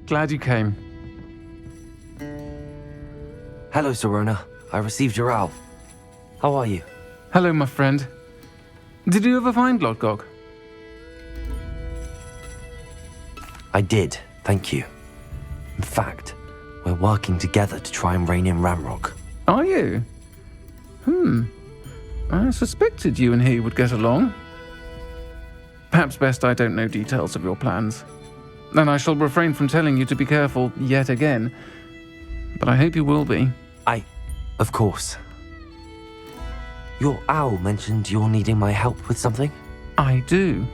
Glad you came. Hello, Sirona. I received your owl. How are you? Hello, my friend. Did you ever find Lodgok? I did, thank you. In fact, we're working together to try and rein in Ramrock. Are you? I suspected you and he would get along. Perhaps best I don't know details of your plans. And I shall refrain from telling you to be careful yet again. But I hope you will be. Of course. Your owl mentioned you're needing my help with something? I do.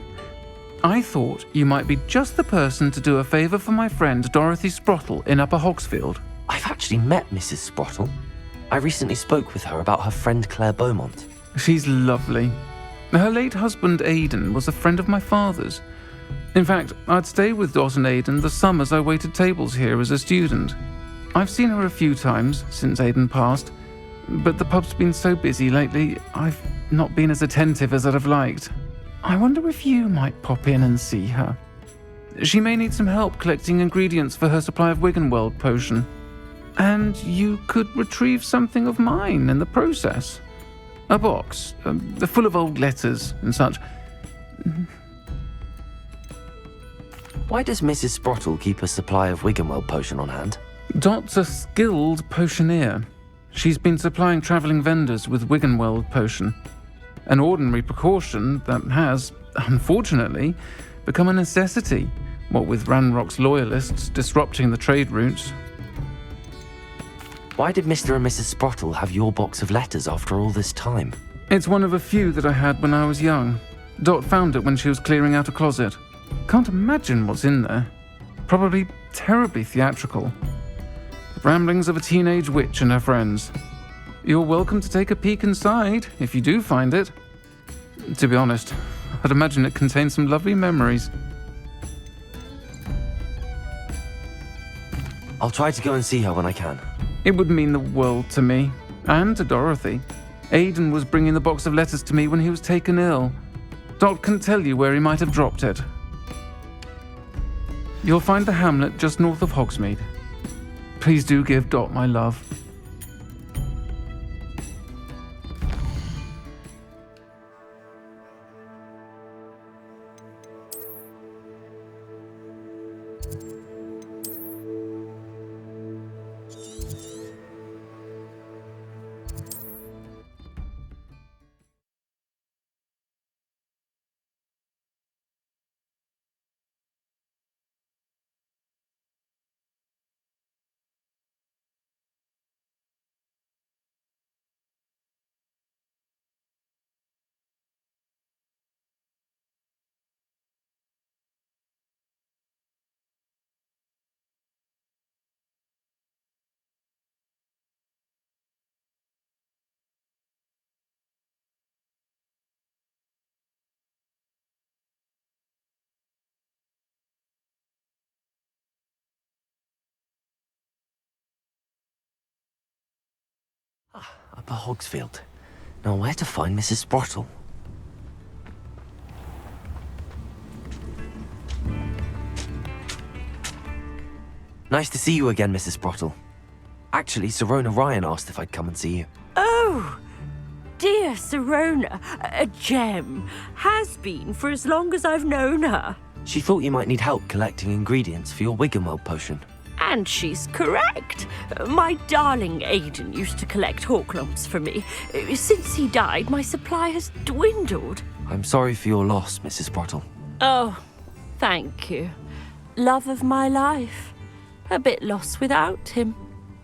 I thought you might be just the person to do a favour for my friend Dorothy Sprottle in Upper Hogsfield. I've actually met Mrs. Sprottle. I recently spoke with her about her friend Claire Beaumont. She's lovely. Her late husband Aidan was a friend of my father's. In fact, I'd stay with Dot and Aidan the summers I waited tables here as a student. I've seen her a few times since Aidan passed, but the pub's been so busy lately, I've not been as attentive as I'd have liked. I wonder if you might pop in and see her. She may need some help collecting ingredients for her supply of Wiggenweld potion. And you could retrieve something of mine in the process. A box, full of old letters and such. Why does Mrs. Sprottle keep a supply of Wiggenweld potion on hand? Dot's a skilled potioneer. She's been supplying travelling vendors with Wiggenweld potion. An ordinary precaution that has, unfortunately, become a necessity, what with Ranrock's loyalists disrupting the trade routes. Why did Mr. and Mrs. Sprottle have your box of letters after all this time? It's one of a few that I had when I was young. Dot found it when she was clearing out a closet. Can't imagine what's in there. Probably terribly theatrical. The ramblings of a teenage witch and her friends. You're welcome to take a peek inside, if you do find it. To be honest, I'd imagine it contains some lovely memories. I'll try to go and see her when I can. It would mean the world to me, and to Dorothy. Aidan was bringing the box of letters to me when he was taken ill. Dot can tell you where he might have dropped it. You'll find the hamlet just north of Hogsmeade. Please do give Dot my love. Upper Hogsfield. Now where to find Mrs. Sprottle? Nice to see you again, Mrs. Sprottle. Actually, Sirona Ryan asked if I'd come and see you. Oh, dear Sirona, a gem. Has been for as long as I've known her. She thought you might need help collecting ingredients for your Wiggenweld potion. And she's correct. My darling Aidan used to collect hawklumps for me. Since he died, my supply has dwindled. I'm sorry for your loss, Mrs. Sprottle. Oh, thank you. Love of my life. A bit lost without him.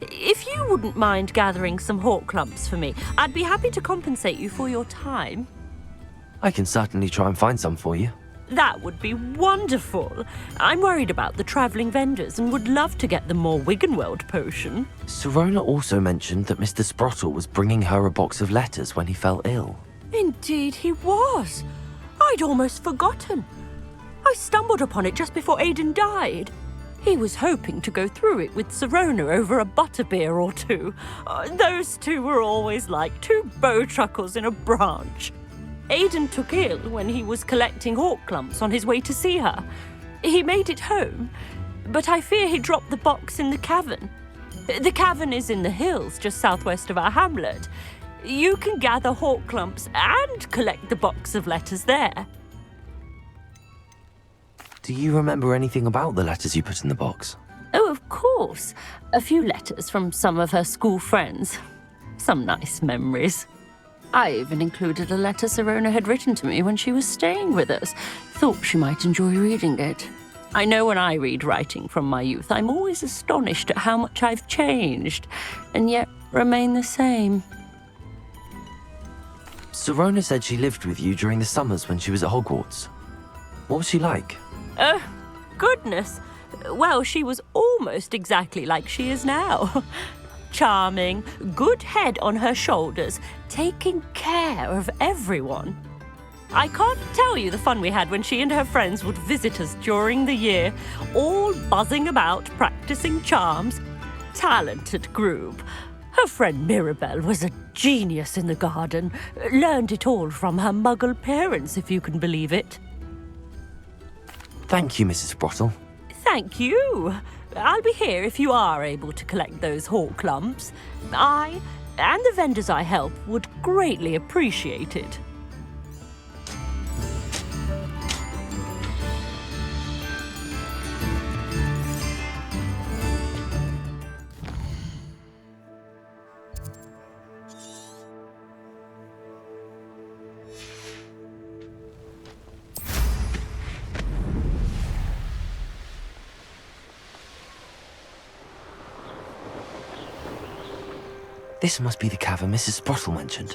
If you wouldn't mind gathering some hawklumps for me, I'd be happy to compensate you for your time. I can certainly try and find some for you. That would be wonderful. I'm worried about the travelling vendors and would love to get them more Wiggenweld potion. Sirona also mentioned that Mr. Sprottle was bringing her a box of letters when he fell ill. Indeed he was. I'd almost forgotten. I stumbled upon it just before Aidan died. He was hoping to go through it with Sirona over a butterbeer or two. Those two were always like two bowtruckles in a branch. Aidan took ill when he was collecting hawklumps on his way to see her. He made it home, but I fear he dropped the box in the cavern. The cavern is in the hills just southwest of our hamlet. You can gather hawk clumps and collect the box of letters there. Do you remember anything about the letters you put in the box? Oh, of course. A few letters from some of her school friends. Some nice memories. I even included a letter Sirona had written to me when she was staying with us. Thought she might enjoy reading it. I know when I read writing from my youth, I'm always astonished at how much I've changed, and yet remain the same. Sirona said she lived with you during the summers when she was at Hogwarts. What was she like? Oh, goodness. Well, she was almost exactly like she is now. Charming, good head on her shoulders, taking care of everyone. I can't tell you the fun we had when she and her friends would visit us during the year, all buzzing about, practicing charms. Talented group. Her friend Mirabelle was a genius in the garden. Learned it all from her muggle parents, if you can believe it. Thank you, Mrs. Sprottle. Thank you. I'll be here if you are able to collect those hawk clumps. I, and the vendors I help, would greatly appreciate it. This must be the cavern Mrs. Sprottle mentioned.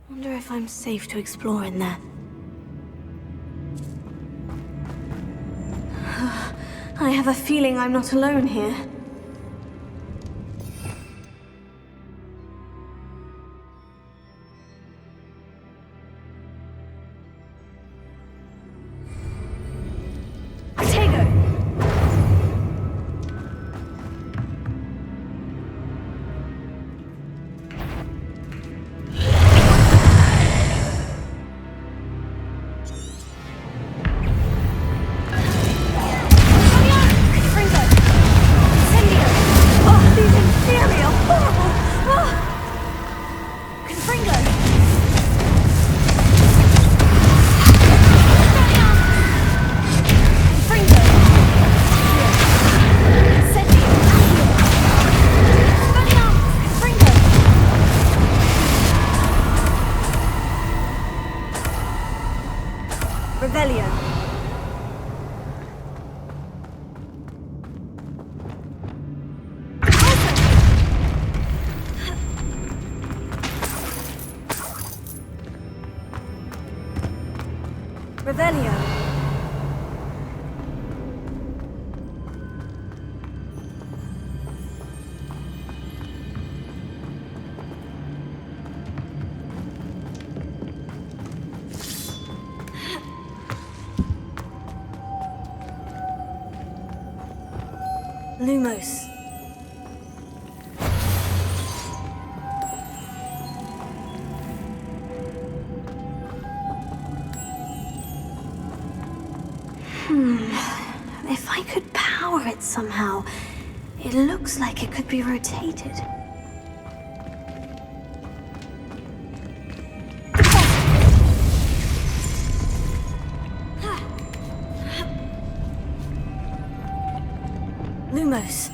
Wonder if I'm safe to explore in there. I have a feeling I'm not alone here. Revelio. Lumos. If I could power it somehow, it looks like it could be rotated. Lumos.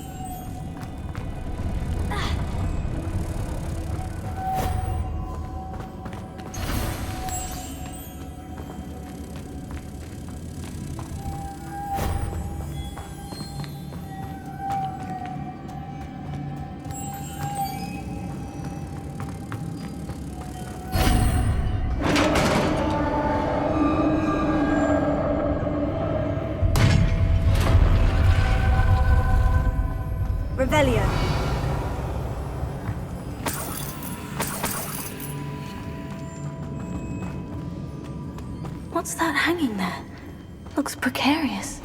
Revelio. What's that hanging there? Looks precarious.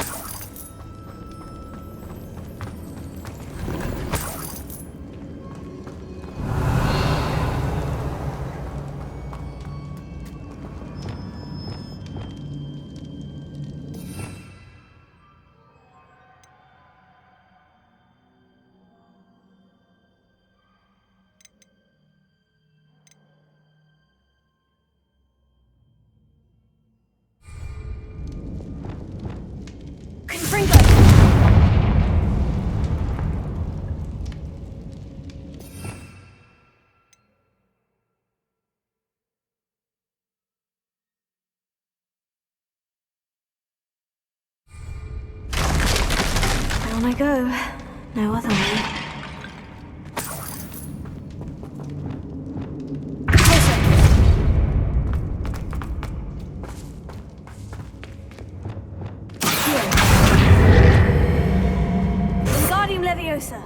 On I go. No other way. Wingardium Leviosa.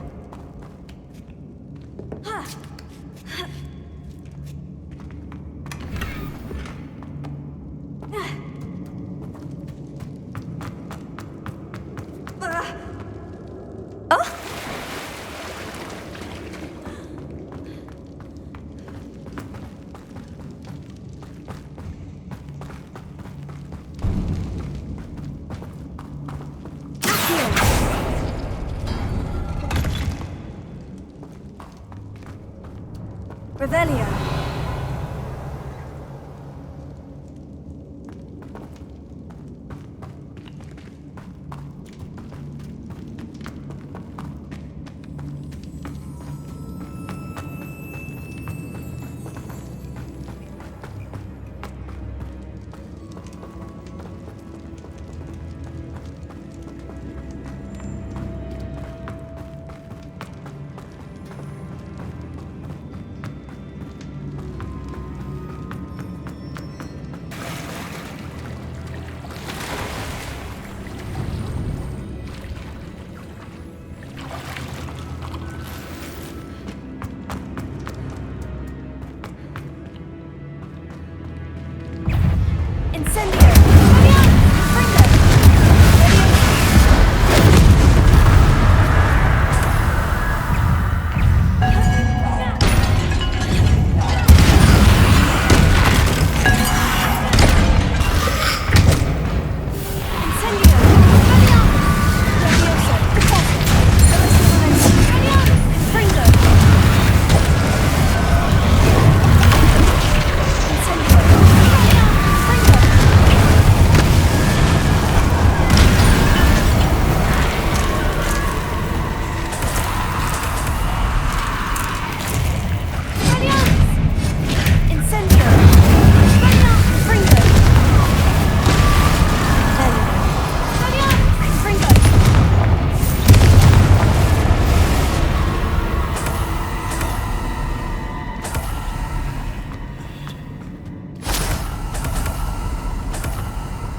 Revelio.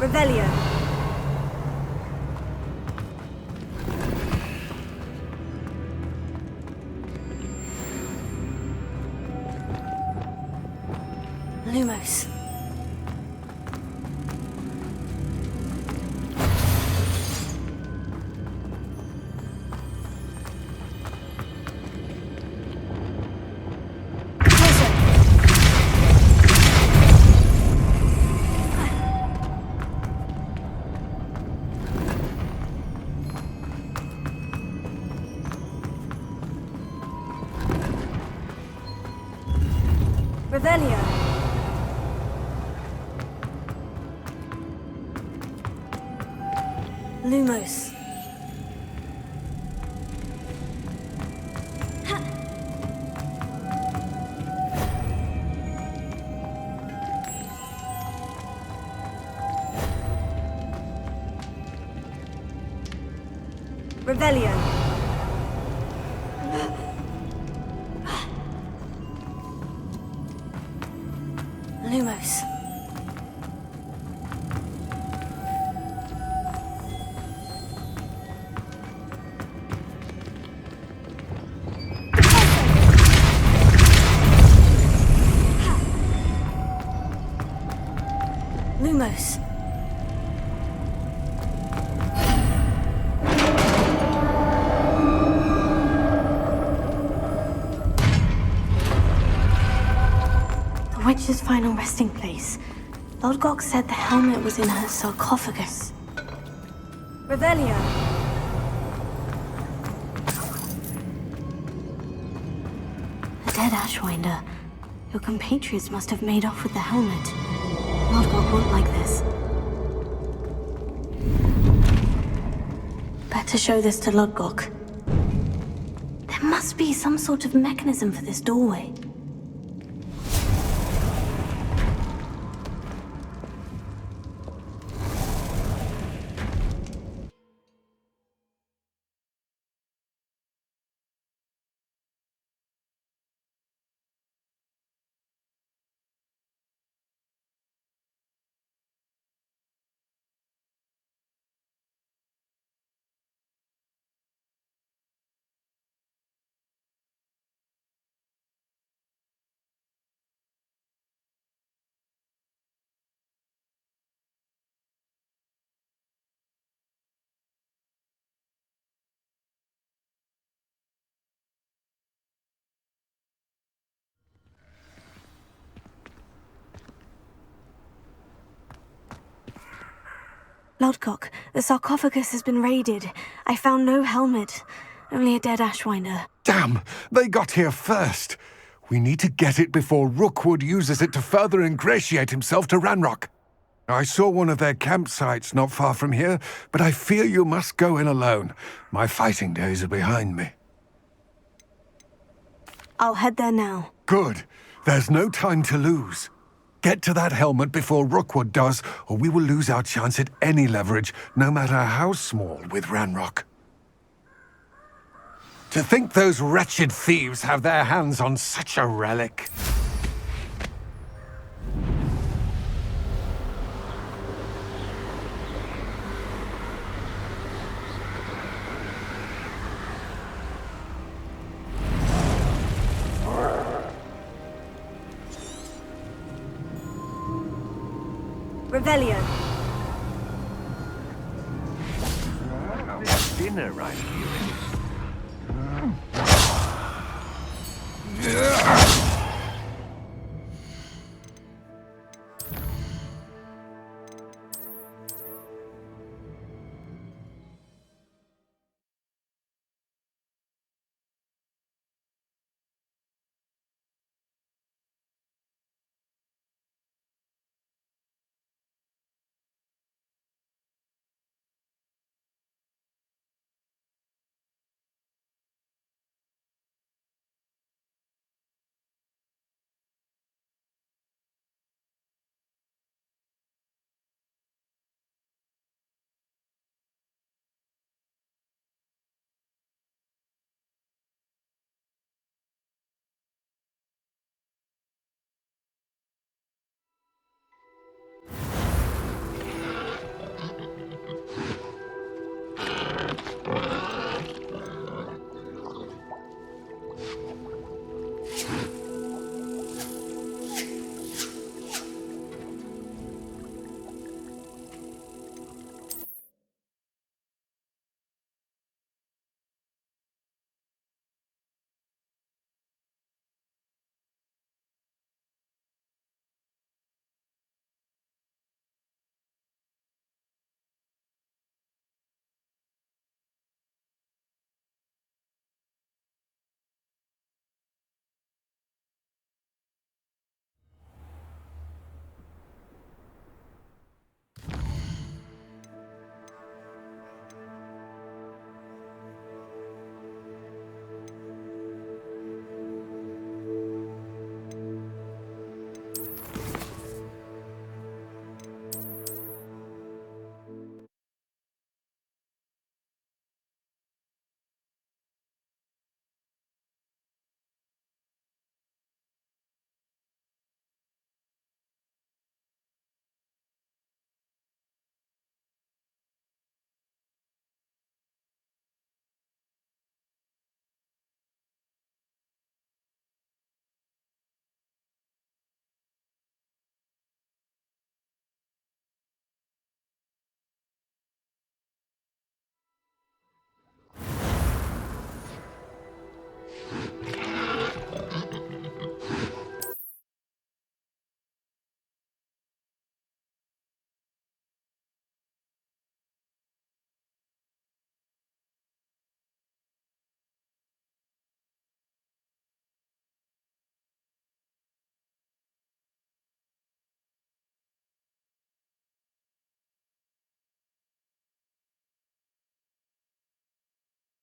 Revelio. Lumos. Revelio. Lumos. Revelio. Lumos. Lumos. The witch's final resting place. Lodgok said the helmet was in her sarcophagus. Revelio. The dead Ashwinder. Your compatriots must have made off with the helmet. Lodgok won't like this. Better show this to Lodgok. There must be some sort of mechanism for this doorway. Lodgok, the sarcophagus has been raided. I found no helmet, only a dead Ashwinder. Damn! They got here first. We need to get it before Rookwood uses it to further ingratiate himself to Ranrock. I saw one of their campsites not far from here, but I fear you must go in alone. My fighting days are behind me. I'll head there now. Good. There's no time to lose. Get to that helmet before Rookwood does, or we will lose our chance at any leverage, no matter how small, with Ranrock. To think those wretched thieves have their hands on such a relic. Revelio. There's dinner right here.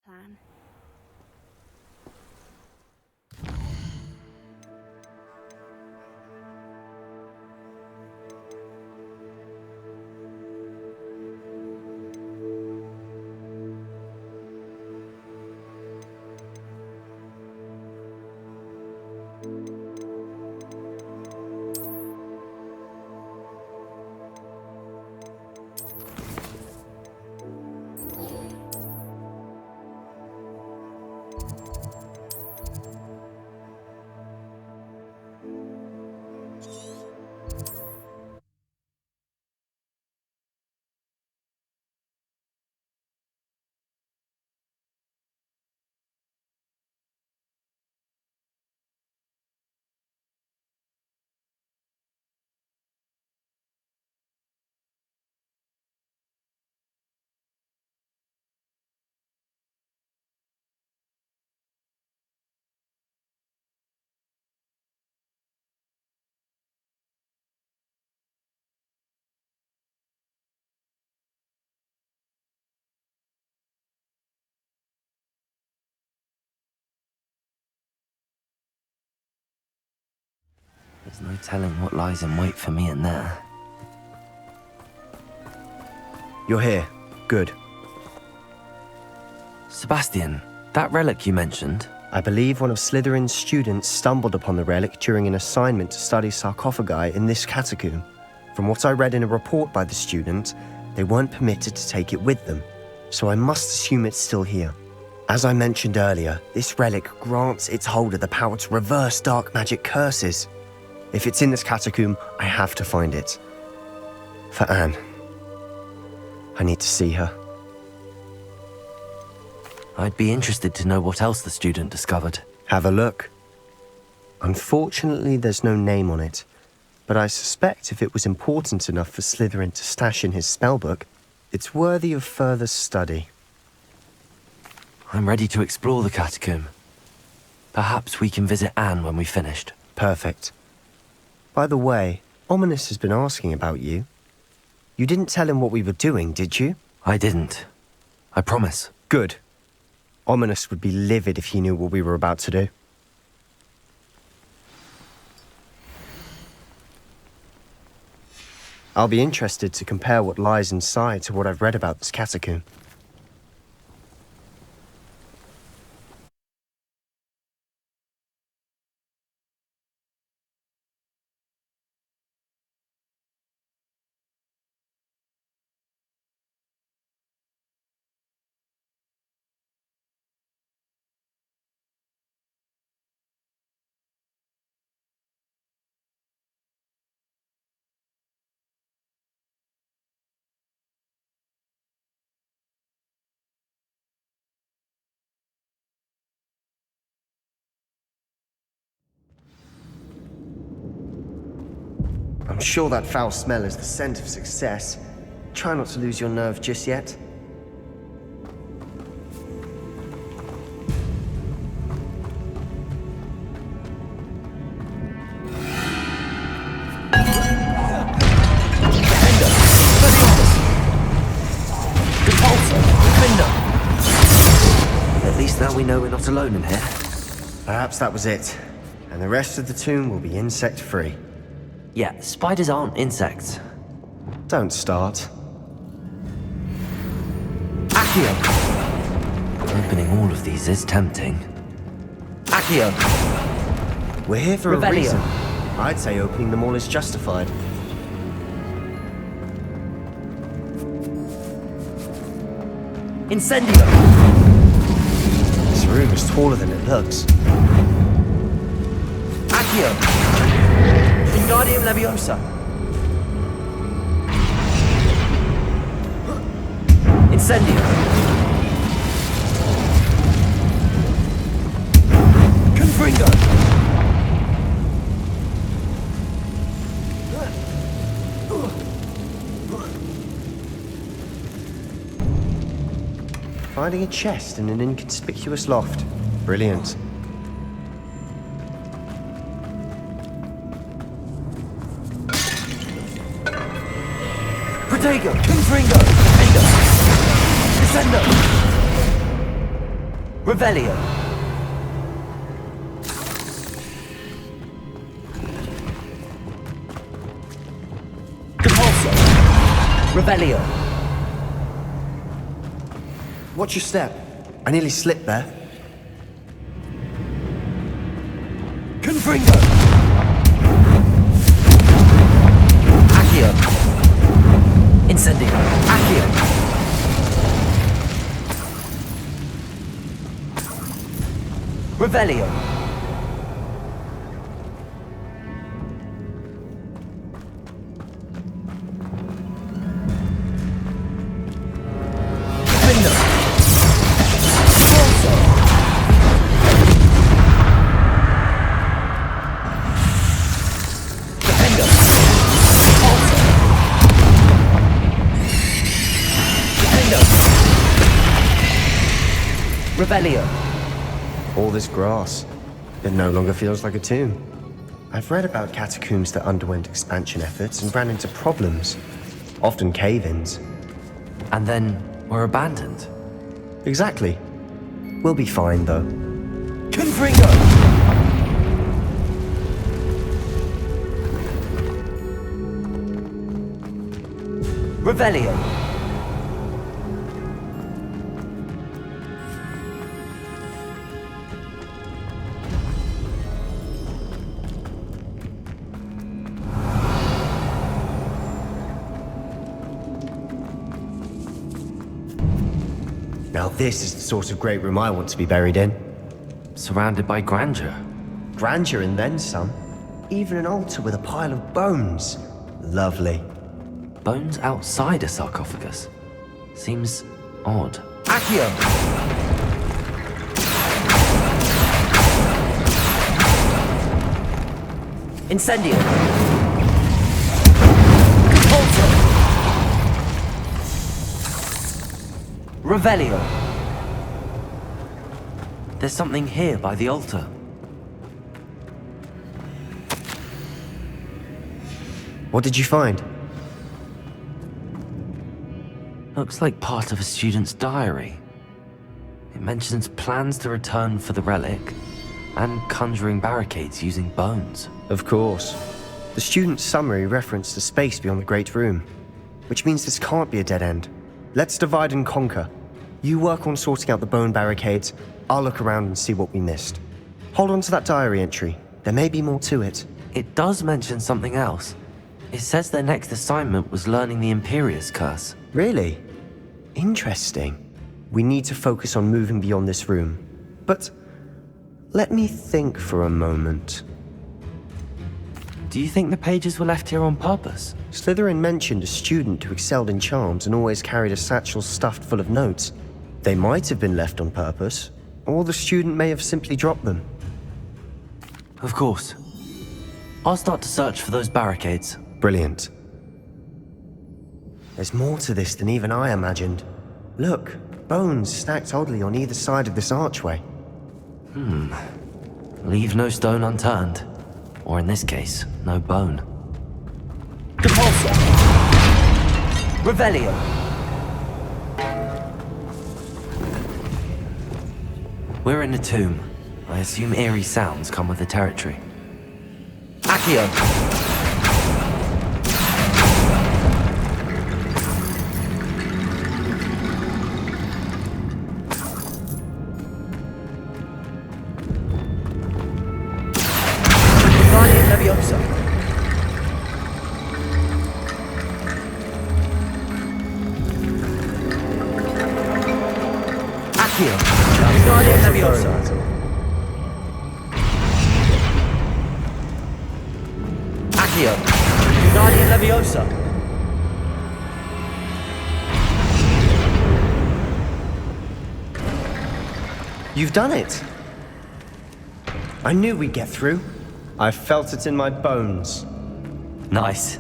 plan. There's no telling what lies in wait for me in there. You're here. Good. Sebastian, that relic you mentioned, I believe one of Slytherin's students stumbled upon the relic during an assignment to study sarcophagi in this catacomb. From what I read in a report by the student, they weren't permitted to take it with them, so I must assume it's still here. As I mentioned earlier, this relic grants its holder the power to reverse dark magic curses. If it's in this catacomb, I have to find it. For Anne. I need to see her. I'd be interested to know what else the student discovered. Have a look. Unfortunately, there's no name on it, but I suspect if it was important enough for Slytherin to stash in his spellbook, it's worthy of further study. I'm ready to explore the catacomb. Perhaps we can visit Anne when we've finished. Perfect. By the way, Ominous has been asking about you. You didn't tell him what we were doing, did you? I didn't. I promise. Good. Ominous would be livid if he knew what we were about to do. I'll be interested to compare what lies inside to what I've read about this catacomb. I'm sure that foul smell is the scent of success. Try not to lose your nerve just yet. At least now we know we're not alone in here. Perhaps that was it, and the rest of the tomb will be insect-free. Yeah, spiders aren't insects. Don't start. Accio! Opening all of these is tempting. Accio! We're here for a Revelio. reason. I'd say opening them all is justified. Incendio! This room is taller than it looks. Accio! Wingardium Leviosa! Incendio! Confringo! Finding a chest in an inconspicuous loft. Brilliant. Protego! Confringo! Defendo! Descendo! Revelio. Compulso. Revelio. Watch your step. I nearly slipped there. Confringo. Accio. Incendio. Accio. Revelio. Findo. Corso. Defendo. Also. Defendo. Revelio. All this grass. It no longer feels like a tomb. I've read about catacombs that underwent expansion efforts and ran into problems, often cave-ins. And then were abandoned. Exactly. We'll be fine, though. Confringo. Revelio. Now this is the sort of great room I want to be buried in. Surrounded by grandeur. Grandeur and then some. Even an altar with a pile of bones. Lovely. Bones outside a sarcophagus. Seems odd. Accio! Incendio! Compulso! Revelio! There's something here by the altar. What did you find? Looks like part of a student's diary. It mentions plans to return for the relic and conjuring barricades using bones. Of course. The student's summary referenced the space beyond the Great Room, which means this can't be a dead end. Let's divide and conquer. You work on sorting out the bone barricades, I'll look around and see what we missed. Hold on to that diary entry. There may be more to it. It does mention something else. It says their next assignment was learning the Imperius Curse. Really? Interesting. We need to focus on moving beyond this room. But let me think for a moment. Do you think the pages were left here on purpose? Slytherin mentioned a student who excelled in charms and always carried a satchel stuffed full of notes. They might have been left on purpose, or the student may have simply dropped them. Of course. I'll start to search for those barricades. Brilliant. There's more to this than even I imagined. Look, bones stacked oddly on either side of this archway. Leave no stone unturned. Or in this case, no bone. Compulso! Revelio! We're in a tomb. I assume eerie sounds come with the territory. Accio! Leviosa. Accio. Leviosa. Accio. Guardian Leviosa. You've done it! I knew we'd get through. I felt it in my bones. Nice.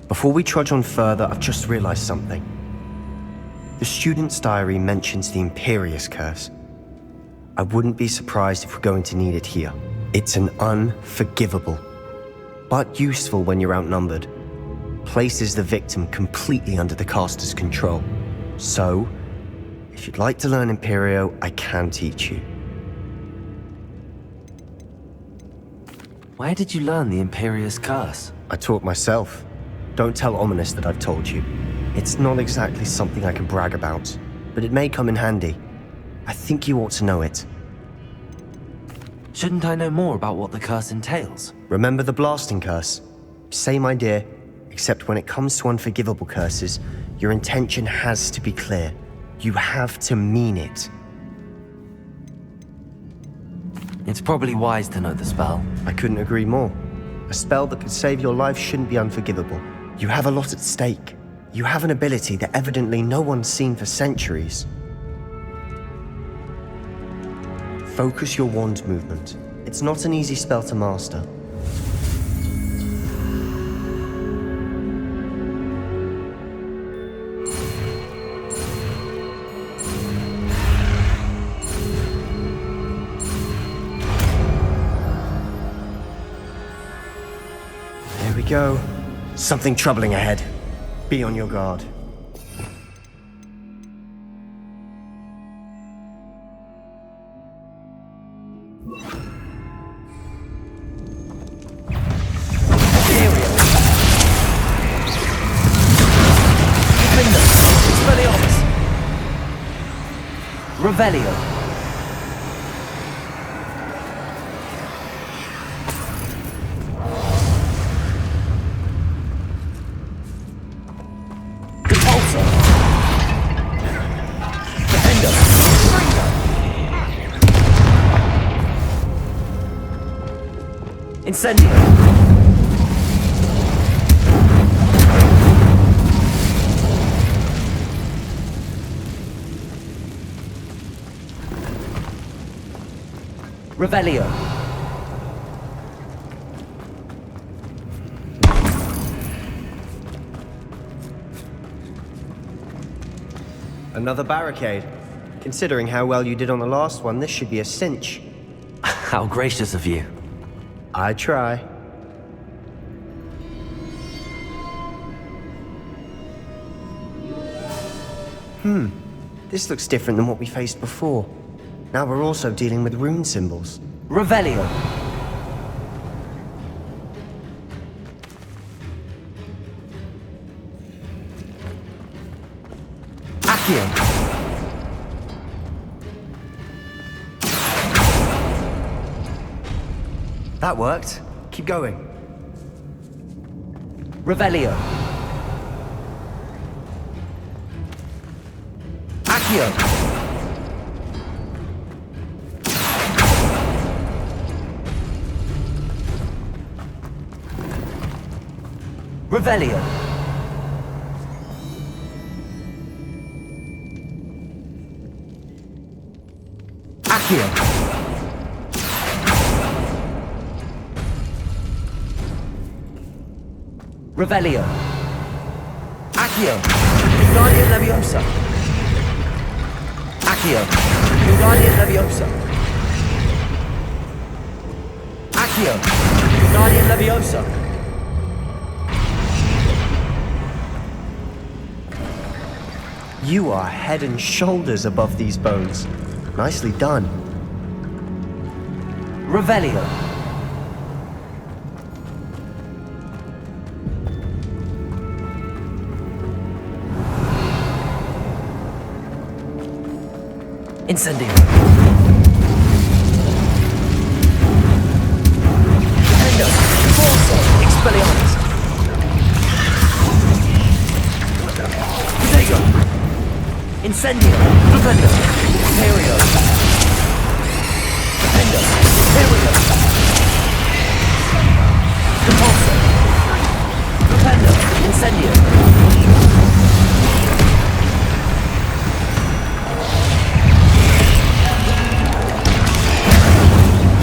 Before we trudge on further, I've just realized something. The student's diary mentions the Imperius Curse. I wouldn't be surprised if we're going to need it here. It's an unforgivable, but useful when you're outnumbered. Places the victim completely under the caster's control. So, if you'd like to learn Imperio, I can teach you. Where did you learn the Imperious Curse? I taught myself. Don't tell Ominous that I've told you. It's not exactly something I can brag about, but it may come in handy. I think you ought to know it. Shouldn't I know more about what the curse entails? Remember the blasting curse? Same idea, except when it comes to unforgivable curses, your intention has to be clear. You have to mean it. It's probably wise to know the spell. I couldn't agree more. A spell that could save your life shouldn't be unforgivable. You have a lot at stake. You have an ability that evidently no one's seen for centuries. Focus your wand movement. It's not an easy spell to master. There we go. Something troubling ahead. Be on your guard. Revelio. Repulsor. Defender. Incendio. Revelio. Another barricade. Considering how well you did on the last one, this should be a cinch. How gracious of you. I try. This looks different than what we faced before. Now we're also dealing with rune symbols. Revelio. Accio. That worked. Keep going. Revelio. Accio. Revelio. Accio. Revelio. Accio. Guardian Leviosa. Accio. Guardian Leviosa. Accio. Guardian Leviosa. You are head and shoulders above these bones. Nicely done. Revelio. Incendio. Defender. Forza. Expelliarmus. Protego. Incendio. Defender. Imperio. Defender. Imperio. Repulsor. Defender. Incendio.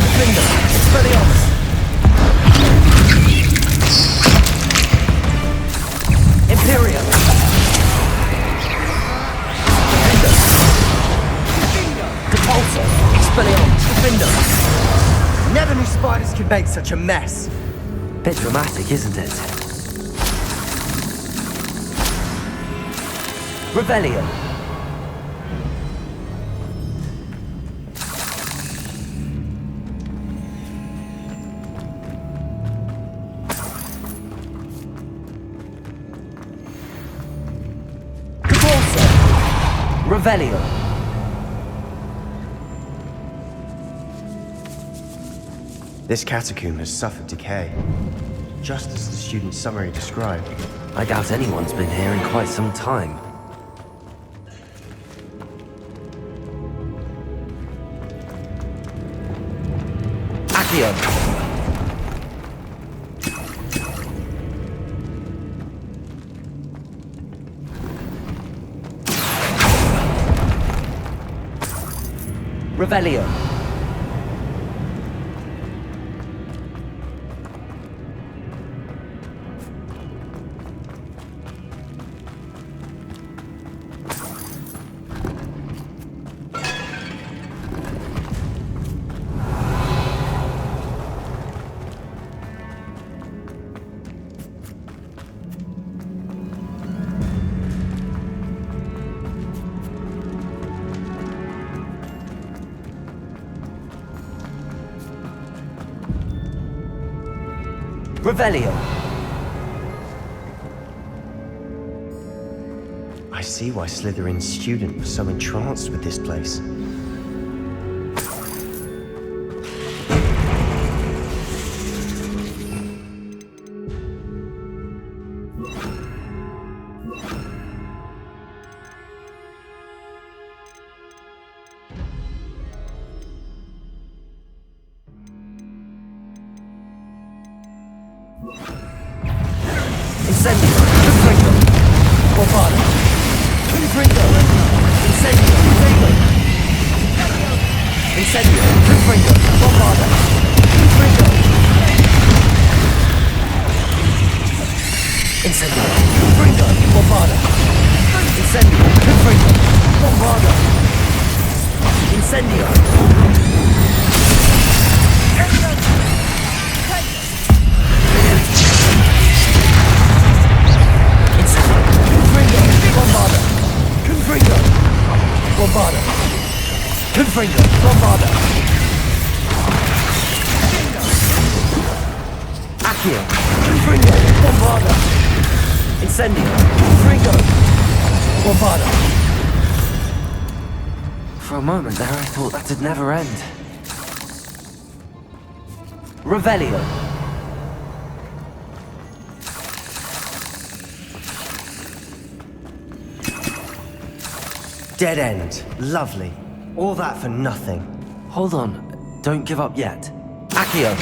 Defender. Expelliarmus. Imperio. Repulsor. Expelliarmus. Defender. Never knew spiders could make such a mess. Bit dramatic, isn't it? Revelio. Revelio. This catacomb has suffered decay, just as the student's summary described. I doubt anyone's been here in quite some time. Accio. Revelio. Revelio. I see why Slytherin's student was so entranced with this place. Incendio. Confringo. Bombado. Confringo. Incendio. Incendio. Confringo. Bombado. Confringo. Incendio. Confringo. Bombado. Incendio. Confringo. Bombado. Incendio. Bombada! Confringo! Bombada! Confringo! Bombada! Accio! Confringo! Bombada! Incendio! Confringo! Bombada! For a moment there I thought that'd never end. Revelio! Dead end. Lovely. All that for nothing. Hold on. Don't give up yet. Accio!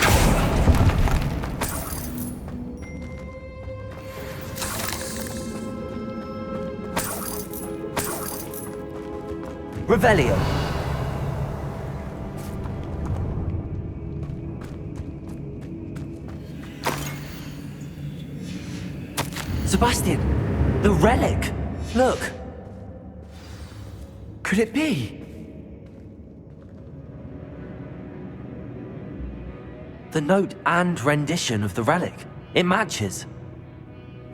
Revelio! Sebastian! The relic! Look! Could it be? The note and rendition of the relic. It matches.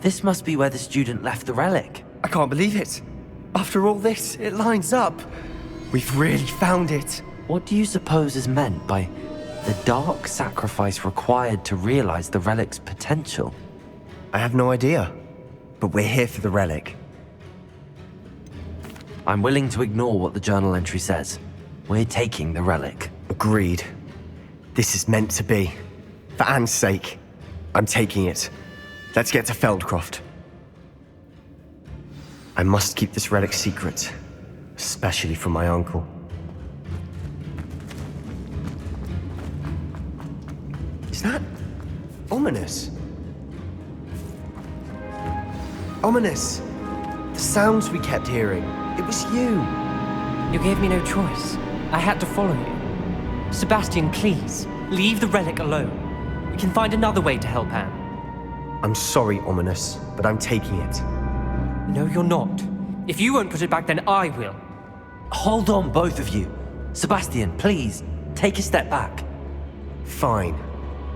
This must be where the student left the relic. I can't believe it. After all this, it lines up. We've really found it. What do you suppose is meant by the dark sacrifice required to realize the relic's potential? I have no idea. But we're here for the relic. I'm willing to ignore what the journal entry says. We're taking the relic. Agreed. This is meant to be. For Anne's sake, I'm taking it. Let's get to Feldcroft. I must keep this relic secret, especially from my uncle. Is that ominous? Ominous! The sounds we kept hearing. It was you. You gave me no choice. I had to follow you. Sebastian, please, leave the relic alone. We can find another way to help Anne. I'm sorry, Ominous, but I'm taking it. No, you're not. If you won't put it back, then I will. Hold on, both of you. Sebastian, please, take a step back. Fine,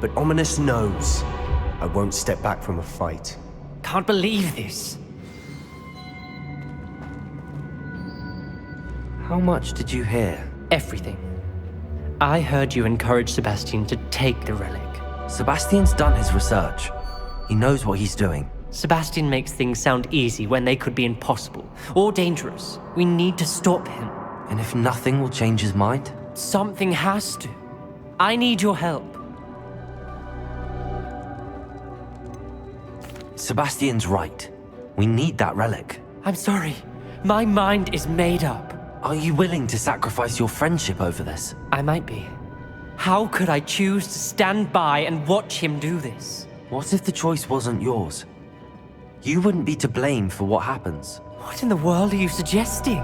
but Ominous knows I won't step back from a fight. Can't believe this. How much did you hear? Everything. I heard you encourage Sebastian to take the relic. Sebastian's done his research. He knows what he's doing. Sebastian makes things sound easy when they could be impossible or dangerous. We need to stop him. And if nothing will change his mind? Something has to. I need your help. Sebastian's right. We need that relic. I'm sorry. My mind is made up. Are you willing to sacrifice your friendship over this? I might be. How could I choose to stand by and watch him do this? What if the choice wasn't yours? You wouldn't be to blame for what happens. What in the world are you suggesting?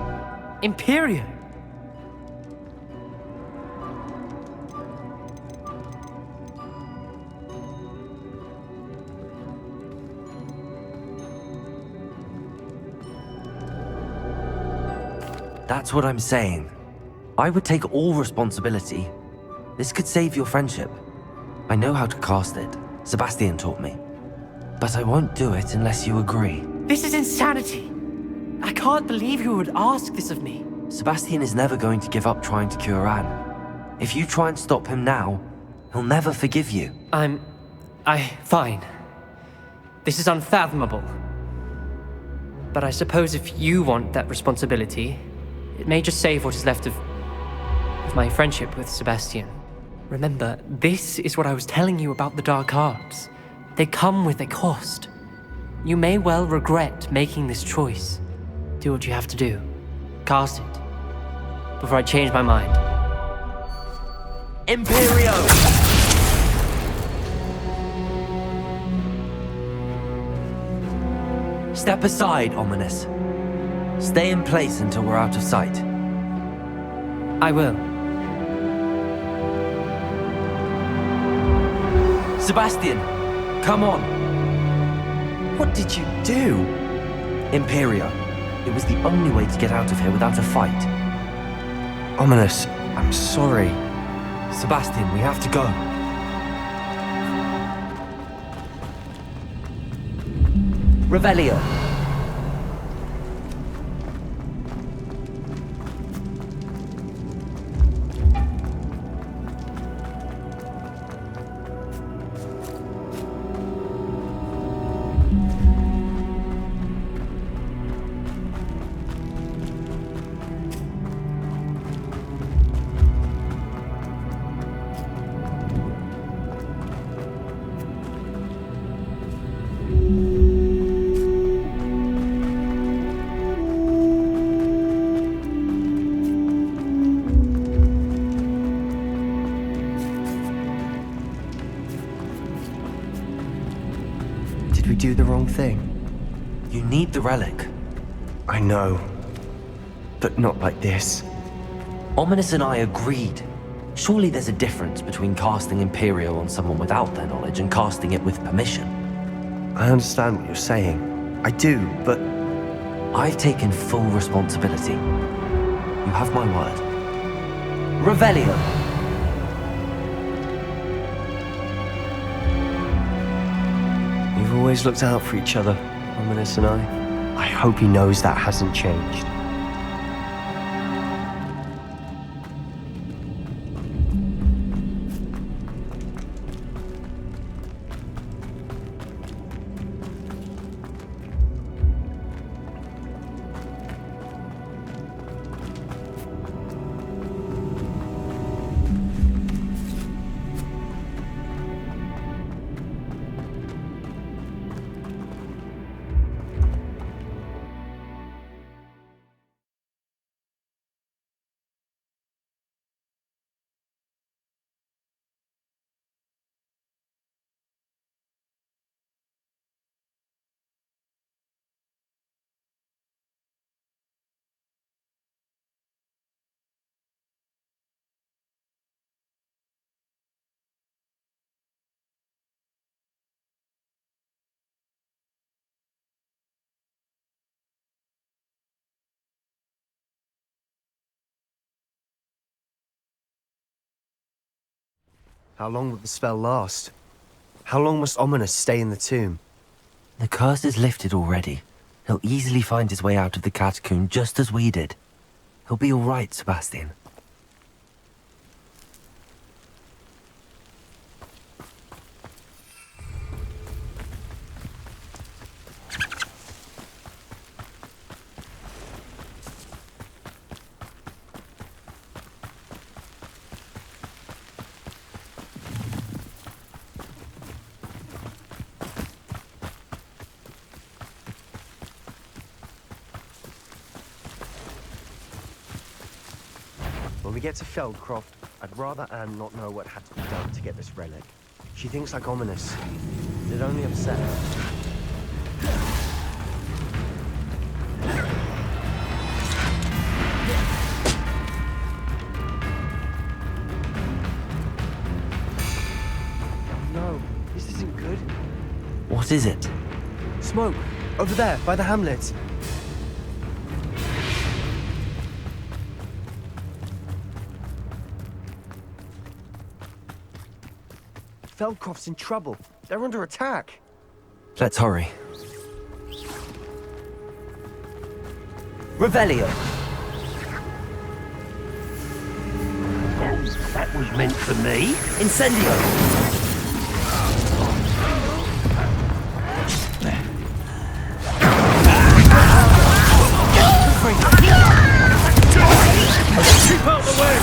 Imperio? That's what I'm saying. I would take all responsibility. This could save your friendship. I know how to cast it. Sebastian taught me. But I won't do it unless you agree. This is insanity. I can't believe you would ask this of me. Sebastian is never going to give up trying to cure Anne. If you try and stop him now, he'll never forgive you. Fine. This is unfathomable. But I suppose if you want that responsibility, it may just save what is left of my friendship with Sebastian. Remember, this is what I was telling you about the dark arts. They come with a cost. You may well regret making this choice. Do what you have to do. Cast it. Before I change my mind. Imperio! Step aside, Ominous. Stay in place until we're out of sight. I will. Sebastian, come on. What did you do? Imperio. It was the only way to get out of here without a fight. Ominous, I'm sorry. Sebastian, we have to go. Revelio. Did we do the wrong thing? You need the relic. I know. But not like this. Ominous and I agreed. Surely there's a difference between casting Imperio on someone without their knowledge and casting it with permission. I understand what you're saying. I do, but... I've taken full responsibility. You have my word. Revelio! We've always looked out for each other, Ominous and I. I hope he knows that hasn't changed. How long will the spell last? How long must Ominous stay in the tomb? The curse is lifted already. He'll easily find his way out of the catacomb just as we did. He'll be all right, Sebastian. When we get to Feldcroft, I'd rather Anne not know what had to be done to get this relic. She thinks like ominous. It'd only upset her. No, this isn't good. What is it? Smoke! Over there, by the hamlet. Feldcroft's in trouble. They're under attack. Let's hurry. Revelio! That was meant for me. Incendio! Keep out the way!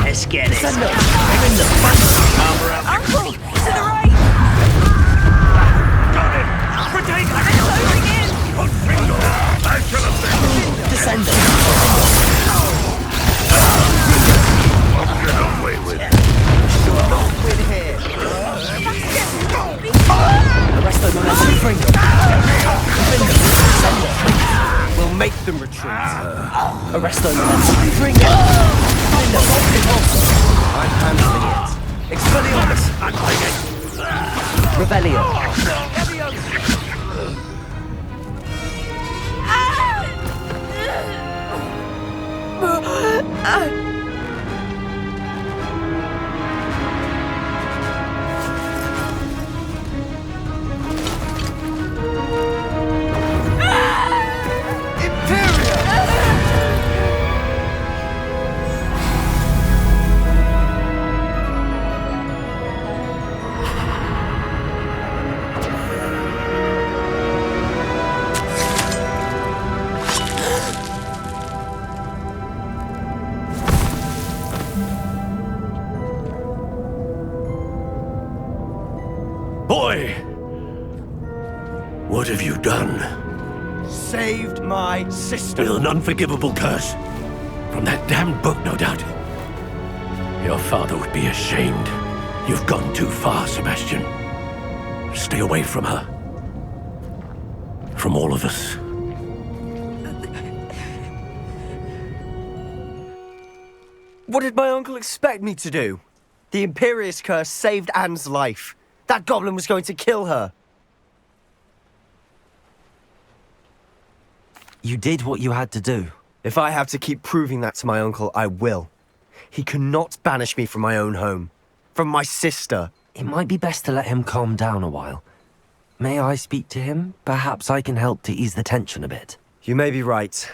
Let's get it. Uncle, to the right! Got it! Protect! Closing in! I shall have been. Descendo! Get away with it. We're here. Arresto momentum. We'll make them retreat. Arresto momentum. I'm handling it. Expelliarmus! Revelio! Boy! What have you done? Saved my sister. With an unforgivable curse. From that damned book, no doubt. Your father would be ashamed. You've gone too far, Sebastian. Stay away from her. From all of us. What did my uncle expect me to do? The Imperious curse saved Anne's life. That goblin was going to kill her. You did what you had to do. If I have to keep proving that to my uncle, I will. He cannot banish me from my own home. From my sister. It might be best to let him calm down a while. May I speak to him? Perhaps I can help to ease the tension a bit. You may be right.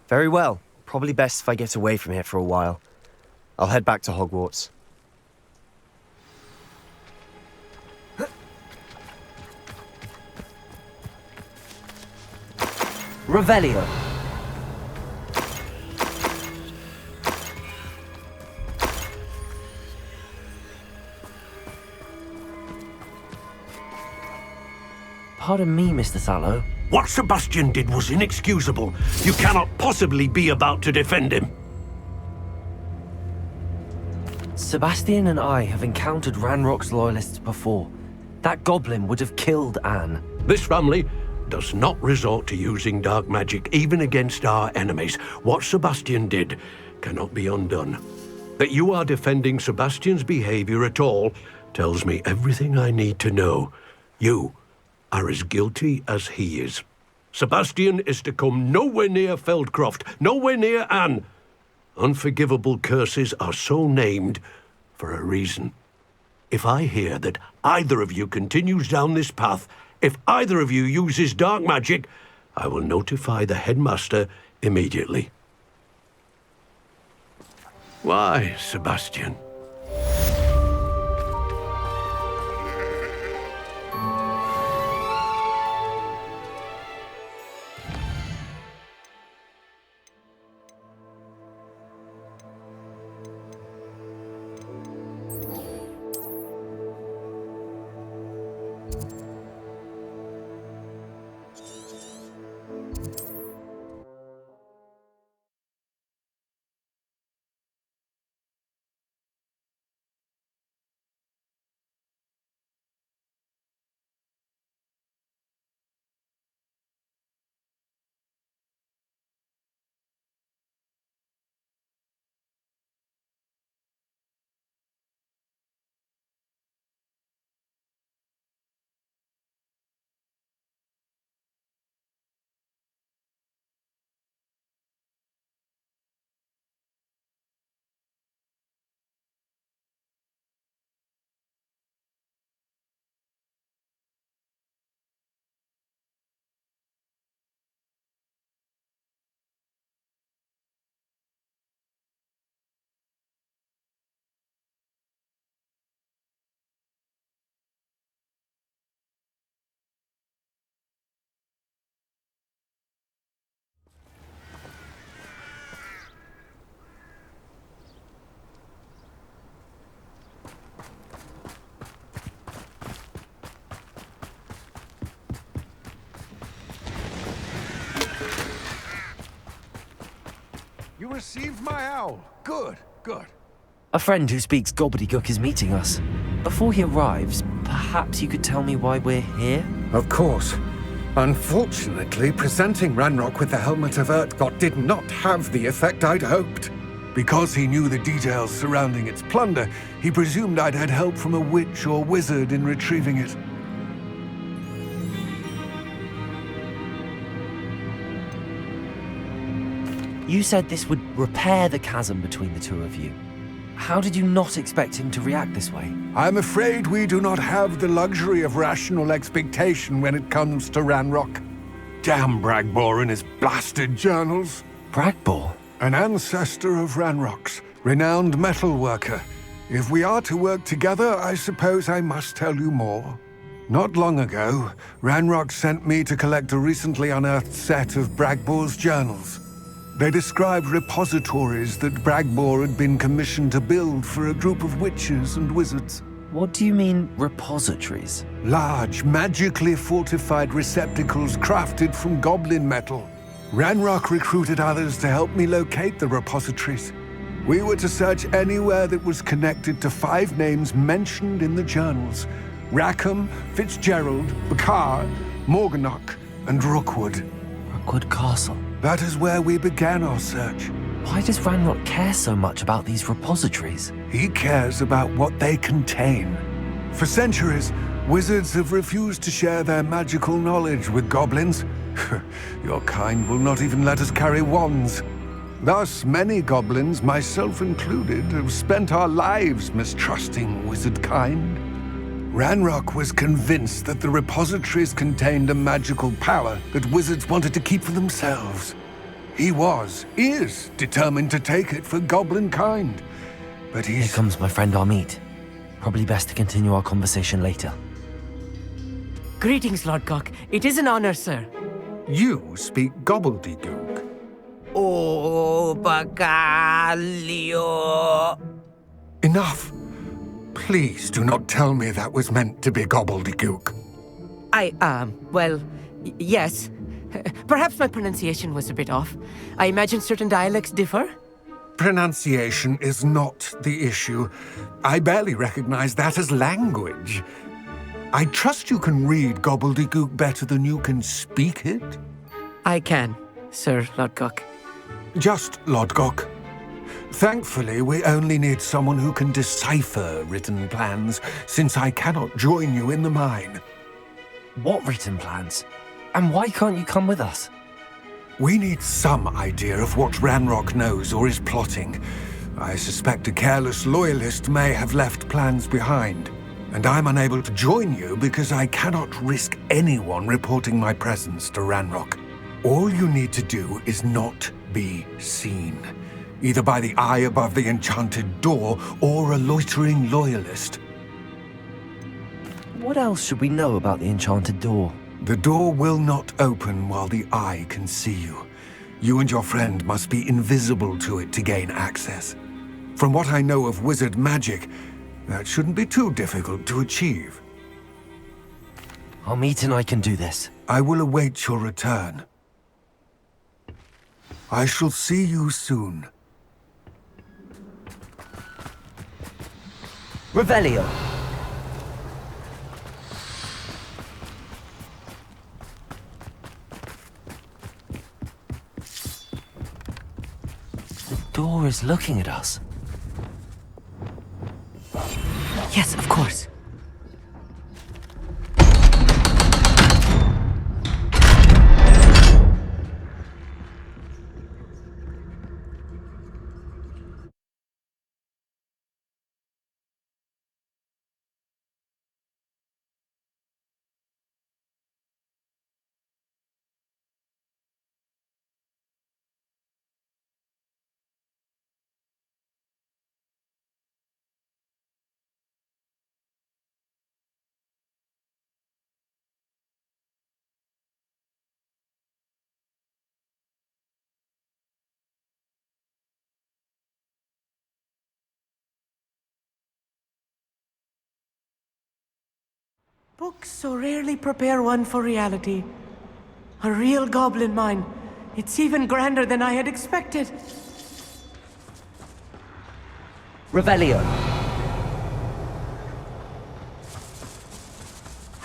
Very well. Probably best if I get away from here for a while. I'll head back to Hogwarts. Revelio! Pardon me, Mr. Sallow. What Sebastian did was inexcusable. You cannot possibly be about to defend him. Sebastian and I have encountered Ranrock's loyalists before. That goblin would have killed Anne. This family does not resort to using dark magic even against our enemies. What Sebastian did cannot be undone. That you are defending Sebastian's behavior at all tells me everything I need to know. You are as guilty as he is. Sebastian is to come nowhere near Feldcroft, nowhere near Anne. Unforgivable curses are so named for a reason. If I hear that either of you continues down this path, if either of you uses dark magic, I will notify the headmaster immediately. Why, Sebastian? received my owl. Good, good. A friend who speaks gobbledygook is meeting us. Before he arrives, perhaps you could tell me why we're here? Of course. Unfortunately, presenting Ranrock with the Helmet of Urtkot did not have the effect I'd hoped. Because he knew the details surrounding its plunder, he presumed I'd had help from a witch or wizard in retrieving it. You said this would repair the chasm between the two of you. How did you not expect him to react this way? I'm afraid we do not have the luxury of rational expectation when it comes to Ranrock. Damn Bragbor and his blasted journals. Bragbor? An ancestor of Ranrock's, renowned metal worker. If we are to work together, I suppose I must tell you more. Not long ago, Ranrock sent me to collect a recently unearthed set of Bragbor's journals. They described repositories that Bragbor had been commissioned to build for a group of witches and wizards. What do you mean, repositories? Large, magically fortified receptacles crafted from goblin metal. Ranrock recruited others to help me locate the repositories. We were to search anywhere that was connected to 5 names mentioned in the journals: Rackham, Fitzgerald, Bakar, Morganach, and Rookwood. Rookwood Castle. That is where we began our search. Why does Ranrock care so much about these repositories? He cares about what they contain. For centuries, wizards have refused to share their magical knowledge with goblins. Your kind will not even let us carry wands. Thus, many goblins, myself included, have spent our lives mistrusting wizard kind. Ranrock was convinced that the repositories contained a magical power that wizards wanted to keep for themselves. He is determined to take it for goblin kind. But Here comes my friend Amit. Probably best to continue our conversation later. Greetings, Lord Cock. It is an honor, sir. You speak gobbledygook. Oh, Bacalio. Enough. Please do not tell me that was meant to be gobbledygook. Yes. Perhaps my pronunciation was a bit off. I imagine certain dialects differ. Pronunciation is not the issue. I barely recognize that as language. I trust you can read gobbledygook better than you can speak it? I can, Sir Lodgok. Just Lodgok. Thankfully, we only need someone who can decipher written plans, since I cannot join you in the mine. What written plans? And why can't you come with us? We need some idea of what Ranrock knows or is plotting. I suspect a careless loyalist may have left plans behind. And I'm unable to join you because I cannot risk anyone reporting my presence to Ranrock. All you need to do is not be seen, either by the eye above the enchanted door or a loitering loyalist. What else should we know about the enchanted door? The door will not open while the eye can see you. You and your friend must be invisible to it to gain access. From what I know of wizard magic, that shouldn't be too difficult to achieve. Amit and I can do this. I will await your return. I shall see you soon. Revelio! The door is looking at us. Yes, of course. Books so rarely prepare one for reality. A real goblin mine. It's even grander than I had expected. Revelio.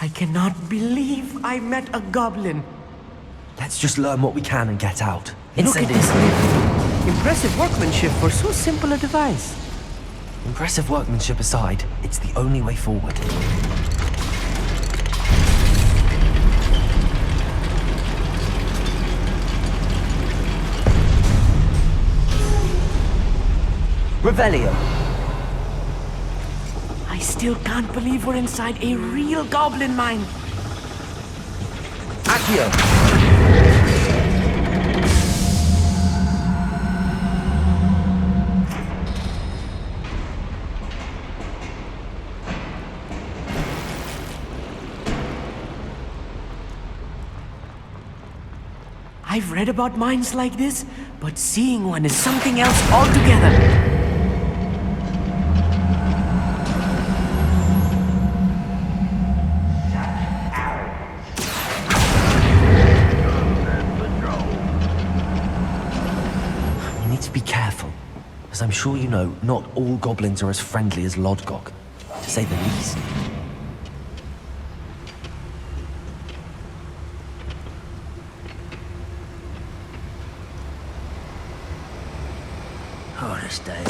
I cannot believe I met a goblin. Let's just learn what we can and get out. Look at this lid. Impressive workmanship for so simple a device. Impressive workmanship aside, it's the only way forward. Revelio. I still can't believe we're inside a real goblin mine. Accio. I've read about mines like this, but seeing one is something else altogether. We need to be careful, as I'm sure you know, not all goblins are as friendly as Lodgok, to say the least. Oh, this day.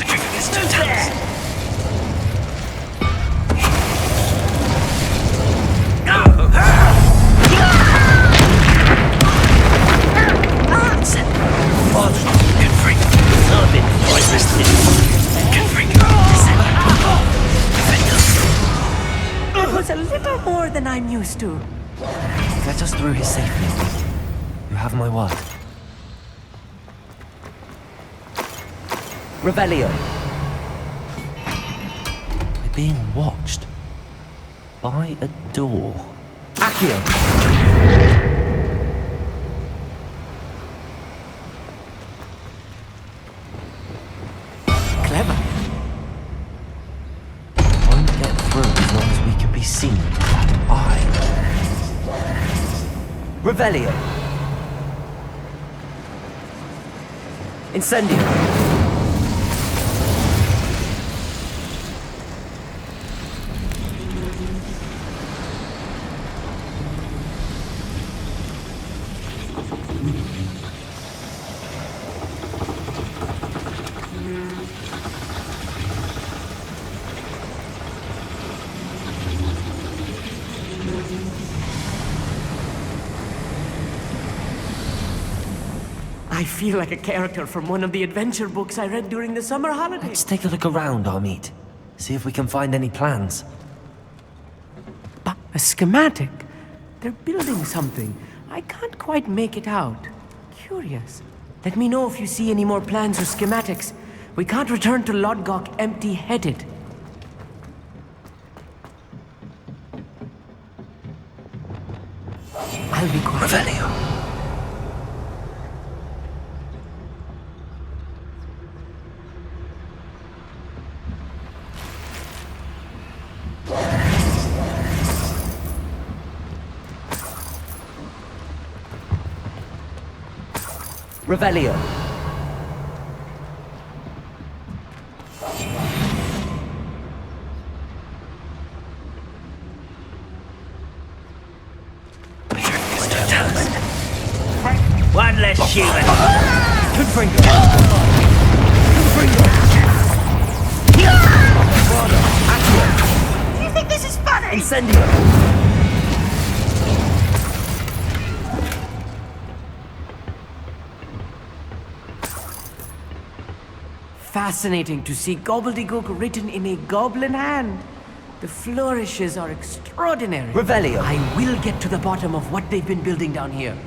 It was a little more than I'm used to. Get us through here safely. You have my word. Revelio. We're being watched. By a door. Accio. Clever. Won't get through as long as we can be seen with that eye. Revelio. Incendio. I feel like a character from one of the adventure books I read during the summer holidays. Let's take a look around, Amit. See if we can find any plans. But a schematic? They're building something. I can't quite make it out. Curious. Let me know if you see any more plans or schematics. We can't return to Lodgok empty-headed. I'll be quiet. Revelio. Revelio. One less human. Confringo. Do you think this is funny? Incendio. Fascinating to see gobbledygook written in a goblin hand. The flourishes are extraordinary. Revelio. I will get to the bottom of what they've been building down here.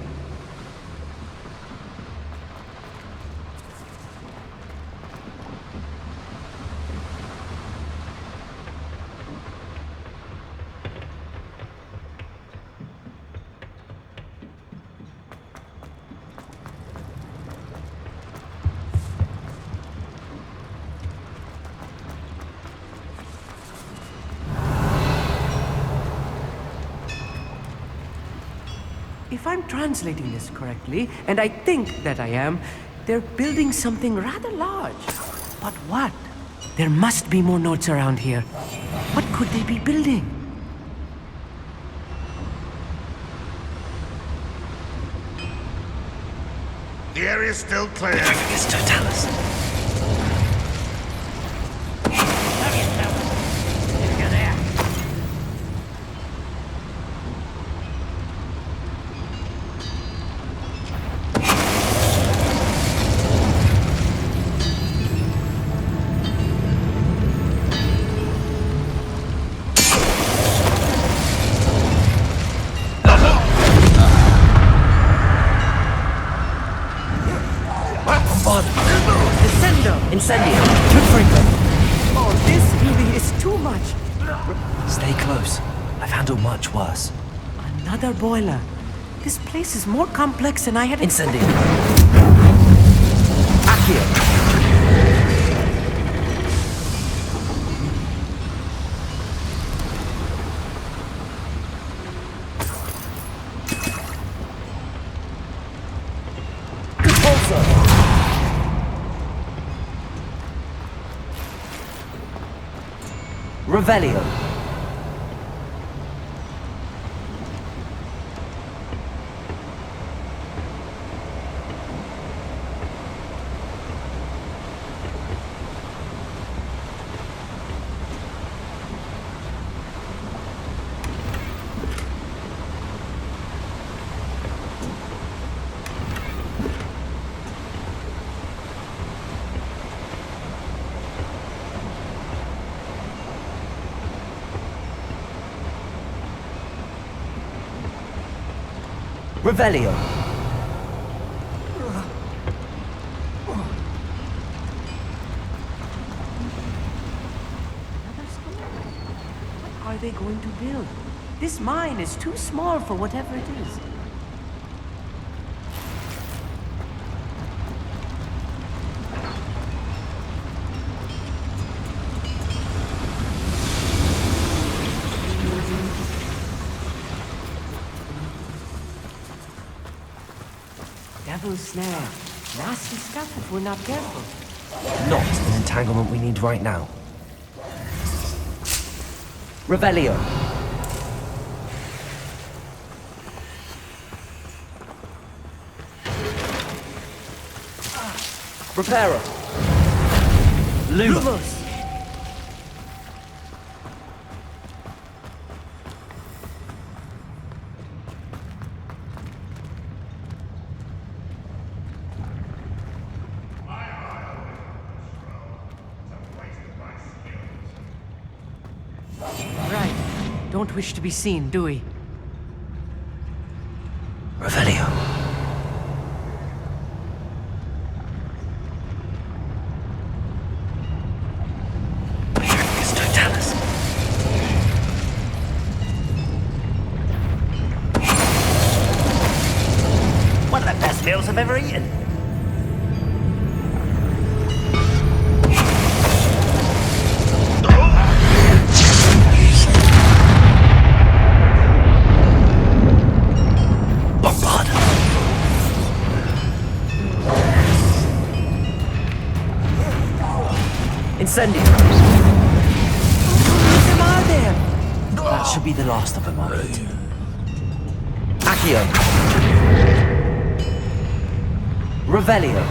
If I'm translating this correctly, and I think that I am, they're building something rather large. But what? There must be more notes around here. What could they be building? The area's still clear. It's Totalis. Incendio! Too frequent! Oh, this really is too much. Stay close. I've handled much worse. Another boiler. This place is more complex than I had Incendio! Accio! Revelio. Revelio. What are they going to build? This mine is too small for whatever it is. Devil's snare. Nasty stuff if we're not careful. Not an entanglement we need right now. Revelio. Reparo. Lumos. Don't wish to be seen, do we? Revelio. It's Totalis. One of the best meals I've ever eaten. Incendio! Them are there! That should be the last of them, alright. Accio! Revelio!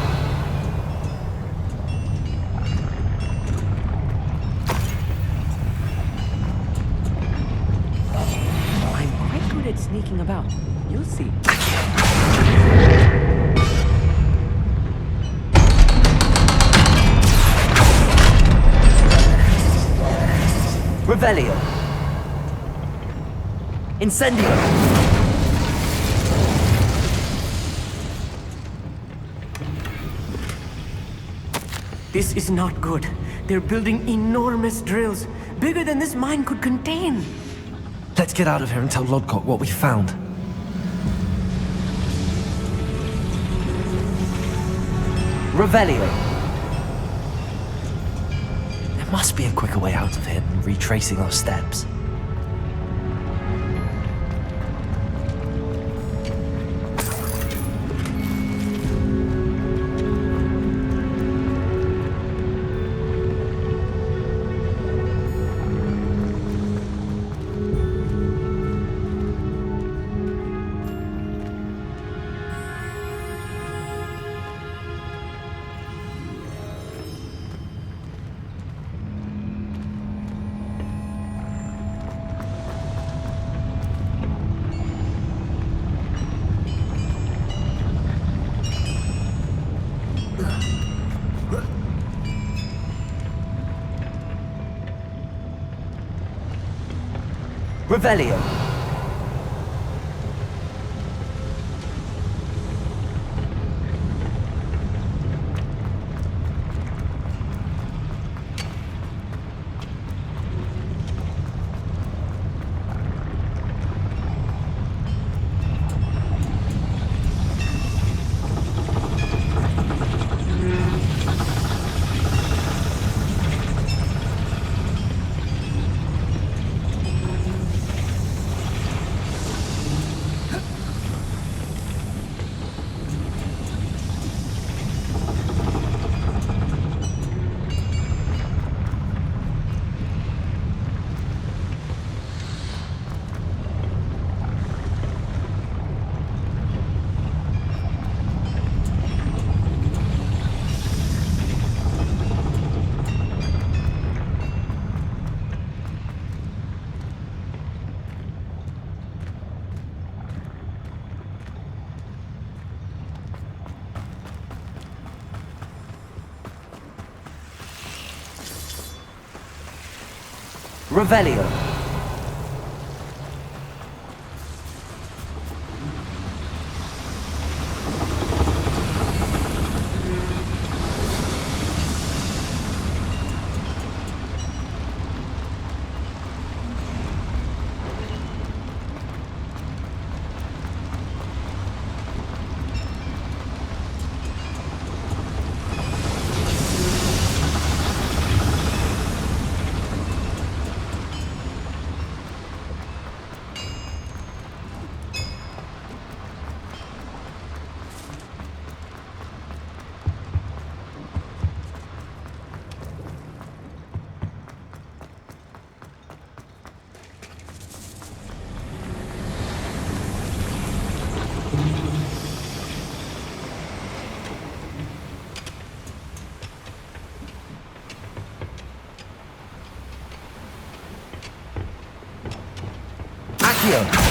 I'm quite good at sneaking about. You'll see. Revelio. Incendio. This is not good. They're building enormous drills, bigger than this mine could contain. Let's get out of here and tell Lodcock what we found. Revelio. There must be a quicker way out of here than retracing our steps. Revelio. Revelio. Accio.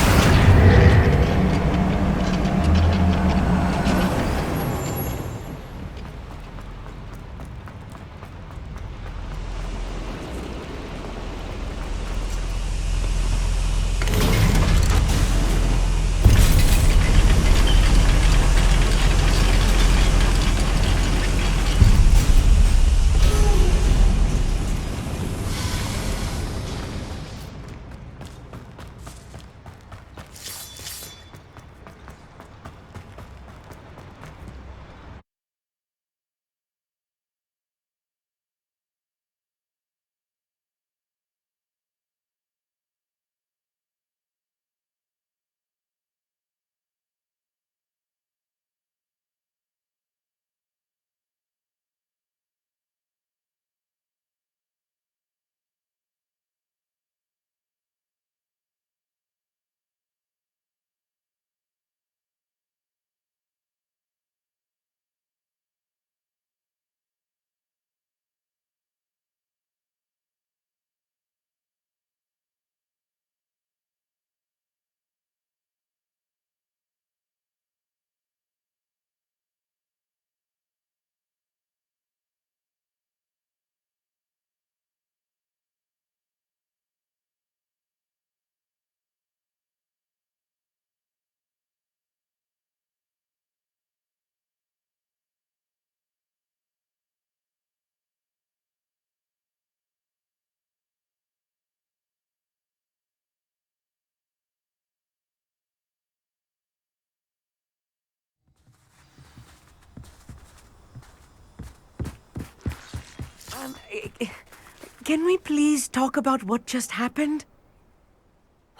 Can we please talk about what just happened?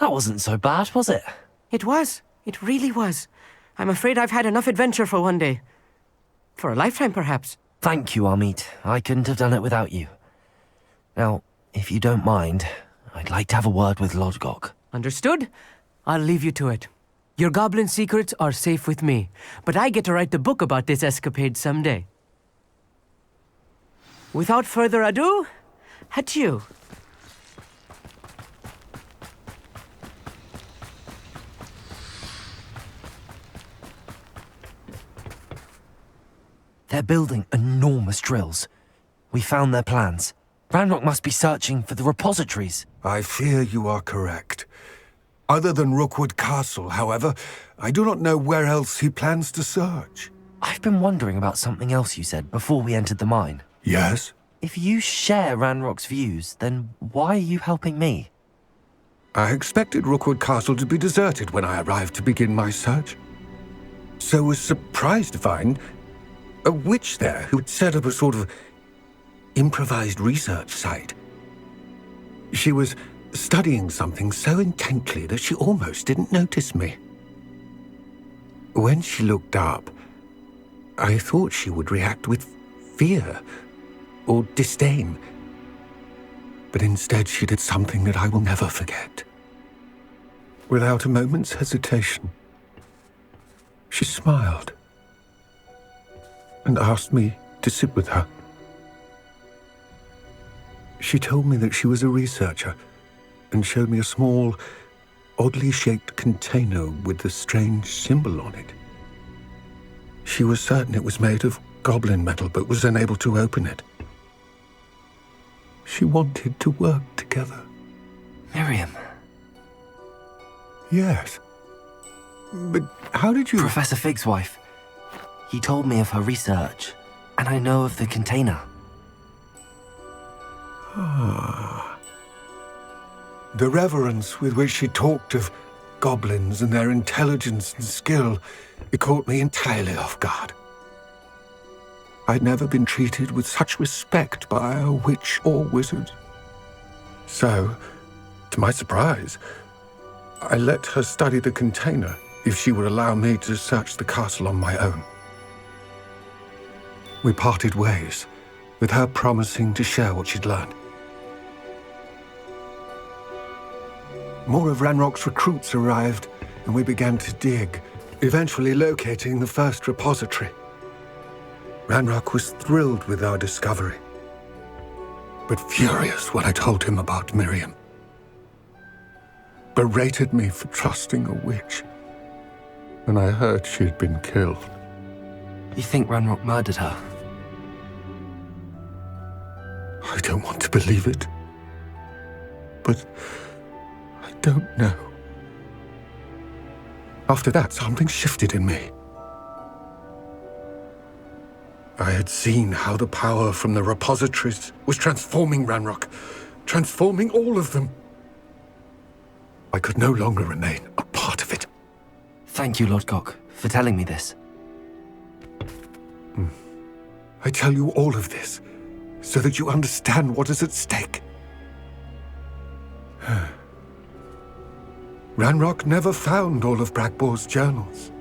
That wasn't so bad, was it? It was. It really was. I'm afraid I've had enough adventure for one day. For a lifetime, perhaps. Thank you, Amit. I couldn't have done it without you. Now, if you don't mind, I'd like to have a word with Lodgok. Understood? I'll leave you to it. Your goblin secrets are safe with me, but I get to write the book about this escapade someday. Without further ado, adieu. They're building enormous drills. We found their plans. Ranrock must be searching for the repositories. I fear you are correct. Other than Rookwood Castle, however, I do not know where else he plans to search. I've been wondering about something else you said before we entered the mine. Yes? If you share Ranrock's views, then why are you helping me? I expected Rookwood Castle to be deserted when I arrived to begin my search. So was surprised to find a witch there who had set up a sort of improvised research site. She was studying something so intently that she almost didn't notice me. When she looked up, I thought she would react with fear or disdain. But instead she did something that I will never forget. Without a moment's hesitation, she smiled and asked me to sit with her. She told me that she was a researcher and showed me a small, oddly shaped container with a strange symbol on it. She was certain it was made of goblin metal, but was unable to open it. She wanted to work together. Miriam. Yes. But how did you... Professor Fig's wife. He told me of her research, and I know of the container. Ah. The reverence with which she talked of goblins and their intelligence and skill, it caught me entirely off guard. I'd never been treated with such respect by a witch or wizard. So, to my surprise, I let her study the container if she would allow me to search the castle on my own. We parted ways, with her promising to share what she'd learned. More of Ranrock's recruits arrived, and we began to dig, eventually locating the first repository. Ranrock was thrilled with our discovery, but furious when I told him about Miriam. Berated me for trusting a witch, and I heard she had been killed. You think Ranrock murdered her? I don't want to believe it, but I don't know. After that, something shifted in me. I had seen how the power from the repositories was transforming Ranrock, transforming all of them. I could no longer remain a part of it. Thank you, Lord Gok, for telling me this. I tell you all of this so that you understand what is at stake. Ranrock never found all of Bragbor's journals,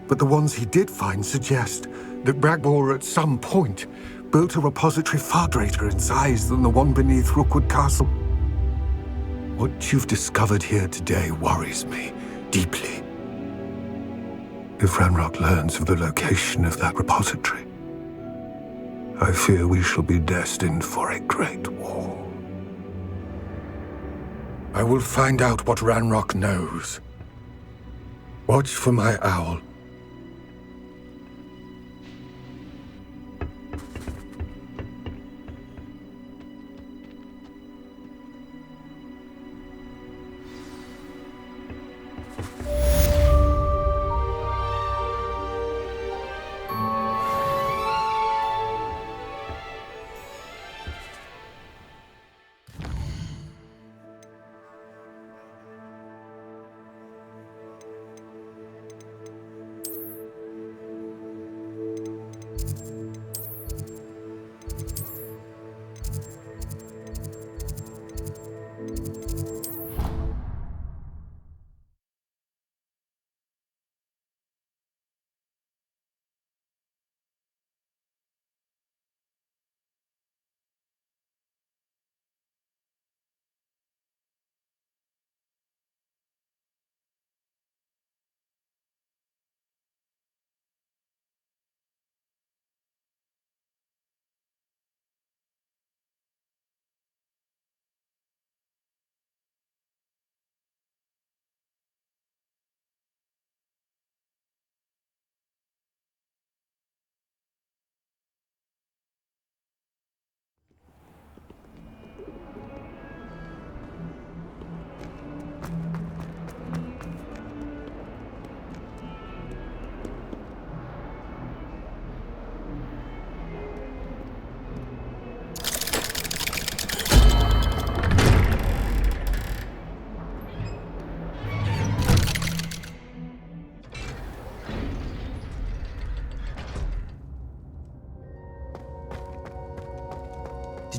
but the ones he did find suggest that Bragbor at some point built a repository far greater in size than the one beneath Rookwood Castle. What you've discovered here today worries me deeply. If Ranrock learns of the location of that repository, I fear we shall be destined for a great war. I will find out what Ranrock knows. Watch for my owl.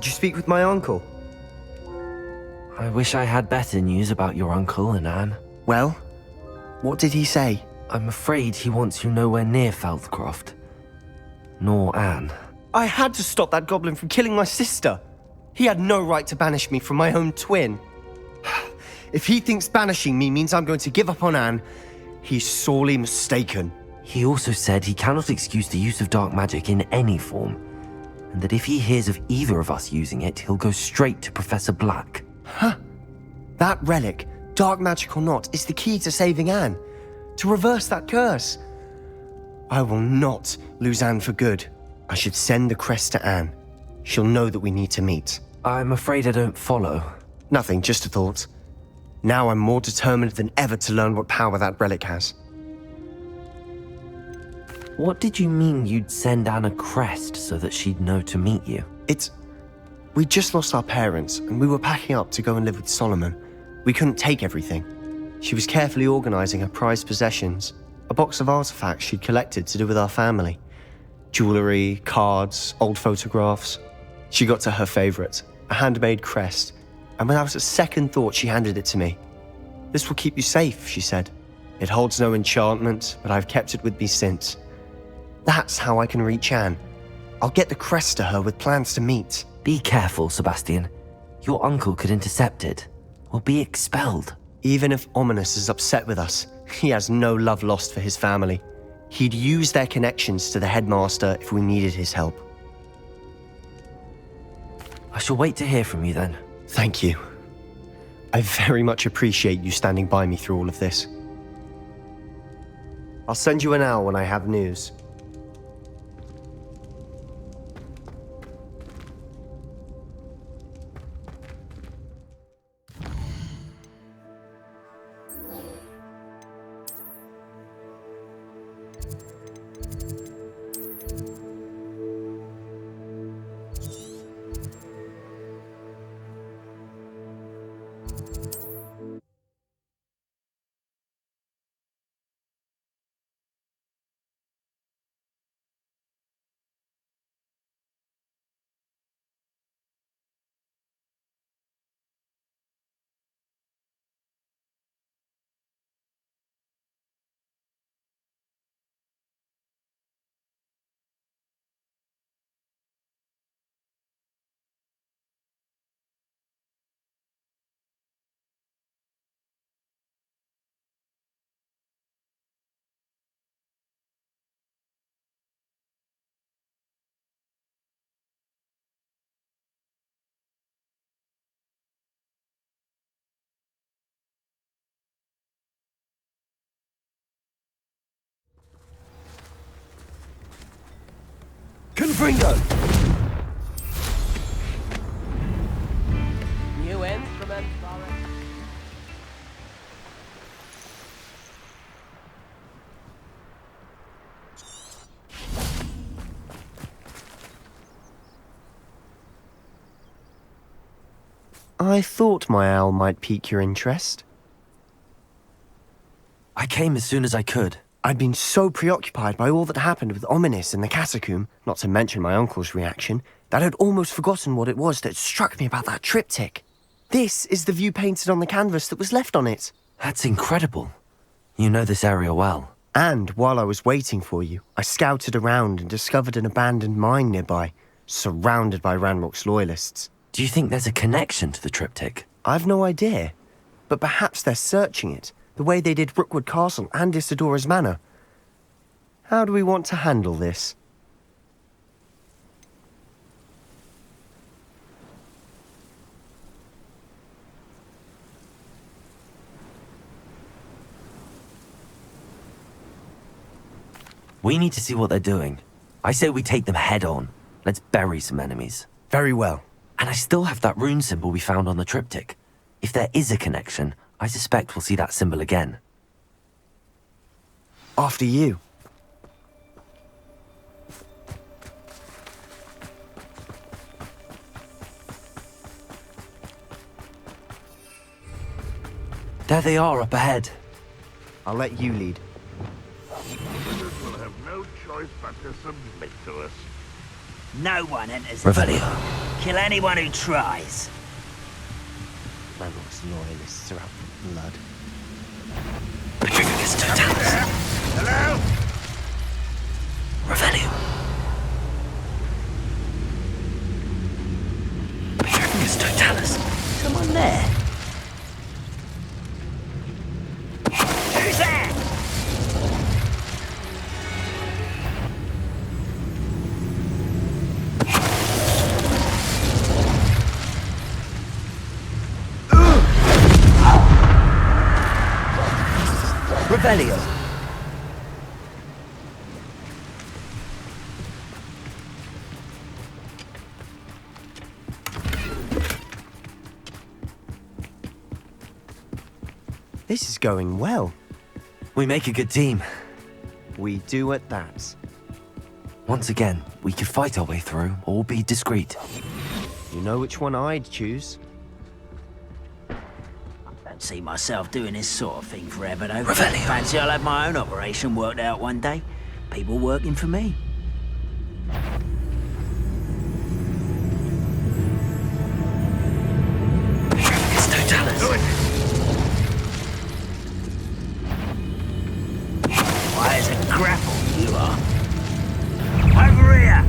you speak with my uncle? I wish I had better news about your uncle and Anne. Well, what did he say? I'm afraid he wants you nowhere near Feldcroft. Nor Anne. I had to stop that goblin from killing my sister. He had no right to banish me from my own twin. If he thinks banishing me means I'm going to give up on Anne, he's sorely mistaken. He also said he cannot excuse the use of dark magic in any form, and that if he hears of either of us using it, he'll go straight to Professor Black. Huh. That relic, dark magic or not, is the key to saving Anne. To reverse that curse. I will not lose Anne for good. I should send the crest to Anne. She'll know that we need to meet. I'm afraid I don't follow. Nothing, just a thought. Now I'm more determined than ever to learn what power that relic has. What did you mean you'd send Anne a crest so that she'd know to meet you? We just lost our parents, and we were packing up to go and live with Solomon. We couldn't take everything. She was carefully organizing her prized possessions, a box of artifacts she'd collected to do with our family. Jewelry, cards, old photographs. She got to her favorite, a handmade crest, and without a second thought she handed it to me. "This will keep you safe," she said. "It holds no enchantment, but I've kept it with me since. That's how I can reach Anne. I'll get the crest to her with plans to meet." Be careful, Sebastian. Your uncle could intercept it, or be expelled. Even if Ominous is upset with us, he has no love lost for his family. He'd use their connections to the headmaster if we needed his help. I shall wait to hear from you then. Thank you. I very much appreciate you standing by me through all of this. I'll send you an owl when I have news. Confringo! New instrument, I thought my owl might pique your interest. I came as soon as I could. I'd been so preoccupied by all that happened with Ominous in the catacomb, not to mention my uncle's reaction, that I'd almost forgotten what it was that struck me about that triptych. This is the view painted on the canvas that was left on it. That's incredible. You know this area well. And while I was waiting for you, I scouted around and discovered an abandoned mine nearby, surrounded by Ranrock's loyalists. Do you think there's a connection to the triptych? I've no idea, but perhaps they're searching it, the way they did Rookwood Castle and Isidora's Manor. How do we want to handle this? We need to see what they're doing. I say we take them head on. Let's bury some enemies. Very well. And I still have that rune symbol we found on the triptych. If there is a connection, I suspect we'll see that symbol again. After you. There they are up ahead. I'll let you lead. Visitors will have no choice but to submit to us. No one enters. Revelio. Kill anyone who tries. Ranrock's loyalists are out for blood. Petrificus totalis. Hello? Revelio. Petrificus totalis. Someone there. Who's there? Revelio. This is going well. We make a good team. We do at that. Once again, we could fight our way through or be discreet. You know which one I'd choose? Don't see myself doing this sort of thing forever, though. Revelio. Fancy I'll have my own operation worked out one day. People working for me. Petrificus totalis. Why, it's a grapple, you are. Over here!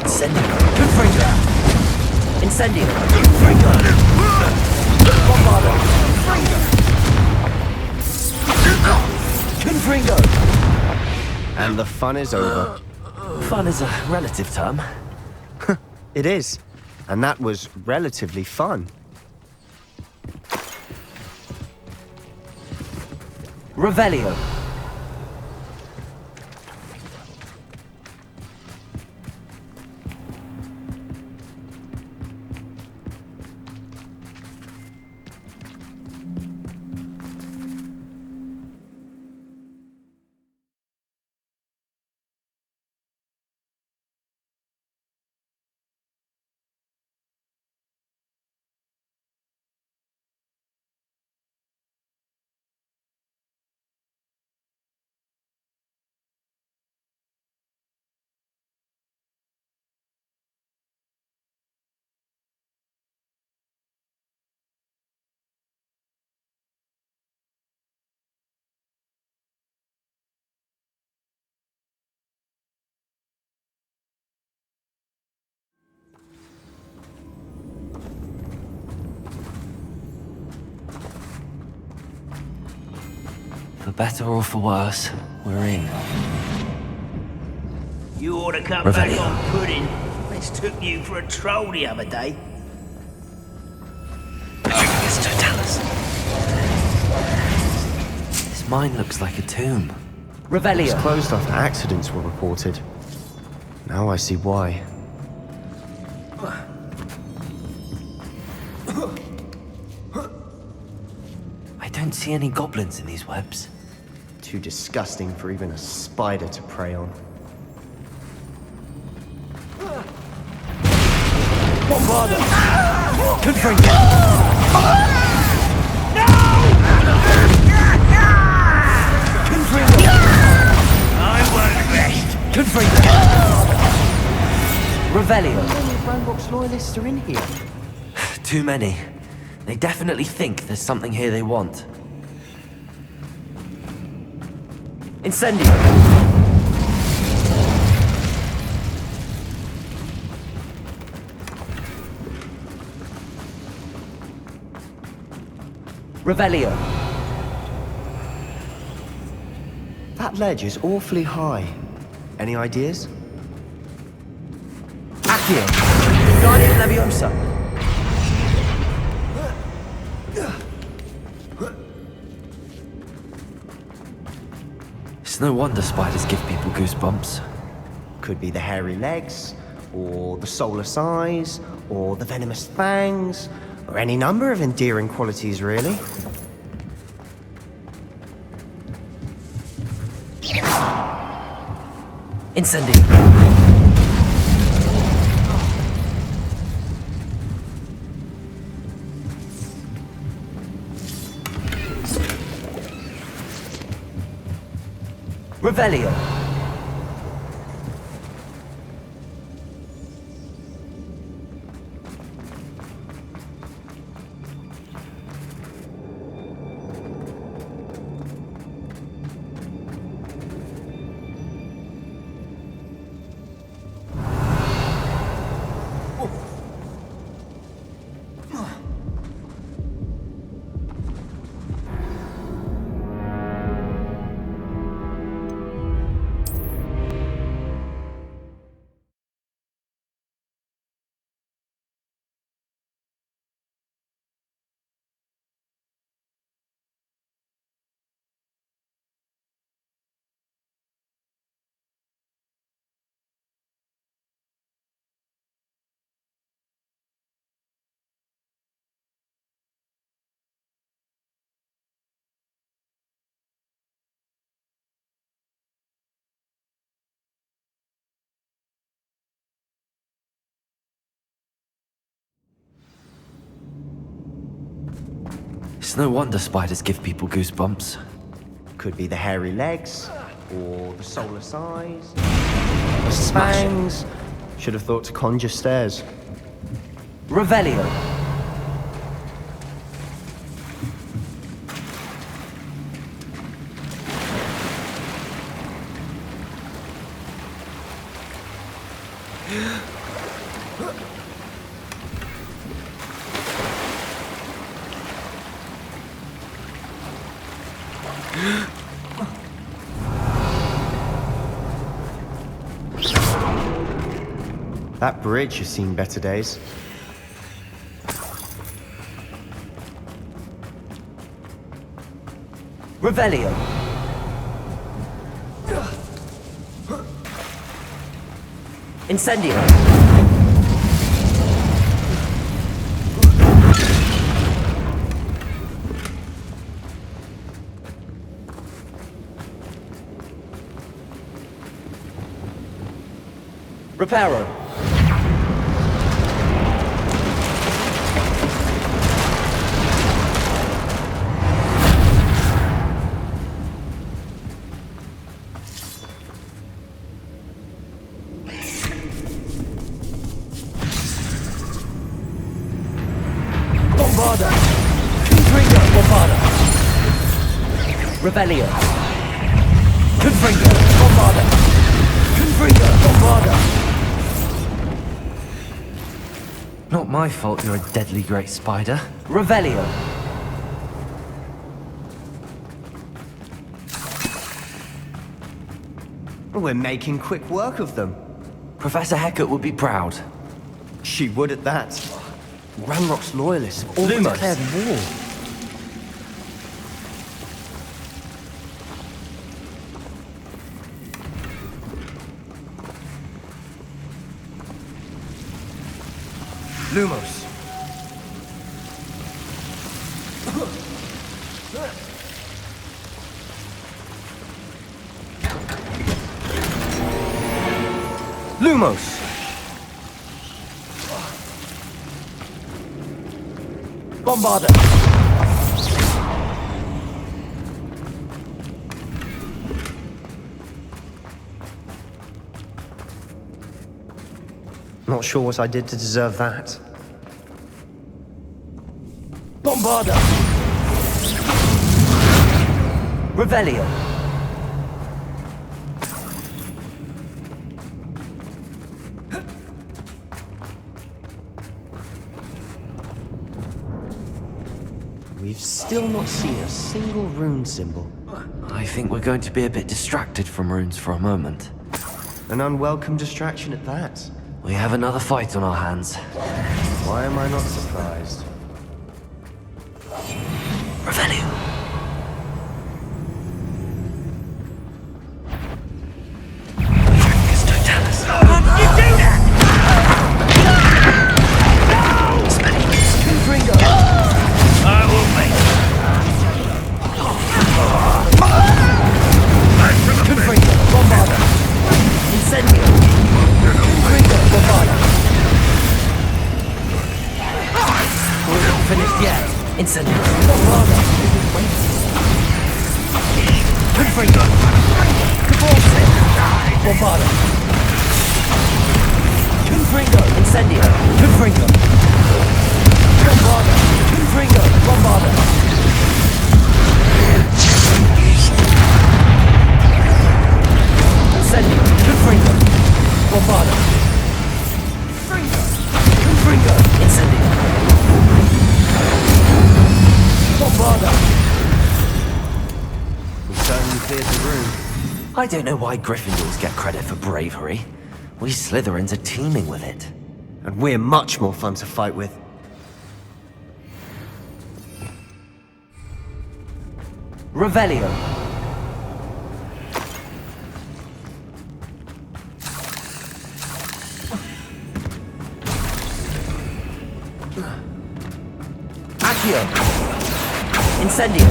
Incendio. Confringo. Incendio. Confringo. Bombardo. Confringo. And the fun is over. Fun is a relative term. It is. And that was relatively fun. Revelio. For better or for worse, we're in. You ought to come Revelio. back on pudding. Mistook you for a troll the other day. Petrificus totalis. This mine looks like a tomb. It was Revelio. closed after accidents were reported. Now I see why. I don't see any goblins in these webs. Too disgusting for even a spider to prey on. Bombardo. Confringo. I won't rest. Confringo. Revelio. How many of Ranrock's loyalists are in here? Too many. They definitely think there's something here they want. Incendio. Revelio. That ledge is awfully high. Any ideas? Accio. Guardian Leviosa. It's no wonder spiders give people goosebumps. Could be the hairy legs, or the soulless eyes, or the venomous fangs, or any number of endearing qualities, really. Incendio. Revelio. It's no wonder spiders give people goosebumps. Could be the hairy legs, or the soulless eyes, the Smash it. fangs. Should have thought to conjure stairs. Revelio. That bridge has seen better days. Revelio. Incendio. Reparo. Bombarda. Confringo. Bombarda. Revelio. Confringo. Bombarda. Confringo. Bombarda. Not my fault you're a deadly great spider. Revelio. We're making quick work of them. Professor Hecat would be proud. She would at that. Ranrock's loyalists have all Lumos. declared war. Lumos. Lumos. Bombarda. Not sure what I did to deserve that. Bombarda. Revelio. We've still not seen a single rune symbol. I think we're going to be a bit distracted from runes for a moment. An unwelcome distraction at that. We have another fight on our hands. Why am I not surprised? Revelio. Incendio. Bombada. Confringo, incendio. Confringo. Bombada. Confringo, bombada. Incendio. Confringo. Bombada. Confringo. Incendio. Bombada. We certainly cleared the room. I don't know why Gryffindors get credit for bravery. We Slytherins are teeming with it. And we're much more fun to fight with. Revelio. Accio. Incendio.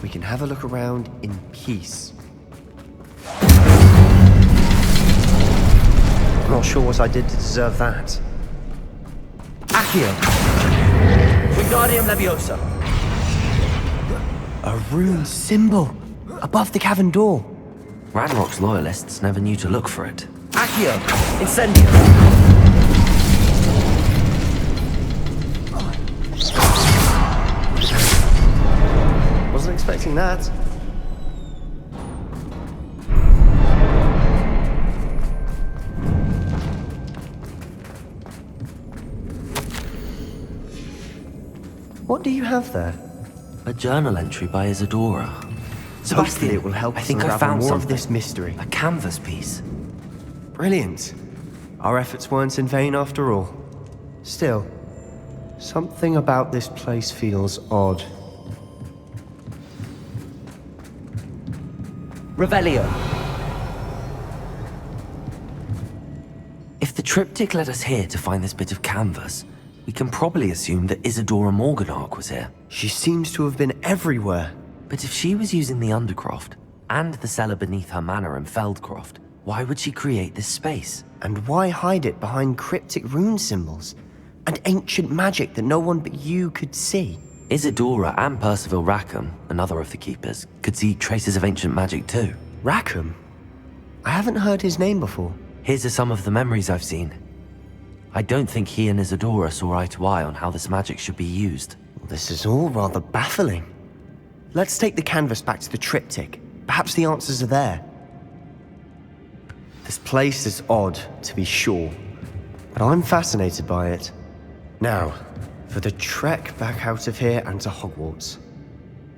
We can have a look around in peace. I'm not sure what I did to deserve that. Accio. Wingardium Leviosa. A rune symbol above the cavern door. Ranrock's loyalists never knew to look for it. Accio. Incendio. Wasn't expecting that. What do you have there? A journal entry by Isadora. Hopefully it will help I us think I unravel found more something. of this mystery. A canvas piece. Brilliant. Our efforts weren't in vain after all. Still, something about this place feels odd. Revelio. If the triptych led us here to find this bit of canvas, we can probably assume that Isadora Morganach was here. She seems to have been everywhere. But if she was using the Undercroft, and the cellar beneath her manor in Feldcroft, why would she create this space? And why hide it behind cryptic rune symbols? And ancient magic that no one but you could see? Isadora and Percival Rackham, another of the Keepers, could see traces of ancient magic too. Rackham? I haven't heard his name before. Here are some of the memories I've seen. I don't think he and Isadora saw eye to eye on how this magic should be used. This is all rather baffling. Let's take the canvas back to the triptych. Perhaps the answers are there. This place is odd, to be sure, but I'm fascinated by it. Now, for the trek back out of here and to Hogwarts.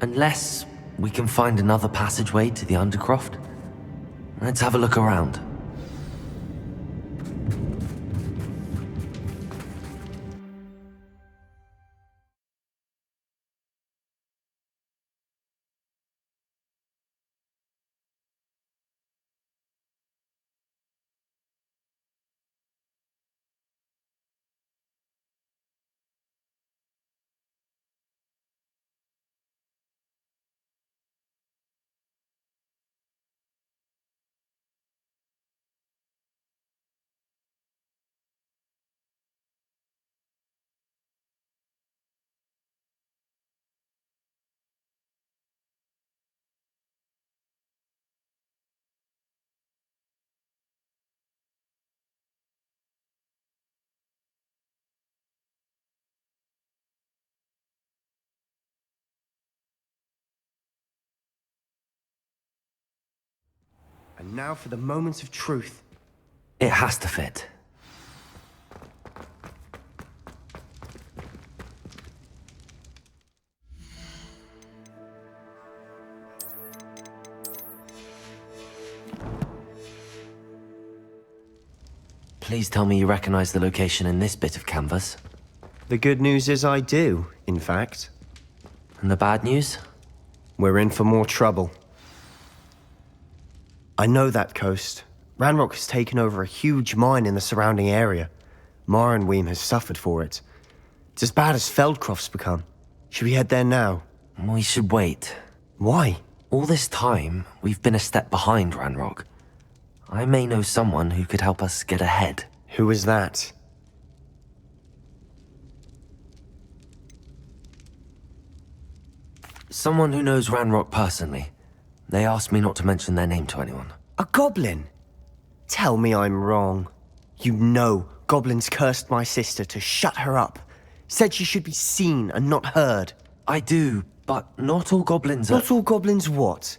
Unless we can find another passageway to the Undercroft. Let's have a look around. And now for the moment of truth. It has to fit. Please tell me you recognize the location in this bit of canvas. The good news is I do, in fact. And the bad news? We're in for more trouble. I know that coast. Ranrock has taken over a huge mine in the surrounding area. Mornweem has suffered for it. It's as bad as Feldcroft's become. Should we head there now? We should wait. Why? All this time, we've been a step behind Ranrock. I may know someone who could help us get ahead. Who is that? Someone who knows Ranrock personally. They asked me not to mention their name to anyone. A goblin? Tell me I'm wrong. You know goblins cursed my sister to shut her up. Said she should be seen and not heard. I do, but not all goblins are... Not all goblins what?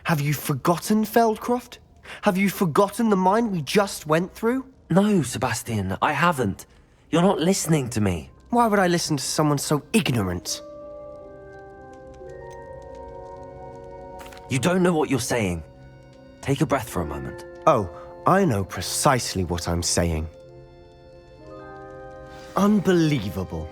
Have you forgotten, Feldcroft? Have you forgotten the mine we just went through? No, Sebastian, I haven't. You're not listening to me. Why would I listen to someone so ignorant? You don't know what you're saying. Take a breath for a moment. Oh, I know precisely what I'm saying. Unbelievable.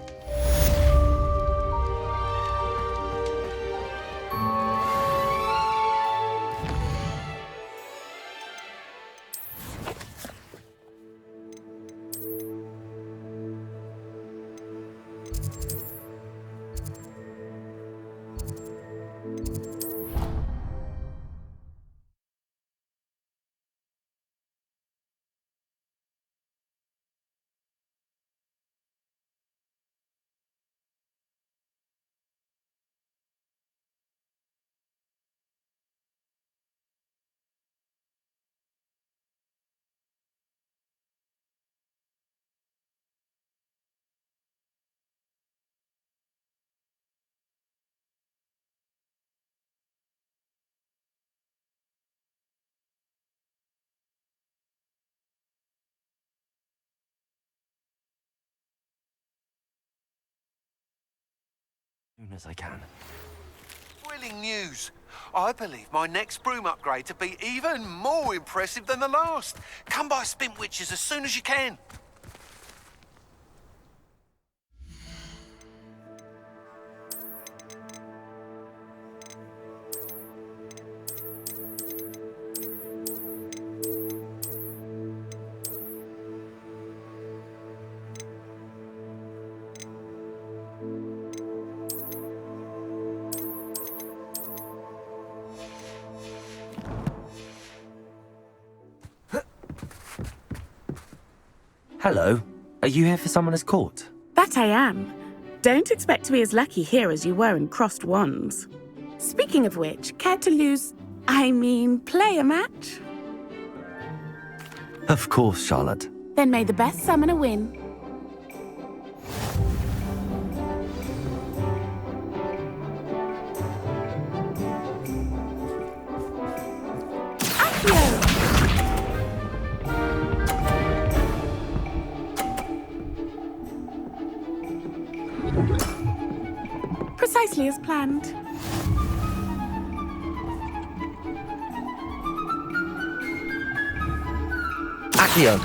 As soon as I can. Thrilling news. I believe my next broom upgrade to be even more impressive than the last. Come by Spintwitches as soon as you can. Hello. Are you here for Summoner's Court? That I am. Don't expect to be as lucky here as you were in Crossed Wands. Speaking of which, care to play a match? Of course, Charlotte. Then may the best summoner win. Accio! Precisely as planned. Accio!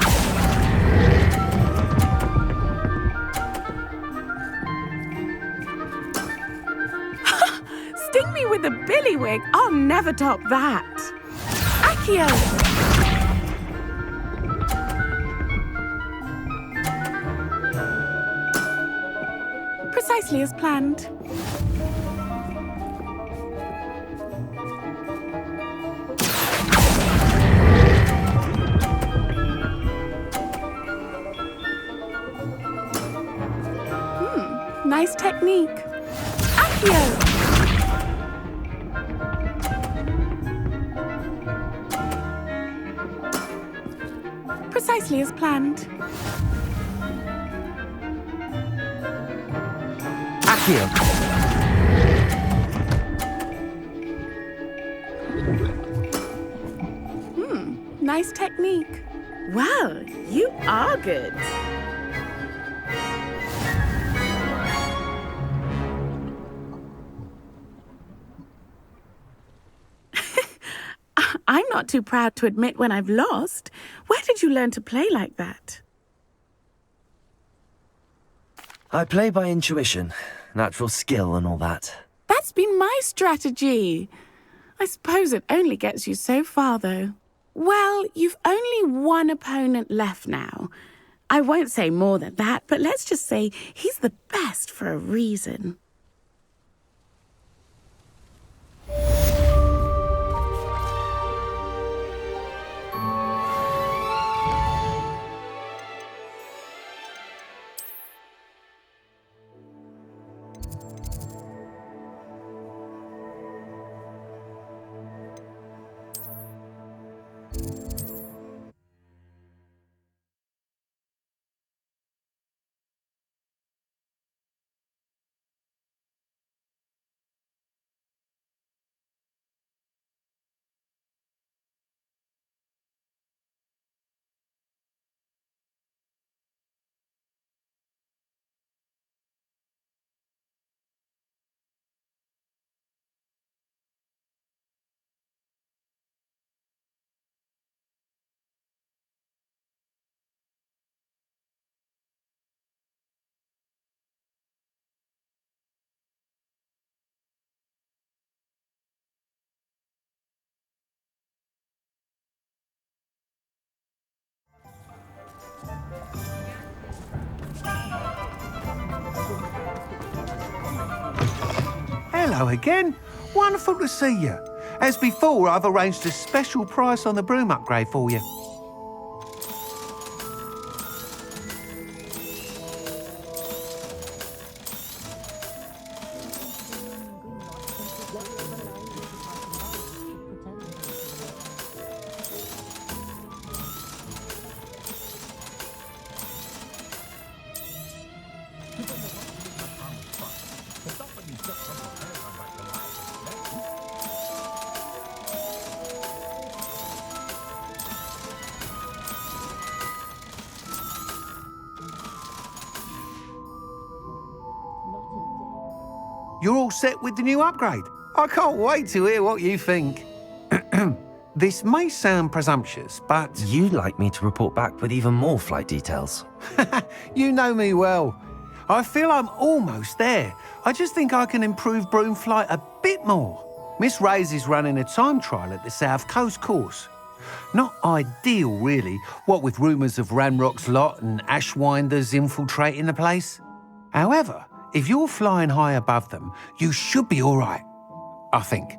Sting me with a billywig. I'll never top that. Accio! Precisely as planned. Nice technique. Accio! Precisely as planned. Accio! Nice technique. Well, you are good. I'm not too proud to admit when I've lost. Where did you learn to play like that? I play by intuition, natural skill and all that. That's been my strategy. I suppose it only gets you so far, though. Well, you've only one opponent left now. I won't say more than that, but let's just say he's the best for a reason. Hello again. Wonderful to see you. As before, I've arranged a special price on the broom upgrade for you. You're all set with the new upgrade. I can't wait to hear what you think. This may sound presumptuous, but... You'd like me to report back with even more flight details. You know me well. I feel I'm almost there. I just think I can improve broom flight a bit more. Miss Ray's is running a time trial at the South Coast course. Not ideal, really, what with rumours of Ranrock's lot and Ashwinders infiltrating the place. However, if you're flying high above them, you should be all right, I think.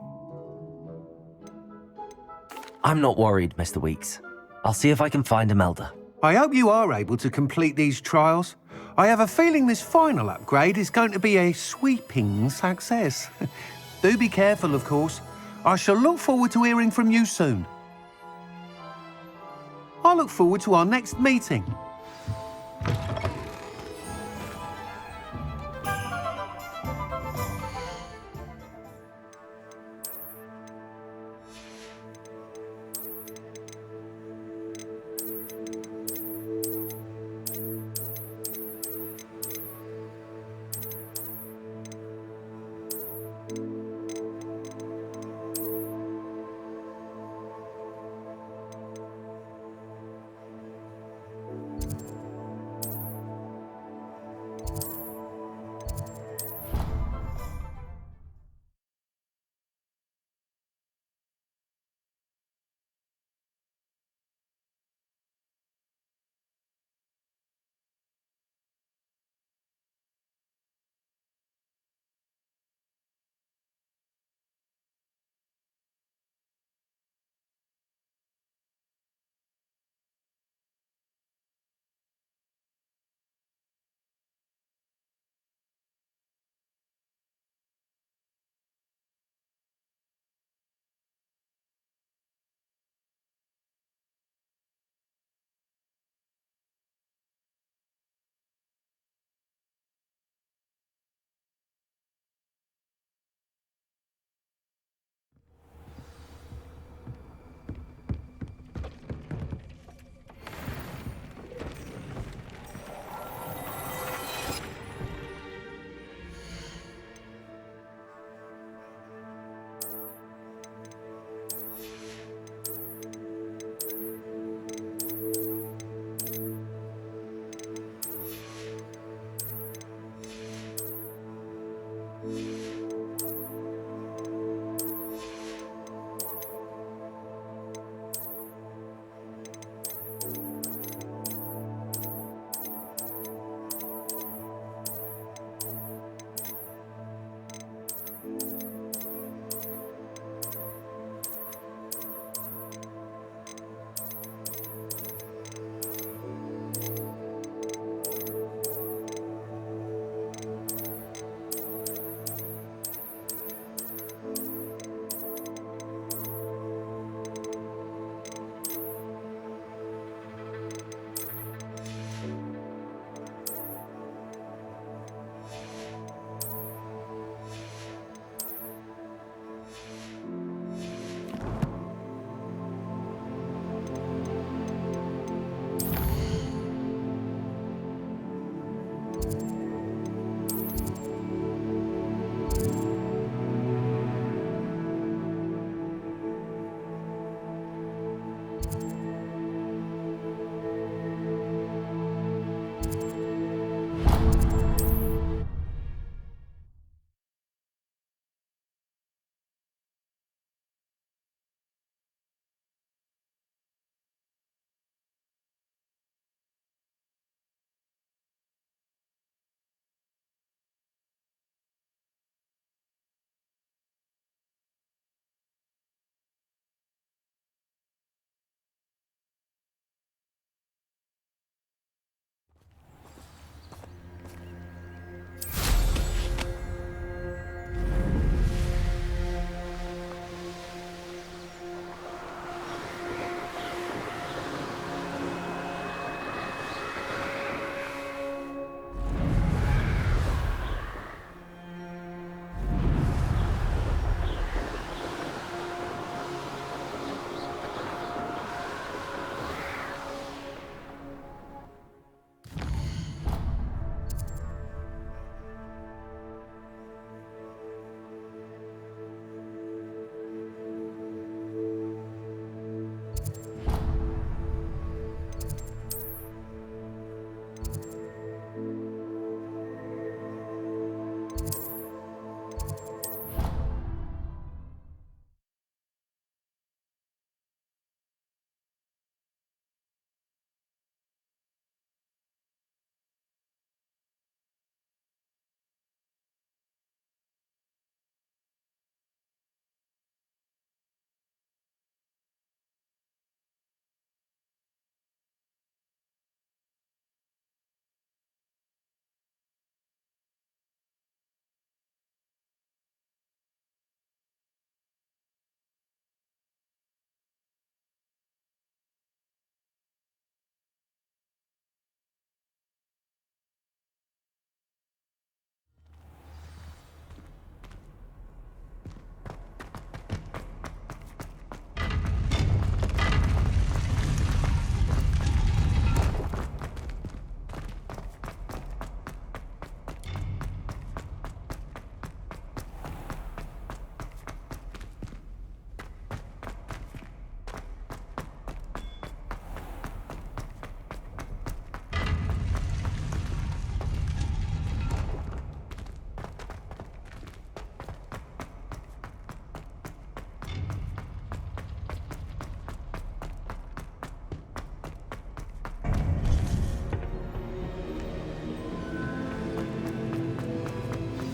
I'm not worried, Mr. Weeks. I'll see if I can find Imelda. I hope you are able to complete these trials. I have a feeling this final upgrade is going to be a sweeping success. Do be careful, of course. I shall look forward to hearing from you soon. I look forward to our next meeting.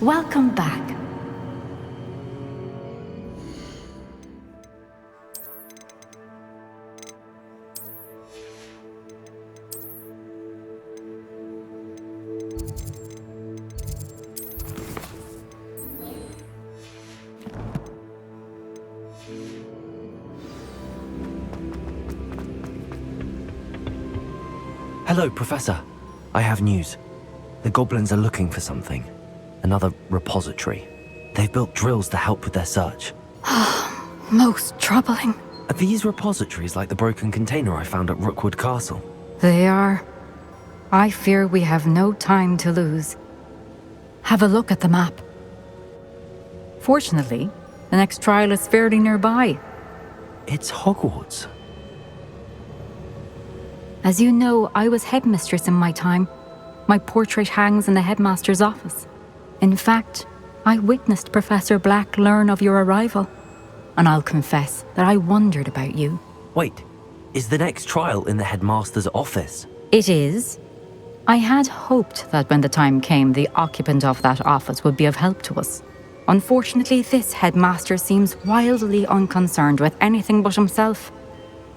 Welcome back. Hello, Professor. I have news. The goblins are looking for something. Another repository. They've built drills to help with their search. Most troubling. Are these repositories like the broken container I found at Rookwood Castle? They are. I fear we have no time to lose. Have a look at the map. Fortunately, the next trial is fairly nearby. It's Hogwarts. As you know, I was headmistress in my time. My portrait hangs in the headmaster's office. In fact, I witnessed Professor Black learn of your arrival. And I'll confess that I wondered about you. Wait, is the next trial in the headmaster's office? It is. I had hoped that when the time came, the occupant of that office would be of help to us. Unfortunately, this headmaster seems wildly unconcerned with anything but himself.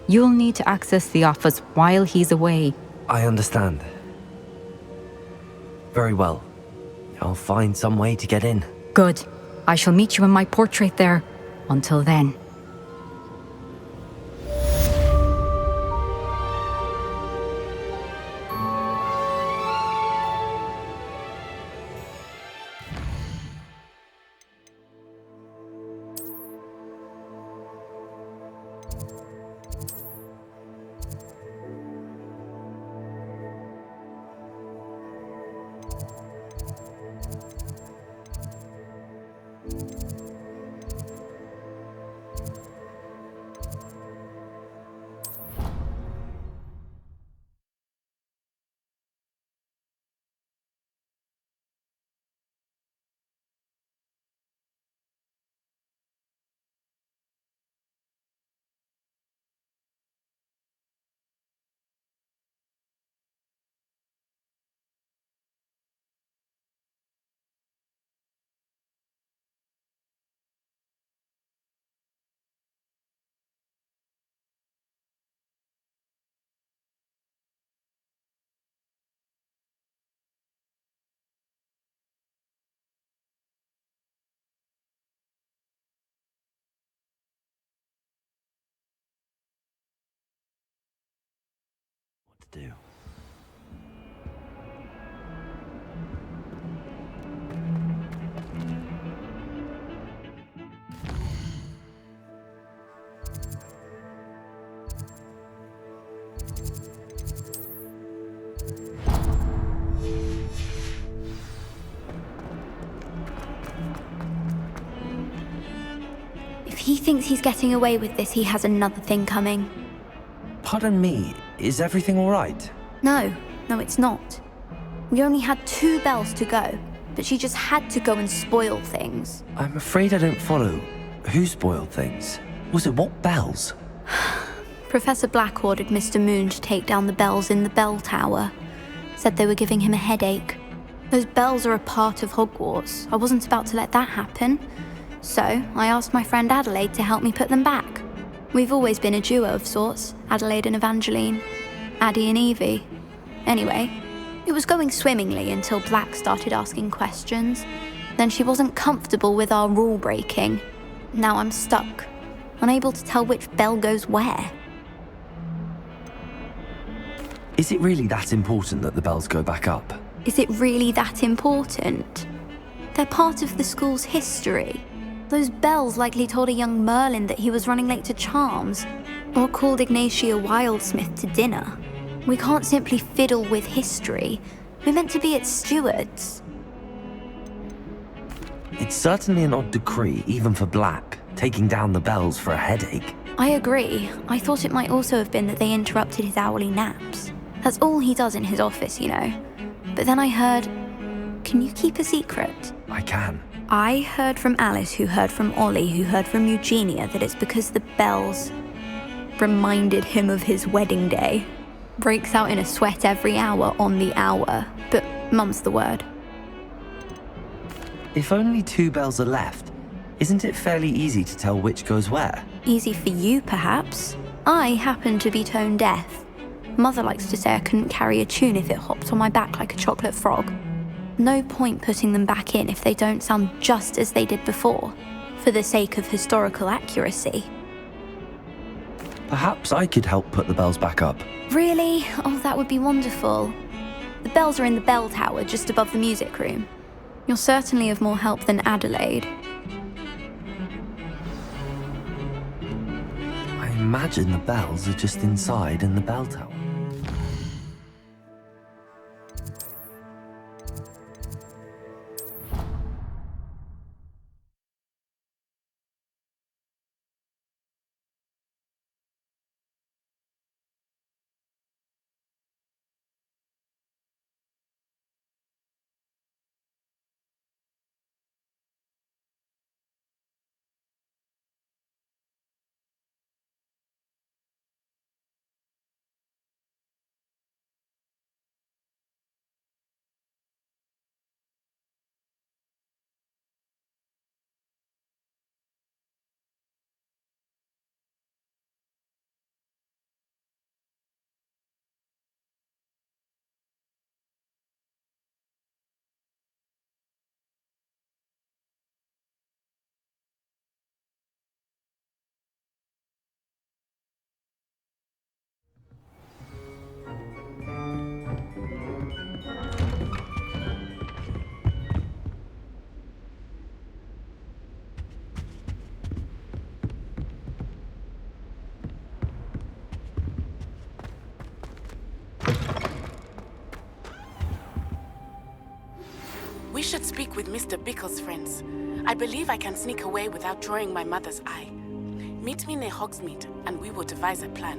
You'll need to access the office while he's away. I understand. Very well. I'll find some way to get in. Good. I shall meet you in my portrait there. Until then. Do. If he thinks he's getting away with this, he has another thing coming. Pardon me, is everything all right? No, it's not. We only had 2 bells to go, but she just had to go and spoil things. I'm afraid I don't follow. Who spoiled things? Was it what bells? Professor Black ordered Mr. Moon to take down the bells in the bell tower. Said they were giving him a headache. Those bells are a part of Hogwarts. I wasn't about to let that happen. So I asked my friend Adelaide to help me put them back. We've always been a duo of sorts, Adelaide and Evangeline. Addie and Evie. Anyway, it was going swimmingly until Black started asking questions. Then she wasn't comfortable with our rule breaking. Now I'm stuck, unable to tell which bell goes where. Is it really that important that the bells go back up? Is it really that important? They're part of the school's history. Those bells likely told a young Merlin that he was running late to Charms, or called Ignatia Wildsmith to dinner. We can't simply fiddle with history. We're meant to be its stewards. It's certainly an odd decree, even for Black, taking down the bells for a headache. I agree. I thought it might also have been that they interrupted his hourly naps. That's all he does in his office, you know. But then I heard... Can you keep a secret? I can. I heard from Alice, who heard from Ollie, who heard from Eugenia, that it's because the bells reminded him of his wedding day. Breaks out in a sweat every hour on the hour, but mum's the word. If only 2 bells are left, isn't it fairly easy to tell which goes where? Easy for you, perhaps. I happen to be tone deaf. Mother likes to say I couldn't carry a tune if it hopped on my back like a chocolate frog. No point putting them back in if they don't sound just as they did before, for the sake of historical accuracy. Perhaps I could help put the bells back up. Really? Oh, that would be wonderful. The bells are in the bell tower just above the music room. You're certainly of more help than Adelaide. I imagine the bells are just inside in the bell tower. We should speak with Mr. Bickle's friends. I believe I can sneak away without drawing my mother's eye. Meet me near Hogsmeade, and we will devise a plan.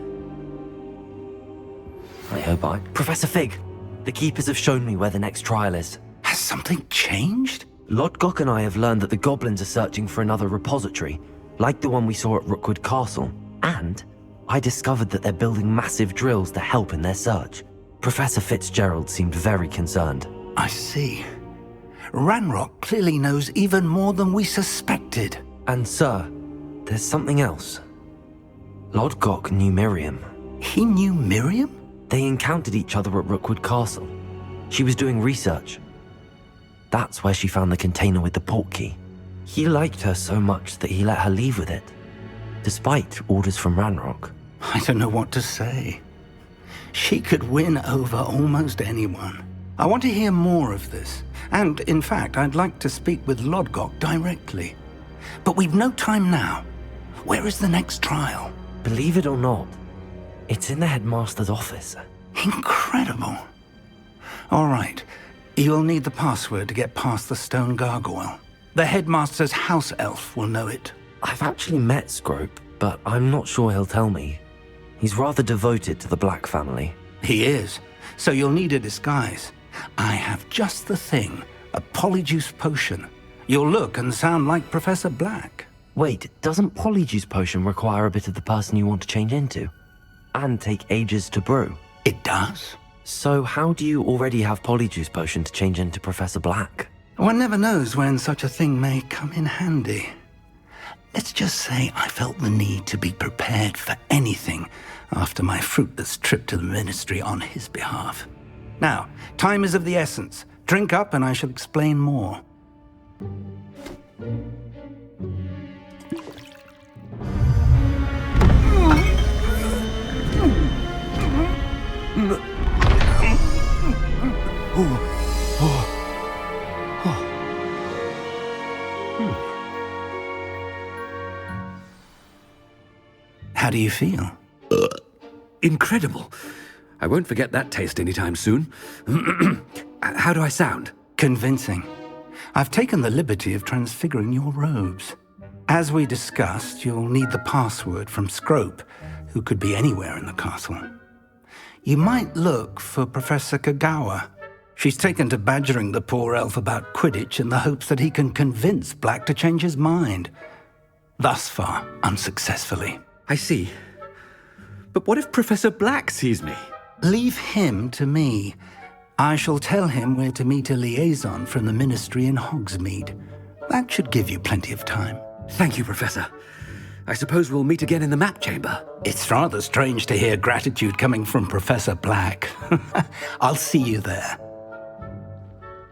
I hope Professor Fig, the Keepers have shown me where the next trial is. Has something changed? Lodgok and I have learned that the goblins are searching for another repository, like the one we saw at Rookwood Castle. And I discovered that they're building massive drills to help in their search. Professor Fitzgerald seemed very concerned. I see. Ranrock clearly knows even more than we suspected. And sir, there's something else. Lodgok knew Miriam. He knew Miriam? They encountered each other at Rookwood Castle. She was doing research. That's where she found the container with the portkey. He liked her so much that he let her leave with it, despite orders from Ranrock. I don't know what to say. She could win over almost anyone. I want to hear more of this. And, in fact, I'd like to speak with Lodgok directly. But we've no time now. Where is the next trial? Believe it or not, it's in the headmaster's office. Incredible. All right. You'll need the password to get past the stone gargoyle. The headmaster's house elf will know it. I've actually met Scrope, but I'm not sure he'll tell me. He's rather devoted to the Black family. He is. So you'll need a disguise. I have just the thing, a polyjuice potion. You'll look and sound like Professor Black. Wait, doesn't polyjuice potion require a bit of the person you want to change into? And take ages to brew? It does. So how do you already have polyjuice potion to change into Professor Black? One never knows when such a thing may come in handy. Let's just say I felt the need to be prepared for anything after my fruitless trip to the ministry on his behalf. Now, time is of the essence. Drink up and I shall explain more. How do you feel? Incredible. I won't forget that taste anytime soon. How do I sound? Convincing. I've taken the liberty of transfiguring your robes. As we discussed, you'll need the password from Scrope, who could be anywhere in the castle. You might look for Professor Kagawa. She's taken to badgering the poor elf about Quidditch in the hopes that he can convince Black to change his mind. Thus far, unsuccessfully. I see. But what if Professor Black sees me? Leave him to me. I shall tell him where to meet a liaison from the Ministry in Hogsmeade. That should give you plenty of time. Thank you, Professor. I suppose we'll meet again in the map chamber. It's rather strange to hear gratitude coming from Professor Black. I'll see you there.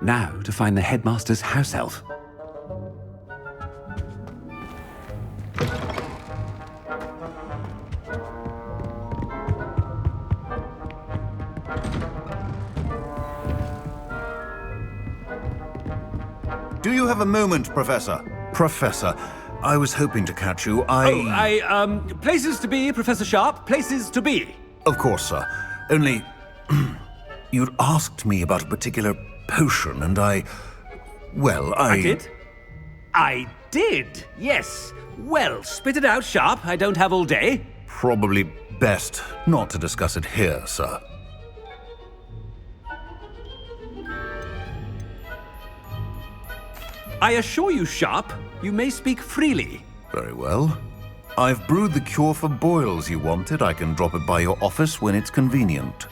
Now to find the headmaster's house elf. Do you have a moment, Professor? Professor, I was hoping to catch you. Places to be, Professor Sharp. Places to be. Of course, sir. Only, you'd asked me about a particular potion, and I did? I did, yes. Well, spit it out, Sharp. I don't have all day. Probably best not to discuss it here, sir. I assure you, Sharp, you may speak freely. Very well. I've brewed the cure for boils you wanted. I can drop it by your office when it's convenient.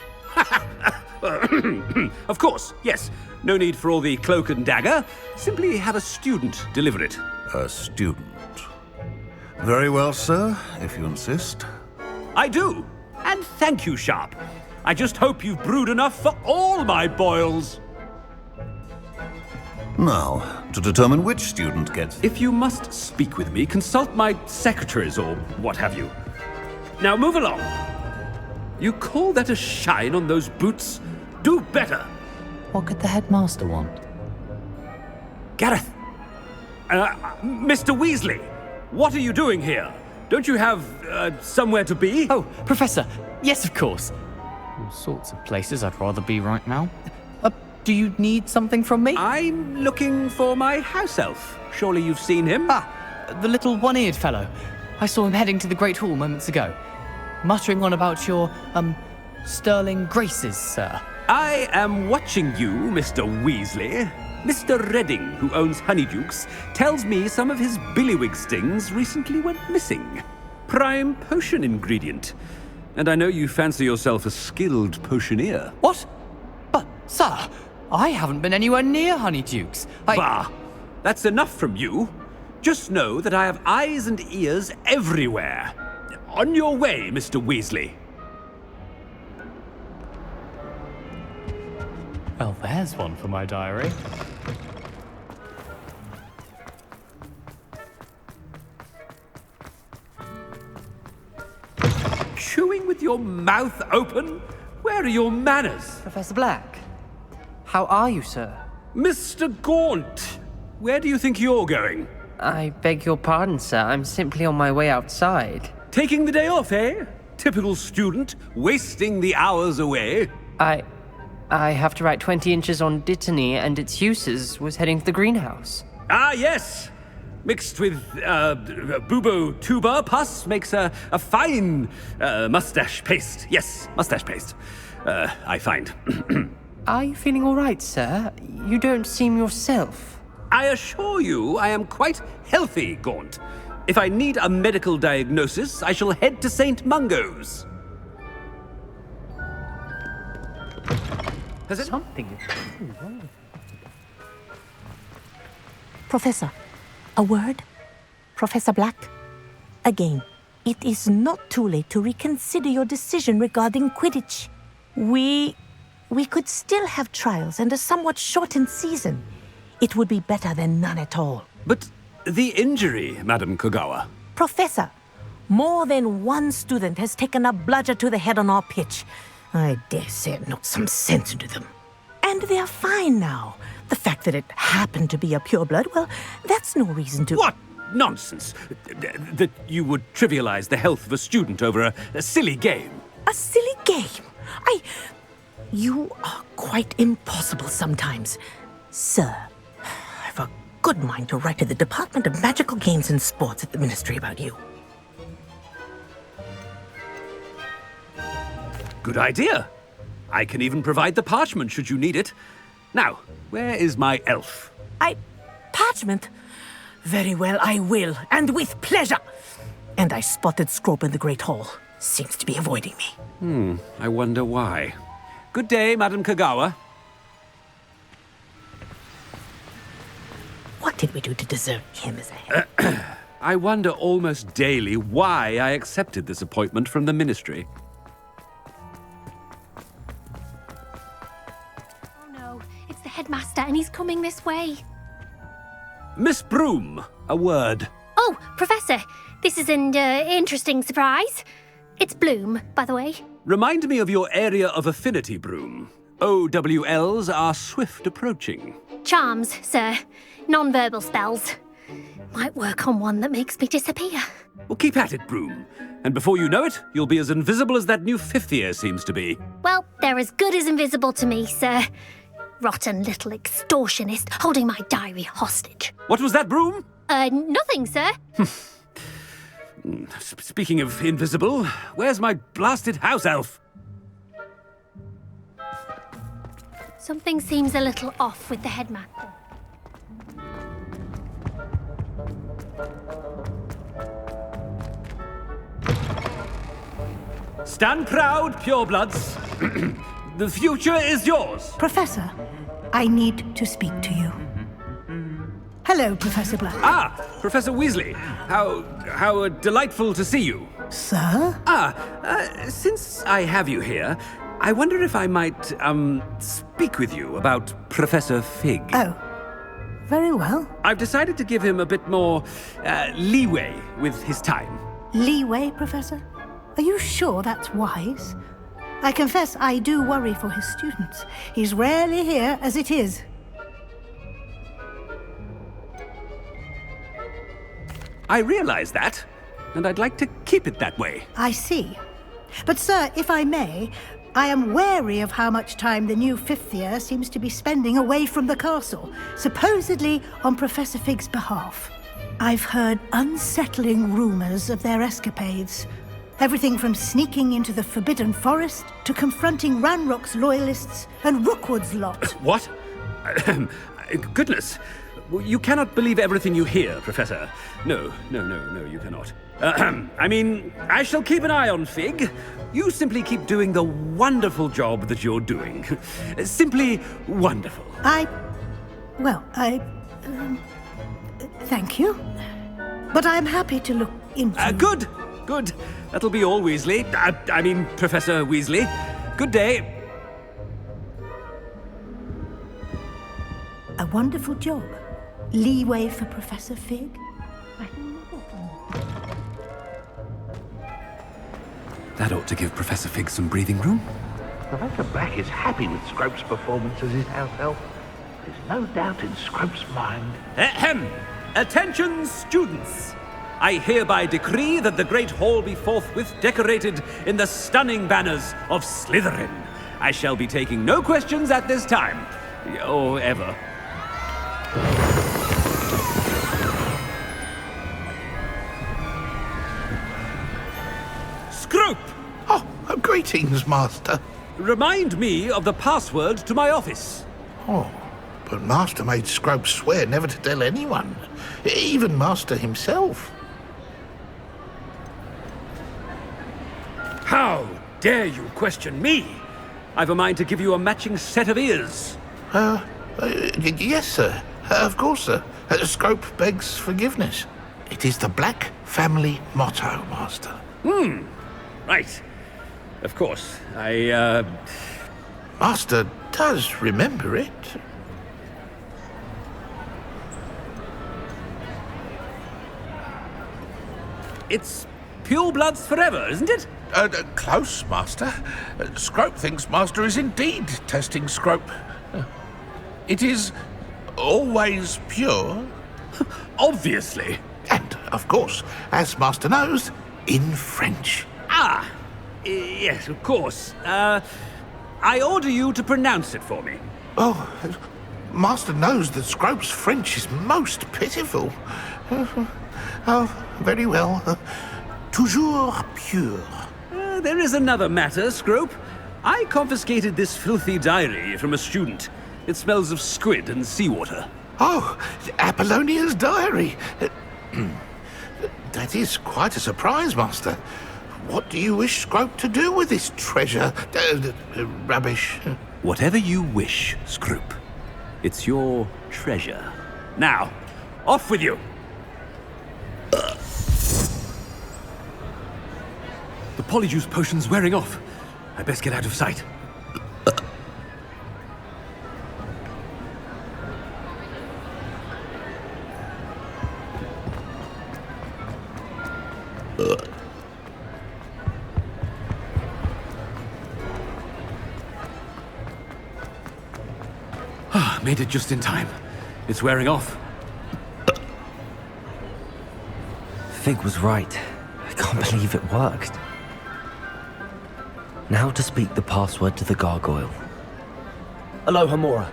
Of course, yes. No need for all the cloak and dagger. Simply have a student deliver it. A student. Very well, sir, if you insist. I do. And thank you, Sharp. I just hope you've brewed enough for all my boils. Now, to determine which student gets... If you must speak with me, consult my secretaries or what have you. Now move along. You call that a shine on those boots? Do better. What could the headmaster want? Gareth. Mr. Weasley, what are you doing here? Don't you have, somewhere to be? Oh, Professor. Yes, of course. All sorts of places I'd rather be right now. Do you need something from me? I'm looking for my house elf. Surely you've seen him? The little one-eared fellow. I saw him heading to the Great Hall moments ago. Muttering on about your, sterling graces, sir. I am watching you, Mr. Weasley. Mr. Redding, who owns Honeydukes, tells me some of his billywig stings recently went missing. Prime potion ingredient. And I know you fancy yourself a skilled potioneer. What? But, sir, I haven't been anywhere near Honeydukes. Bah! That's enough from you. Just know that I have eyes and ears everywhere. On your way, Mr. Weasley. Well, there's one for my diary. Chewing with your mouth open? Where are your manners? Professor Black, how are you, sir? Mr. Gaunt, where do you think you're going? I beg your pardon, sir. I'm simply on my way outside. Taking the day off, eh? Typical student, wasting the hours away. I have to write 20 inches on Dittany and its uses. Was heading to the greenhouse. Ah, yes. Mixed with bubo tuber pus makes a fine mustache paste. Yes, mustache paste. I find. Are you feeling all right, sir? You don't seem yourself. I assure you I am quite healthy, Gaunt. If I need a medical diagnosis, I shall head to St. Mungo's. Has it... Something. Professor, a word? Professor Black? Again, it is not too late to reconsider your decision regarding Quidditch. We could still have trials and a somewhat shortened season. It would be better than none at all. But the injury, Madam Kogawa. Professor, more than one student has taken a bludger to the head on our pitch. I dare say it knocked some sense into them. And they're fine now. The fact that it happened to be a pureblood, well, that's no reason to... What nonsense! That you would trivialize the health of a student over a silly game. A silly game? You are quite impossible sometimes. Sir, I've a good mind to write to the Department of Magical Games and Sports at the Ministry about you. Good idea. I can even provide the parchment should you need it. Now, where is my elf? Parchment? Very well, I will, and with pleasure. And I spotted Scrope in the Great Hall. Seems to be avoiding me. I wonder why. Good day, Madam Kogawa. What did we do to deserve him as a head? I wonder almost daily why I accepted this appointment from the Ministry. Oh no, it's the headmaster and he's coming this way. Miss Broom, a word. Oh, Professor, this is an interesting surprise. It's Bloom, by the way. Remind me of your area of affinity, Broom. OWLs are swift approaching. Charms, sir. Non-verbal spells. Might work on one that makes me disappear. Well, keep at it, Broom. And before you know it, you'll be as invisible as that new fifth year seems to be. Well, they're as good as invisible to me, sir. Rotten little extortionist holding my diary hostage. What was that, Broom? Nothing, sir. Speaking of invisible, where's my blasted house elf? Something seems a little off with the headmaster. Stand proud, purebloods. The future is yours. Professor, I need to speak to you. Hello, Professor Black. Ah, Professor Weasley. How delightful to see you. Sir? Since I have you here, I wonder if I might, speak with you about Professor Fig. Oh, very well. I've decided to give him a bit more, leeway with his time. Leeway, Professor? Are you sure that's wise? I confess I do worry for his students. He's rarely here as it is. I realize that, and I'd like to keep it that way. I see. But, sir, if I may, I am wary of how much time the new fifth year seems to be spending away from the castle, supposedly on Professor Fig's behalf. I've heard unsettling rumors of their escapades. Everything from sneaking into the Forbidden Forest to confronting Ranrock's loyalists and Rookwood's lot. What? Goodness. You cannot believe everything you hear, Professor. No, you cannot. I mean, I shall keep an eye on Fig. You simply keep doing the wonderful job that you're doing. Simply wonderful. Thank you. But I'm happy to look into... Good. That'll be all, Weasley. I mean, Professor Weasley. Good day. A wonderful job. Leeway for Professor Fig? That ought to give Professor Fig some breathing room. Professor Black is happy with Scrope's performance as his house elf. There's no doubt in Scrope's mind. Ahem! Attention, students! I hereby decree that the Great Hall be forthwith decorated in the stunning banners of Slytherin. I shall be taking no questions at this time. Or ever. Scrope! Oh, greetings, Master. Remind me of the password to my office. Oh, but Master made Scrope swear never to tell anyone. Even Master himself. How dare you question me? I've a mind to give you a matching set of ears. Yes, sir. Of course, sir. Scrope begs forgiveness. It is the Black family motto, Master. Right. Of course. Master does remember it. It's purebloods forever, isn't it? Close, Master. Scrope thinks Master is indeed testing Scrope. It is always pure. Obviously. And, of course, as Master knows, in French. Yes, of course. I order you to pronounce it for me. Oh, Master knows that Scrope's French is most pitiful. Very well. Toujours pure. There is another matter, Scrope. I confiscated this filthy diary from a student. It smells of squid and seawater. Oh, Apollonia's diary. That is quite a surprise, Master. What do you wish Scrope to do with this treasure? Rubbish. Whatever you wish, Scrope. It's your treasure. Now, Off with you! The polyjuice potion's wearing off. I best get out of sight. Made it just in time. It's wearing off. Fig was right. I can't believe it worked. Now to speak the password to the gargoyle. Aloha Mora.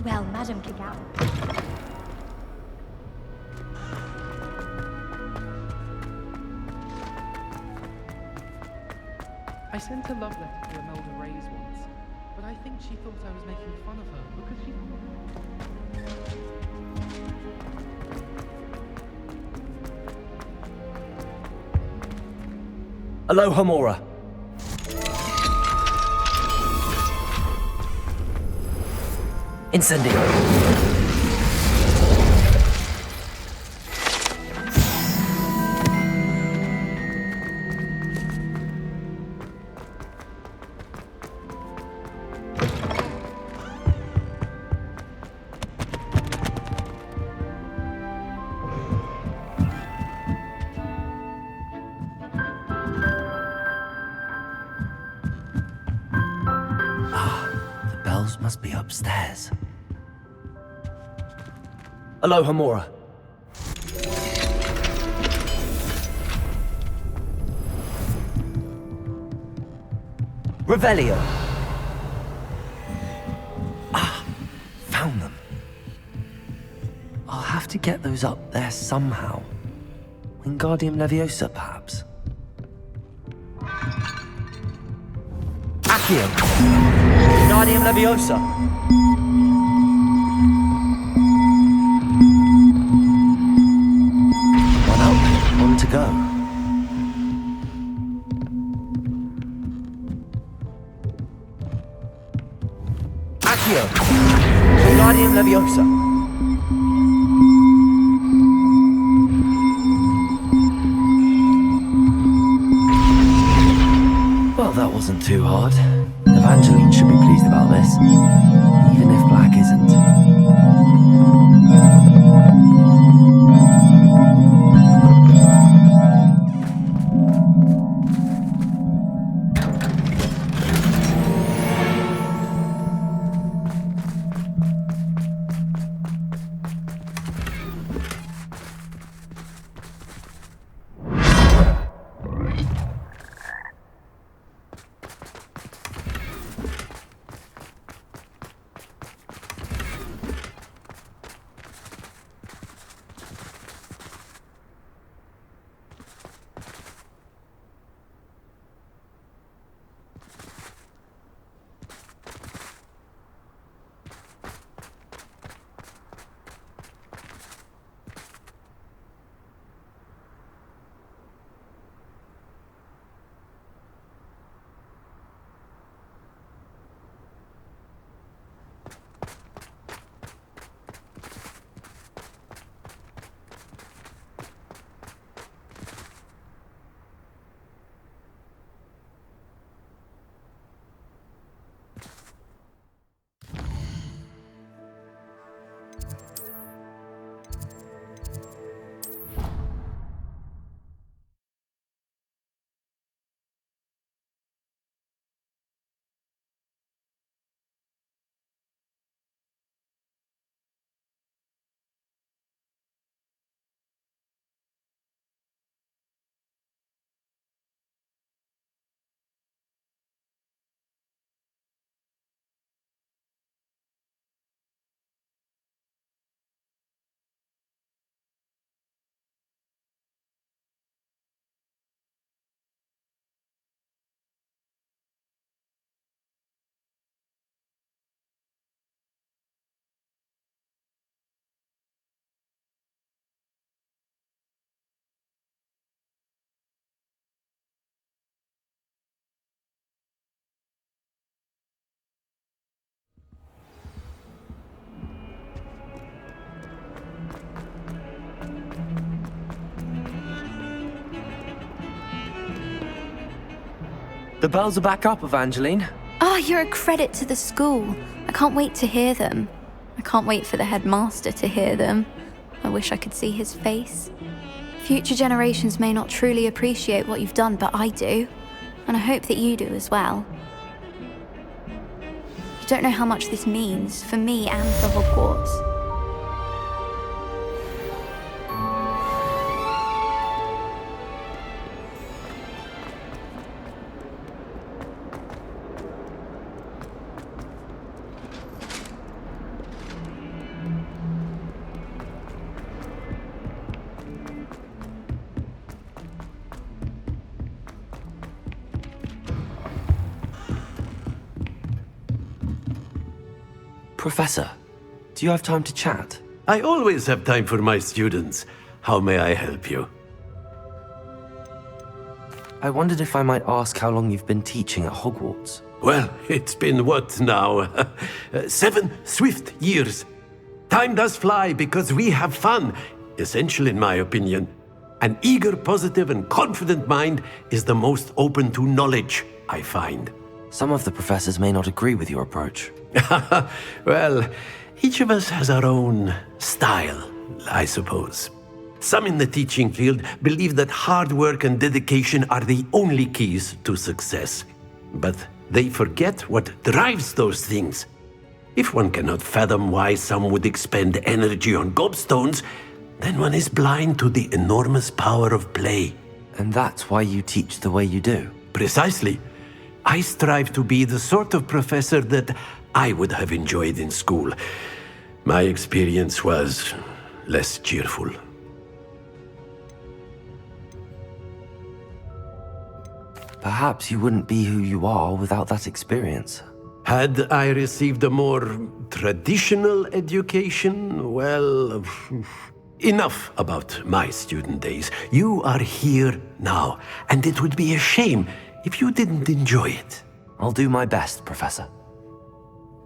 Well, Madam Kagao. I sent a love letter to Imelda Reyes once, but I think she thought I was making fun of her because she... Aloha Mora. Incendio. The bells must be upstairs. Aloha Mora. Revelio. Found them. I'll have to get those up there somehow. Wingardium Leviosa, perhaps. Accio. Wingardium Leviosa. One to go. Accio! Wingardium Leviosa. Well, that wasn't too hard. Evangeline should be pleased about this, even if Black isn't. The bells are back up, Evangeline. Oh, you're a credit to the school. I can't wait to hear them. I can't wait for the headmaster to hear them. I wish I could see his face. Future generations may not truly appreciate what you've done, but I do. And I hope that you do as well. You don't know how much this means for me and for Hogwarts. Professor, do you have time to chat? I always have time for my students. How may I help you? I wondered if I might ask how long you've been teaching at Hogwarts. Well, it's been what now? 7 swift years. Time does fly because we have fun, essential in my opinion. An eager, positive, and confident mind is the most open to knowledge, I find. Some of the professors may not agree with your approach. Well, each of us has our own style, I suppose. Some in the teaching field believe that hard work and dedication are the only keys to success. But they forget what drives those things. If one cannot fathom why some would expend energy on gobstones, then one is blind to the enormous power of play. And that's why you teach the way you do? Precisely. I strive to be the sort of professor that I would have enjoyed in school. My experience was less cheerful. Perhaps you wouldn't be who you are without that experience. Had I received a more traditional education, well, enough about my student days. You are here now, and it would be a shame if you didn't enjoy it. I'll do my best, Professor.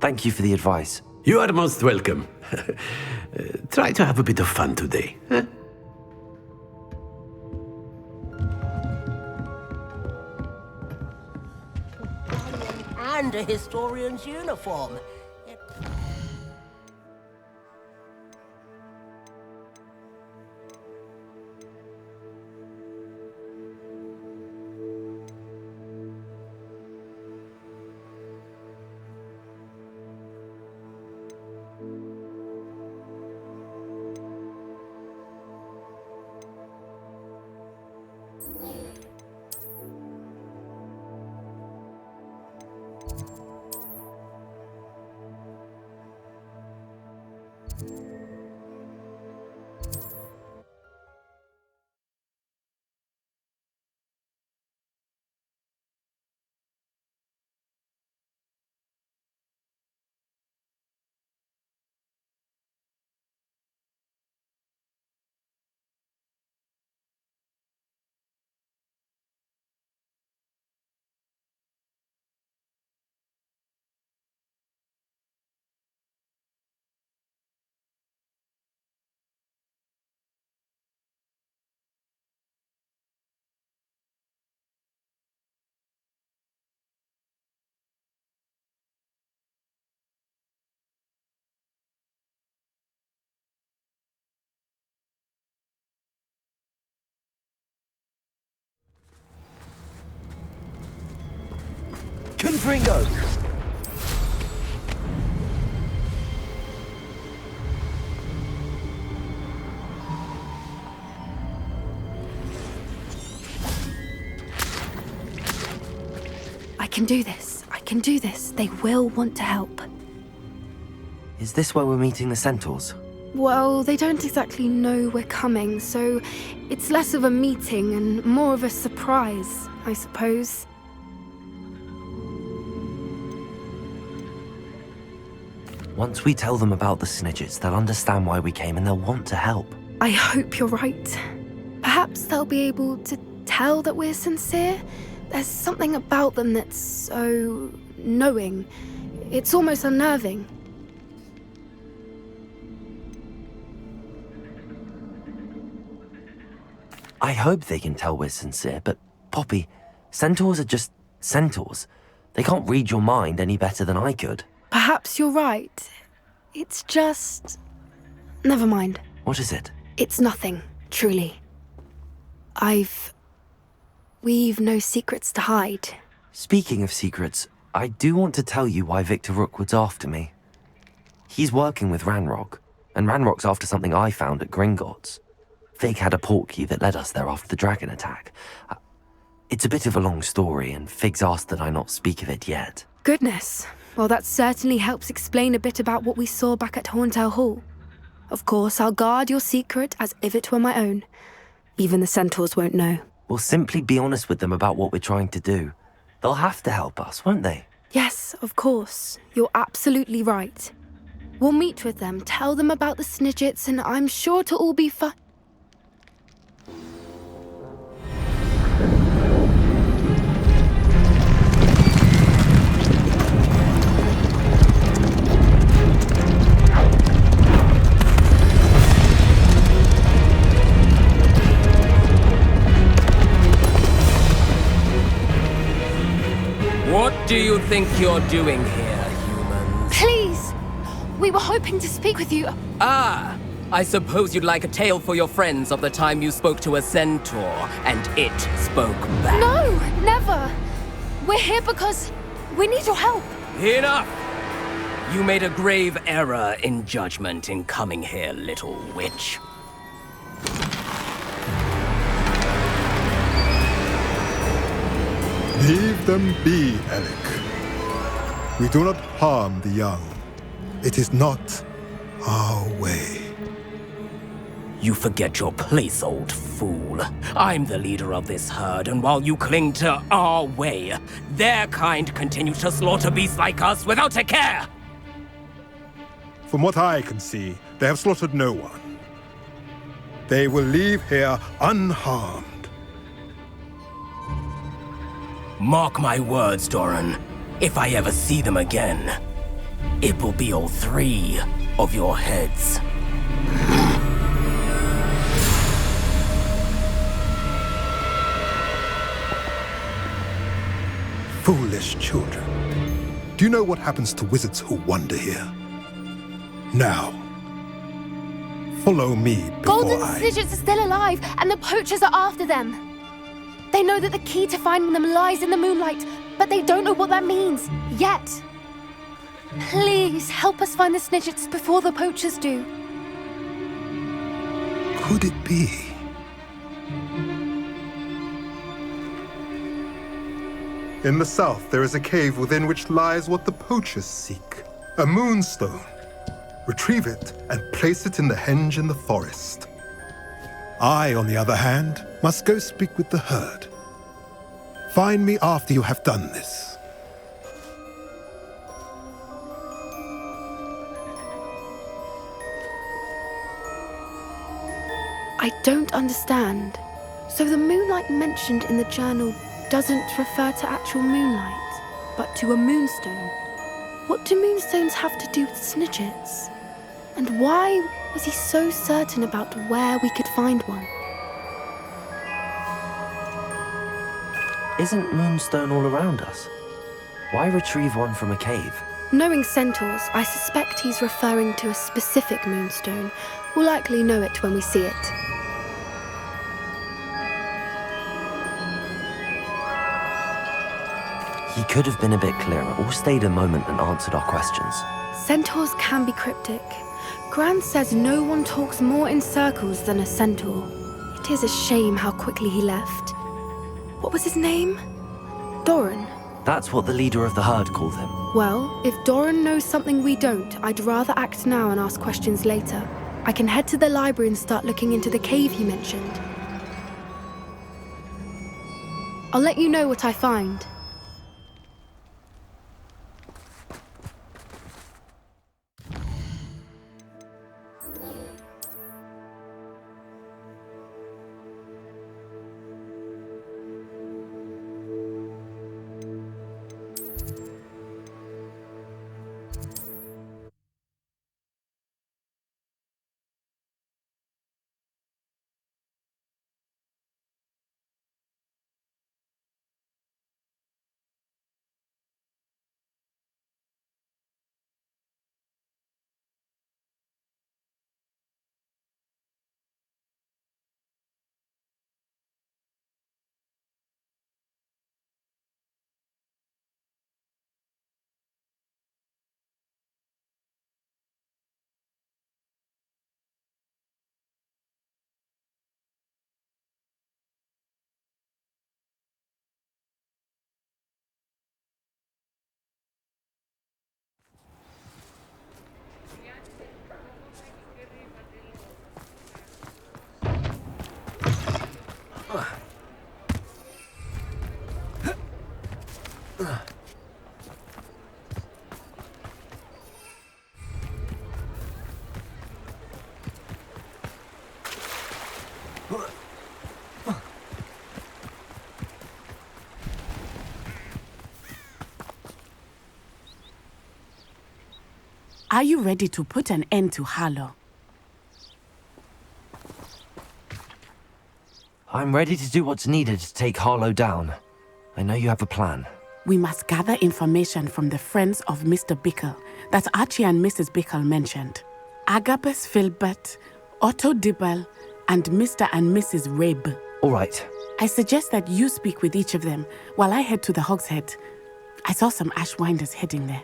Thank you for the advice. You are most welcome. Try to have a bit of fun today. Huh? And a historian's uniform. Confringo! I can do this. I can do this. They will want to help. Is this where we're meeting the Centaurs? Well, they don't exactly know we're coming, so it's less of a meeting and more of a surprise, I suppose. Once we tell them about the Snidgets, they'll understand why we came and they'll want to help. I hope you're right. Perhaps they'll be able to tell that we're sincere. There's something about them that's so knowing. It's almost unnerving. I hope they can tell we're sincere, but Poppy, Centaurs are just Centaurs, they can't read your mind any better than I could. Perhaps you're right. It's just... Never mind. What is it? It's nothing, truly. We've no secrets to hide. Speaking of secrets, I do want to tell you why Victor Rookwood's after me. He's working with Ranrock, and Ranrock's after something I found at Gringotts. Vig had a portkey that led us there after the dragon attack. It's a bit of a long story, and Fig's asked that I not speak of it yet. Goodness. Well, that certainly helps explain a bit about what we saw back at Horntail Hall. Of course, I'll guard your secret as if it were my own. Even the centaurs won't know. We'll simply be honest with them about what we're trying to do. They'll have to help us, won't they? Yes, of course. You're absolutely right. We'll meet with them, tell them about the Snidgets, and I'm sure it'll all be fine. What do you think you're doing here, humans? Please! We were hoping to speak with you. Ah! I suppose you'd like a tale for your friends of the time you spoke to a centaur, and it spoke back. No! Never! We're here because we need your help. Enough! You made a grave error in judgment in coming here, little witch. Leave them be, Alec. We do not harm the young. It is not our way. You forget your place, old fool. I'm the leader of this herd, and while you cling to our way, their kind continue to slaughter beasts like us without a care! From what I can see, they have slaughtered no one. They will leave here unharmed. Mark my words, Doran. If I ever see them again, it will be all 3 of your heads. Foolish children. Do you know what happens to wizards who wander here? Now, follow me before Golden Snidgets are still alive, and the poachers are after them. They know that the key to finding them lies in the moonlight, but they don't know what that means, yet. Please, help us find the Snidgets before the poachers do. Could it be? In the south, there is a cave within which lies what the poachers seek. A moonstone. Retrieve it and place it in the henge in the forest. I, on the other hand, must go speak with the herd. Find me after you have done this. I don't understand. So the moonlight mentioned in the journal doesn't refer to actual moonlight, but to a moonstone. What do moonstones have to do with Snidgets? And why was he so certain about where we could find one? Isn't Moonstone all around us? Why retrieve one from a cave? Knowing centaurs, I suspect he's referring to a specific moonstone. We'll likely know it when we see it. He could have been a bit clearer, or stayed a moment and answered our questions. Centaurs can be cryptic. Gran says no one talks more in circles than a centaur. It is a shame how quickly he left. What was his name? Doran. That's what the leader of the herd called him. Well, if Doran knows something we don't, I'd rather act now and ask questions later. I can head to the library and start looking into the cave he mentioned. I'll let you know what I find. Are you ready to put an end to Harlow? I'm ready to do what's needed to take Harlow down. I know you have a plan. We must gather information from the friends of Mr. Bickle that Archie and Mrs. Bickle mentioned. Agabus Filbert, Otto Dibble, and Mr. and Mrs. Rabe. All right. I suggest that you speak with each of them while I head to the Hogshead. I saw some Ashwinders heading there.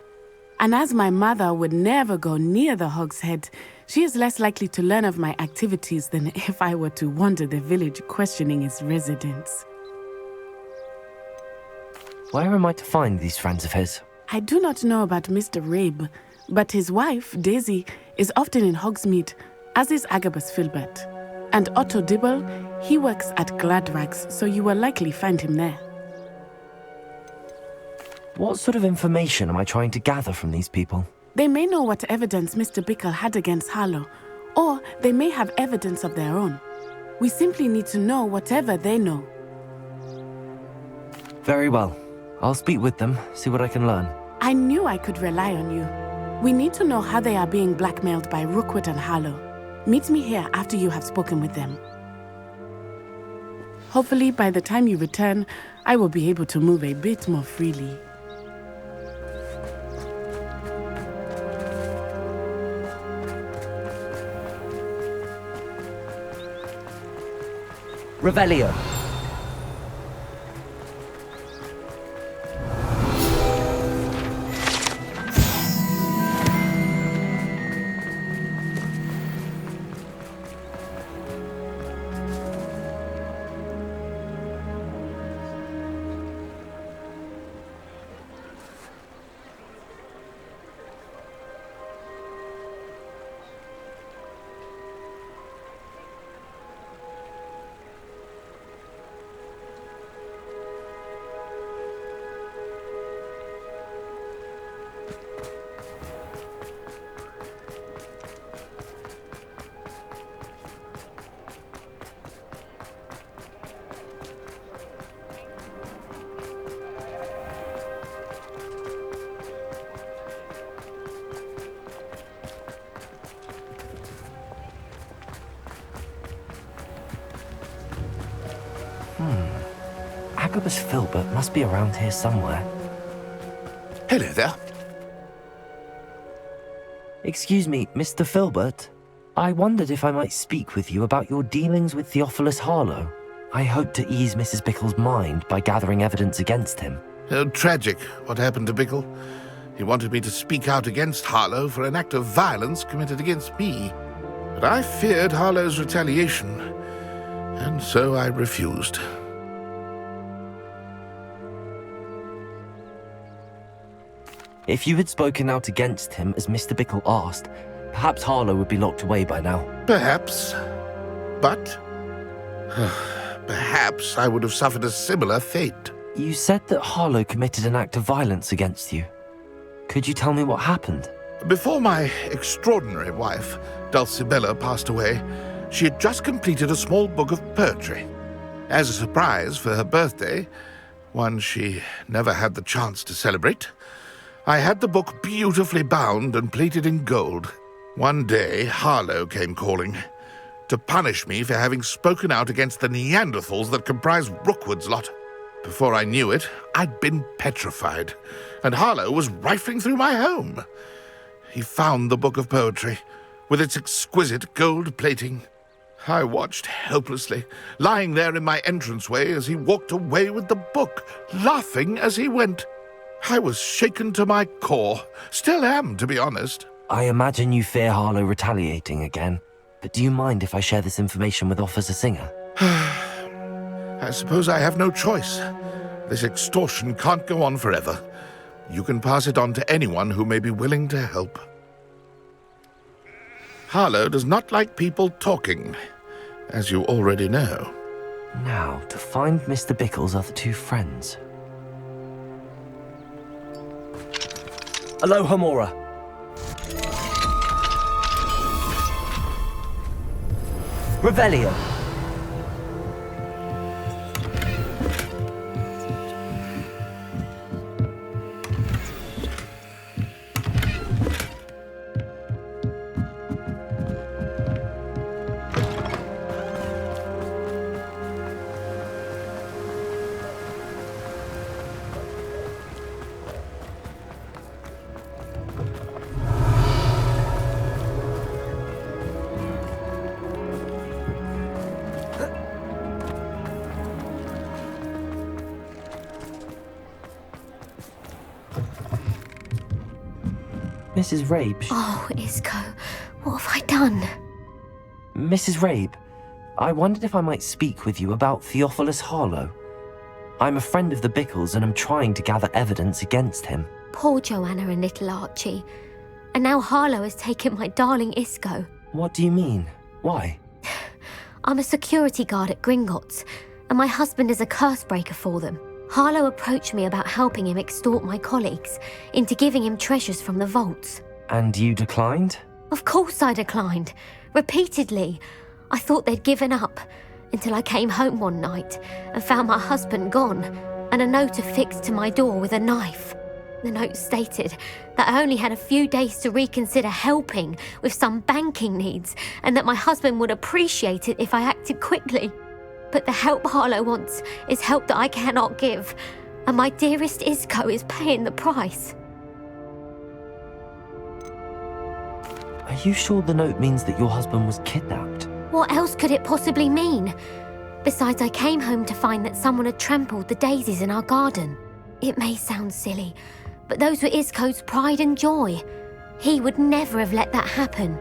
And as my mother would never go near the Hogshead, she is less likely to learn of my activities than if I were to wander the village questioning its residents. Where am I to find these friends of his? I do not know about Mr. Rabe, but his wife, Daisy, is often in Hogsmeade, as is Agabus Filbert. And Otto Dibble, he works at Gladrags, so you will likely find him there. What sort of information am I trying to gather from these people? They may know what evidence Mr. Bickle had against Harlow, or they may have evidence of their own. We simply need to know whatever they know. Very well. I'll speak with them, see what I can learn. I knew I could rely on you. We need to know how they are being blackmailed by Rookwood and Harlow. Meet me here after you have spoken with them. Hopefully, by the time you return, I will be able to move a bit more freely. Revelio. Agabus Filbert must be around here somewhere. Hello there. Excuse me, Mr. Filbert. I wondered if I might speak with you about your dealings with Theophilus Harlow. I hope to ease Mrs. Bickle's mind by gathering evidence against him. Tragic, what happened to Bickle. He wanted me to speak out against Harlow for an act of violence committed against me. But I feared Harlow's retaliation, and so I refused. If you had spoken out against him as Mr. Bickle asked, perhaps Harlow would be locked away by now. Perhaps. But perhaps I would have suffered a similar fate. You said that Harlow committed an act of violence against you. Could you tell me what happened? Before my extraordinary wife, Dulcibella, passed away, she had just completed a small book of poetry. As a surprise for her birthday, one she never had the chance to celebrate, I had the book beautifully bound and plated in gold. One day, Harlow came calling to punish me for having spoken out against the Neanderthals that comprise Rookwood's lot. Before I knew it, I'd been petrified, and Harlow was rifling through my home. He found the book of poetry, with its exquisite gold plating. I watched helplessly, lying there in my entranceway as he walked away with the book, laughing as he went. I was shaken to my core. Still am, to be honest. I imagine you fear Harlow retaliating again, but do you mind if I share this information with Officer Singer? I suppose I have no choice. This extortion can't go on forever. You can pass it on to anyone who may be willing to help. Harlow does not like people talking, as you already know. Now, to find Mr. Bickle's other two friends. Aloha Mora. Revelio. Mrs. Rabe. Oh, Isco, what have I done? Mrs. Rabe, I wondered if I might speak with you about Theophilus Harlow. I'm a friend of the Bickles and I'm trying to gather evidence against him. Poor Joanna and little Archie. And now Harlow has taken my darling Isco. What do you mean? Why? I'm a security guard at Gringotts, and my husband is a curse breaker for them. Harlow approached me about helping him extort my colleagues into giving him treasures from the vaults. And you declined? Of course I declined. Repeatedly. I thought they'd given up, until I came home one night and found my husband gone, and a note affixed to my door with a knife. The note stated that I only had a few days to reconsider helping with some banking needs, and that my husband would appreciate it if I acted quickly. But the help Harlow wants is help that I cannot give, and my dearest Isco is paying the price. Are you sure the note means that your husband was kidnapped? What else could it possibly mean? Besides, I came home to find that someone had trampled the daisies in our garden. It may sound silly, but those were Isco's pride and joy. He would never have let that happen.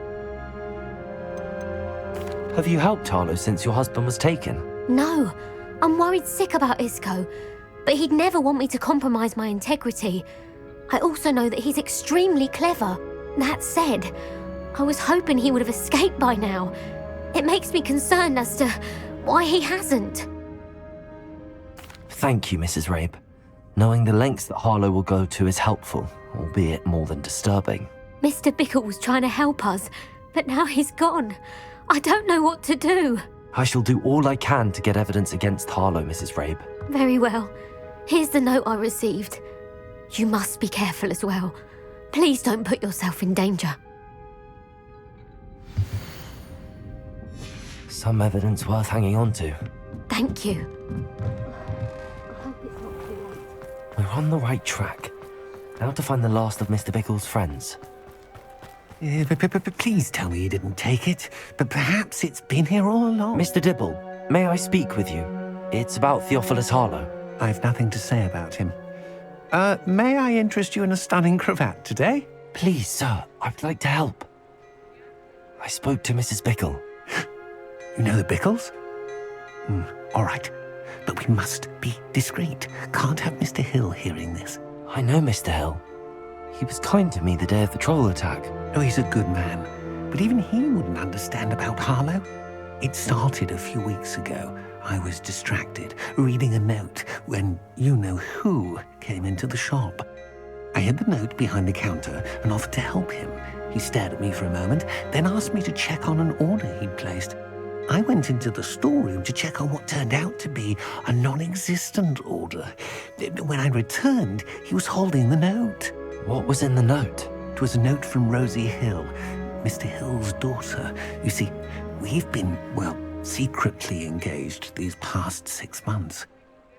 Have you helped Harlow since your husband was taken? No, I'm worried sick about Isco, but he'd never want me to compromise my integrity. I also know that he's extremely clever. That said, I was hoping he would have escaped by now. It makes me concerned as to why he hasn't. Thank you, Mrs. Rabe. Knowing the lengths that Harlow will go to is helpful, albeit more than disturbing. Mr. Bickle was trying to help us, but now he's gone. I don't know what to do. I shall do all I can to get evidence against Harlow, Mrs. Rabe. Very well. Here's the note I received. You must be careful as well. Please don't put yourself in danger. Some evidence worth hanging on to. Thank you. We're on the right track. Now to find the last of Mr. Bickle's friends. Please tell me you didn't take it. But perhaps it's been here all along. Mr. Dibble, may I speak with you? It's about Theophilus Harlow. I've nothing to say about him. May I interest you in a stunning cravat today? Please, sir, I'd like to help. I spoke to Mrs. Bickle. You know the Bickles? All right. But we must be discreet. Can't have Mr. Hill hearing this. I know Mr. Hill. He was kind to me the day of the troll attack. Oh, he's a good man. But even he wouldn't understand about Harlow. It started a few weeks ago. I was distracted, reading a note, when you-know-who came into the shop. I hid the note behind the counter and offered to help him. He stared at me for a moment, then asked me to check on an order he'd placed. I went into the storeroom to check on what turned out to be a non-existent order. When I returned, he was holding the note. What was in the note? It was a note from Rosie Hill, Mr. Hill's daughter. You see, we've been, secretly engaged these past 6 months.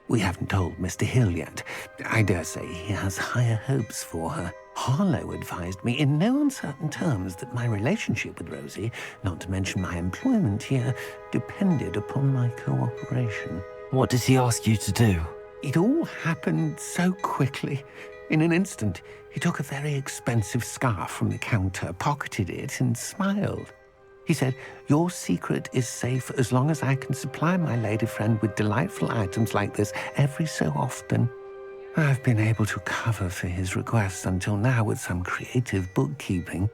We haven't told Mr. Hill yet. I dare say he has higher hopes for her. Harlow advised me in no uncertain terms that my relationship with Rosie, not to mention my employment here, depended upon my cooperation. What did he ask you to do? It all happened so quickly. In an instant, he took a very expensive scarf from the counter, pocketed it, and smiled. He said, "Your secret is safe as long as I can supply my lady friend with delightful items like this every so often." I've been able to cover for his requests until now with some creative bookkeeping,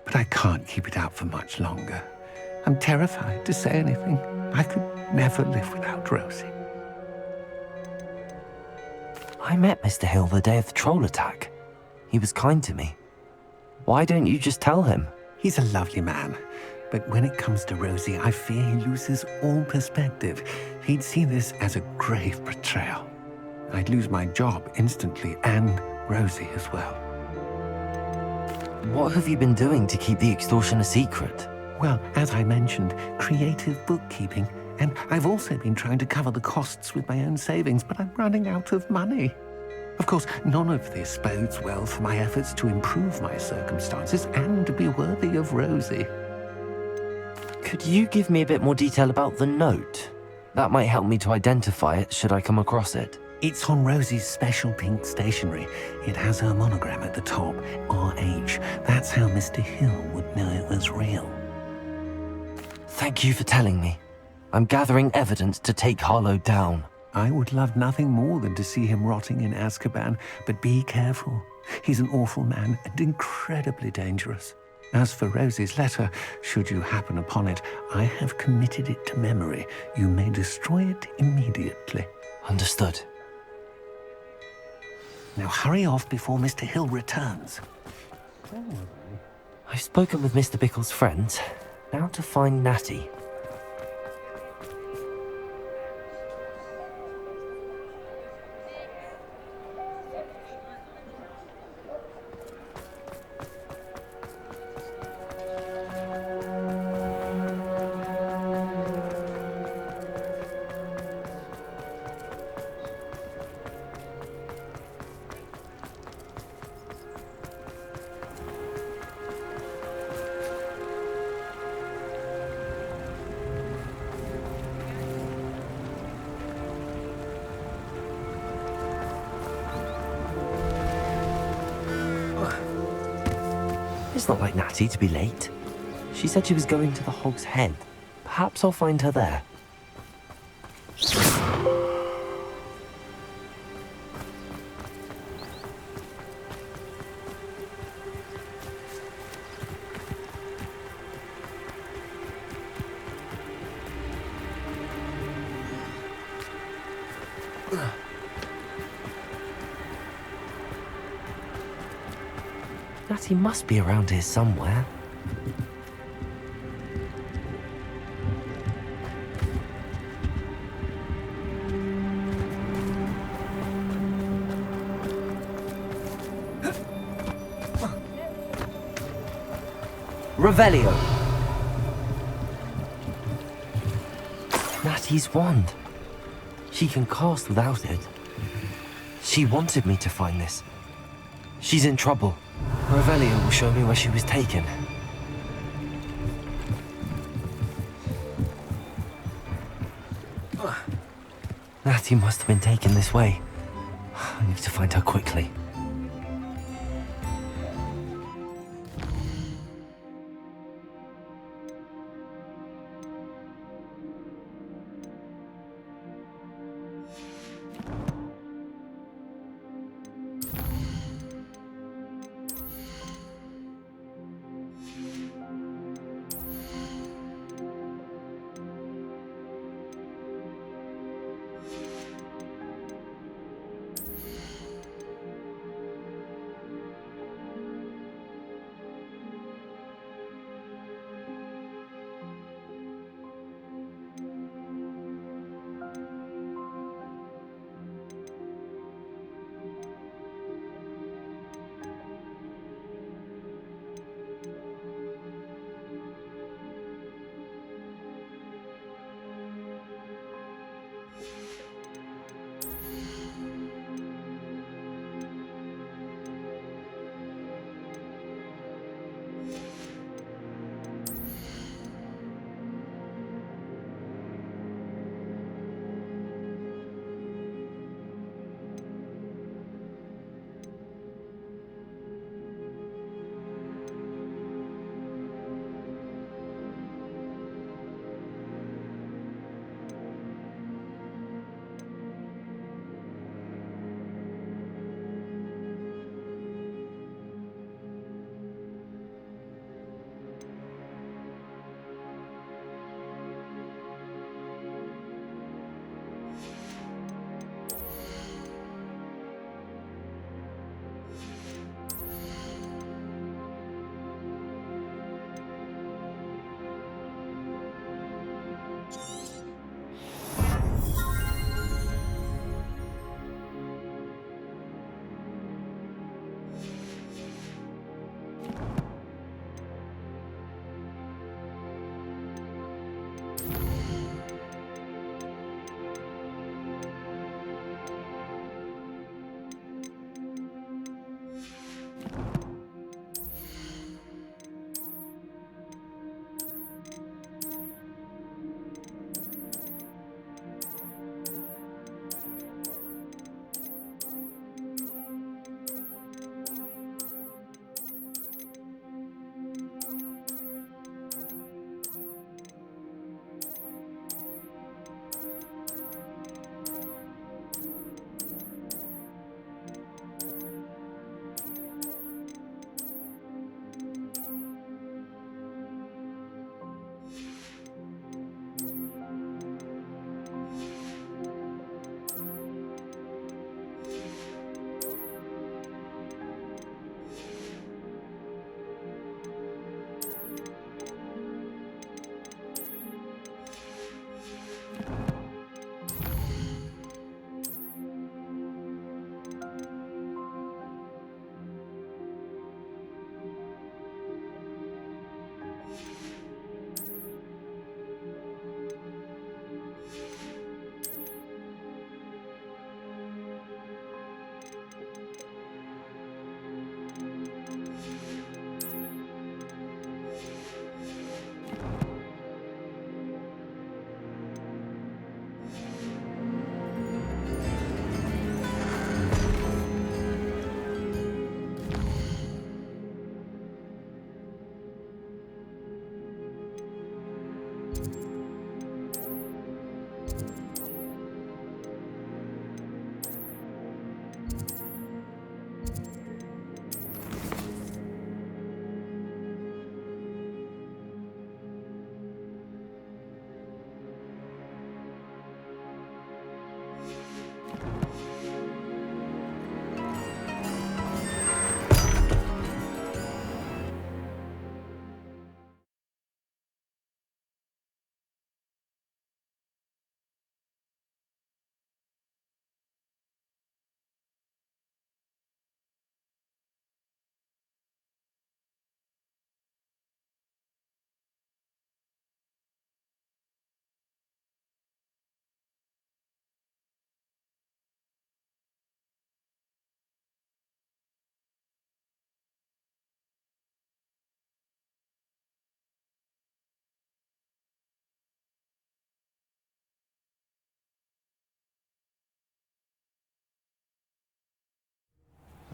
but I can't keep it up for much longer. I'm terrified to say anything. I could never live without Rosie. I met Mr. Hill the day of the troll attack. He was kind to me. Why don't you just tell him? He's a lovely man, but when it comes to Rosie, I fear he loses all perspective. He'd see this as a grave betrayal. I'd lose my job instantly, and Rosie as well. What have you been doing to keep the extortion a secret? Well, as I mentioned, creative bookkeeping, and I've also been trying to cover the costs with my own savings, but I'm running out of money. Of course, none of this bodes well for my efforts to improve my circumstances and to be worthy of Rosie. Could you give me a bit more detail about the note? That might help me to identify it should I come across it. It's on Rosie's special pink stationery. It has her monogram at the top, RH. That's how Mr. Hill would know it was real. Thank you for telling me. I'm gathering evidence to take Harlow down. I would love nothing more than to see him rotting in Azkaban, but be careful. He's an awful man and incredibly dangerous. As for Rosie's letter, should you happen upon it, I have committed it to memory. You may destroy it immediately. Understood. Now hurry off before Mr. Hill returns. I've spoken with Mr. Bickle's friends. Now to find Natty. It's not like Natty to be late. She said she was going to the Hog's Head. Perhaps I'll find her there. Natty must be around here somewhere. Revelio! Natty's wand. She can cast without it. She wanted me to find this. She's in trouble. Revelio will show me where she was taken. Natty must have been taken this way. I need to find her quickly.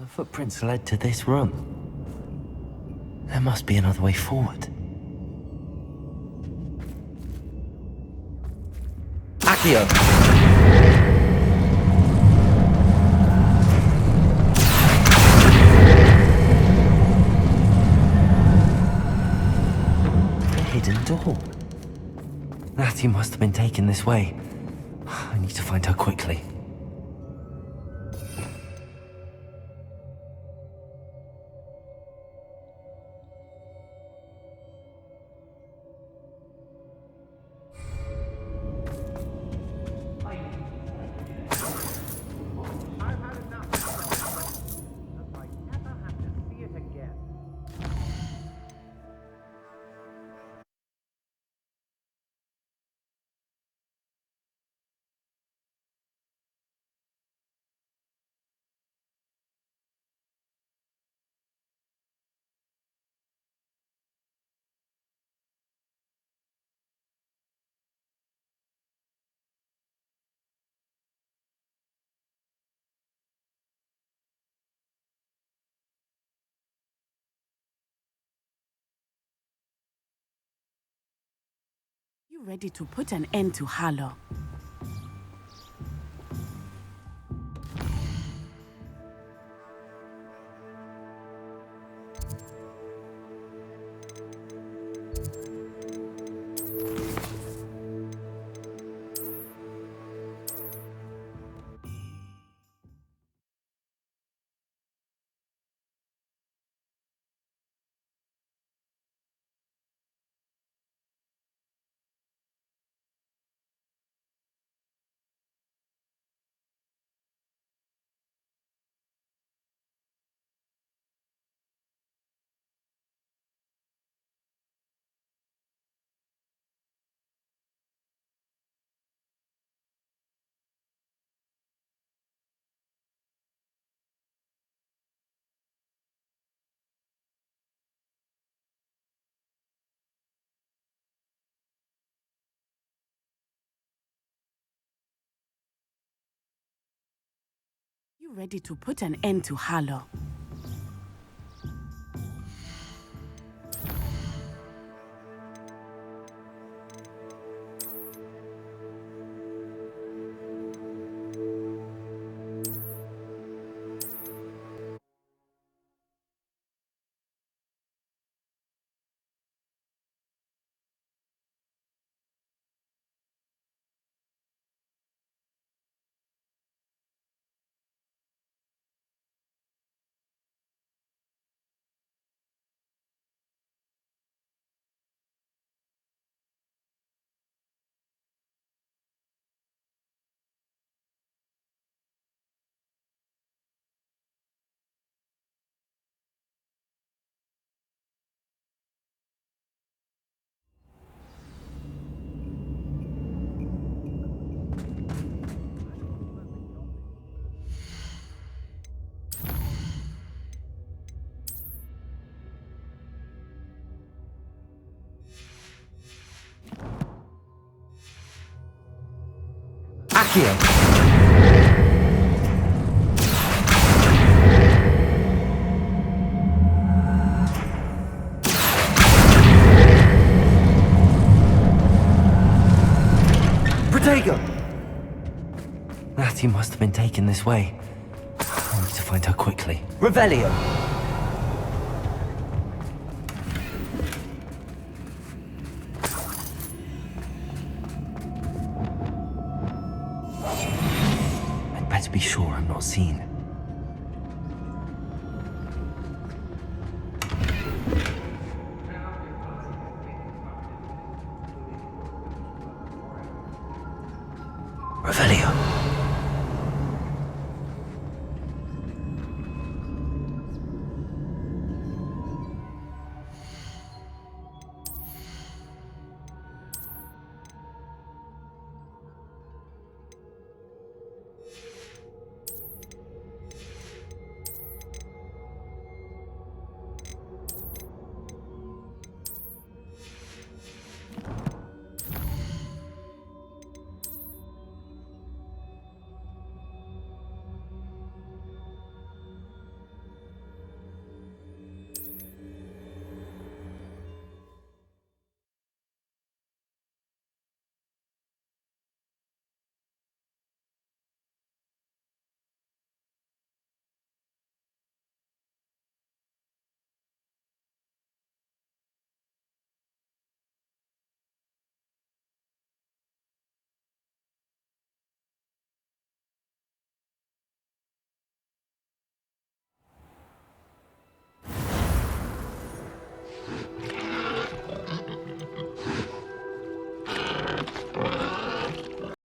The footprints led to this room. There must be another way forward. Accio! A hidden door. Natty must have been taken this way. I need to find her quickly. You ready to put an end to Harlow? You ready to put an end to Harlow? Accio! Protego! Natty must have been taken this way. I need to find her quickly. Revelio! I'd better be sure I'm not seen. Revelio.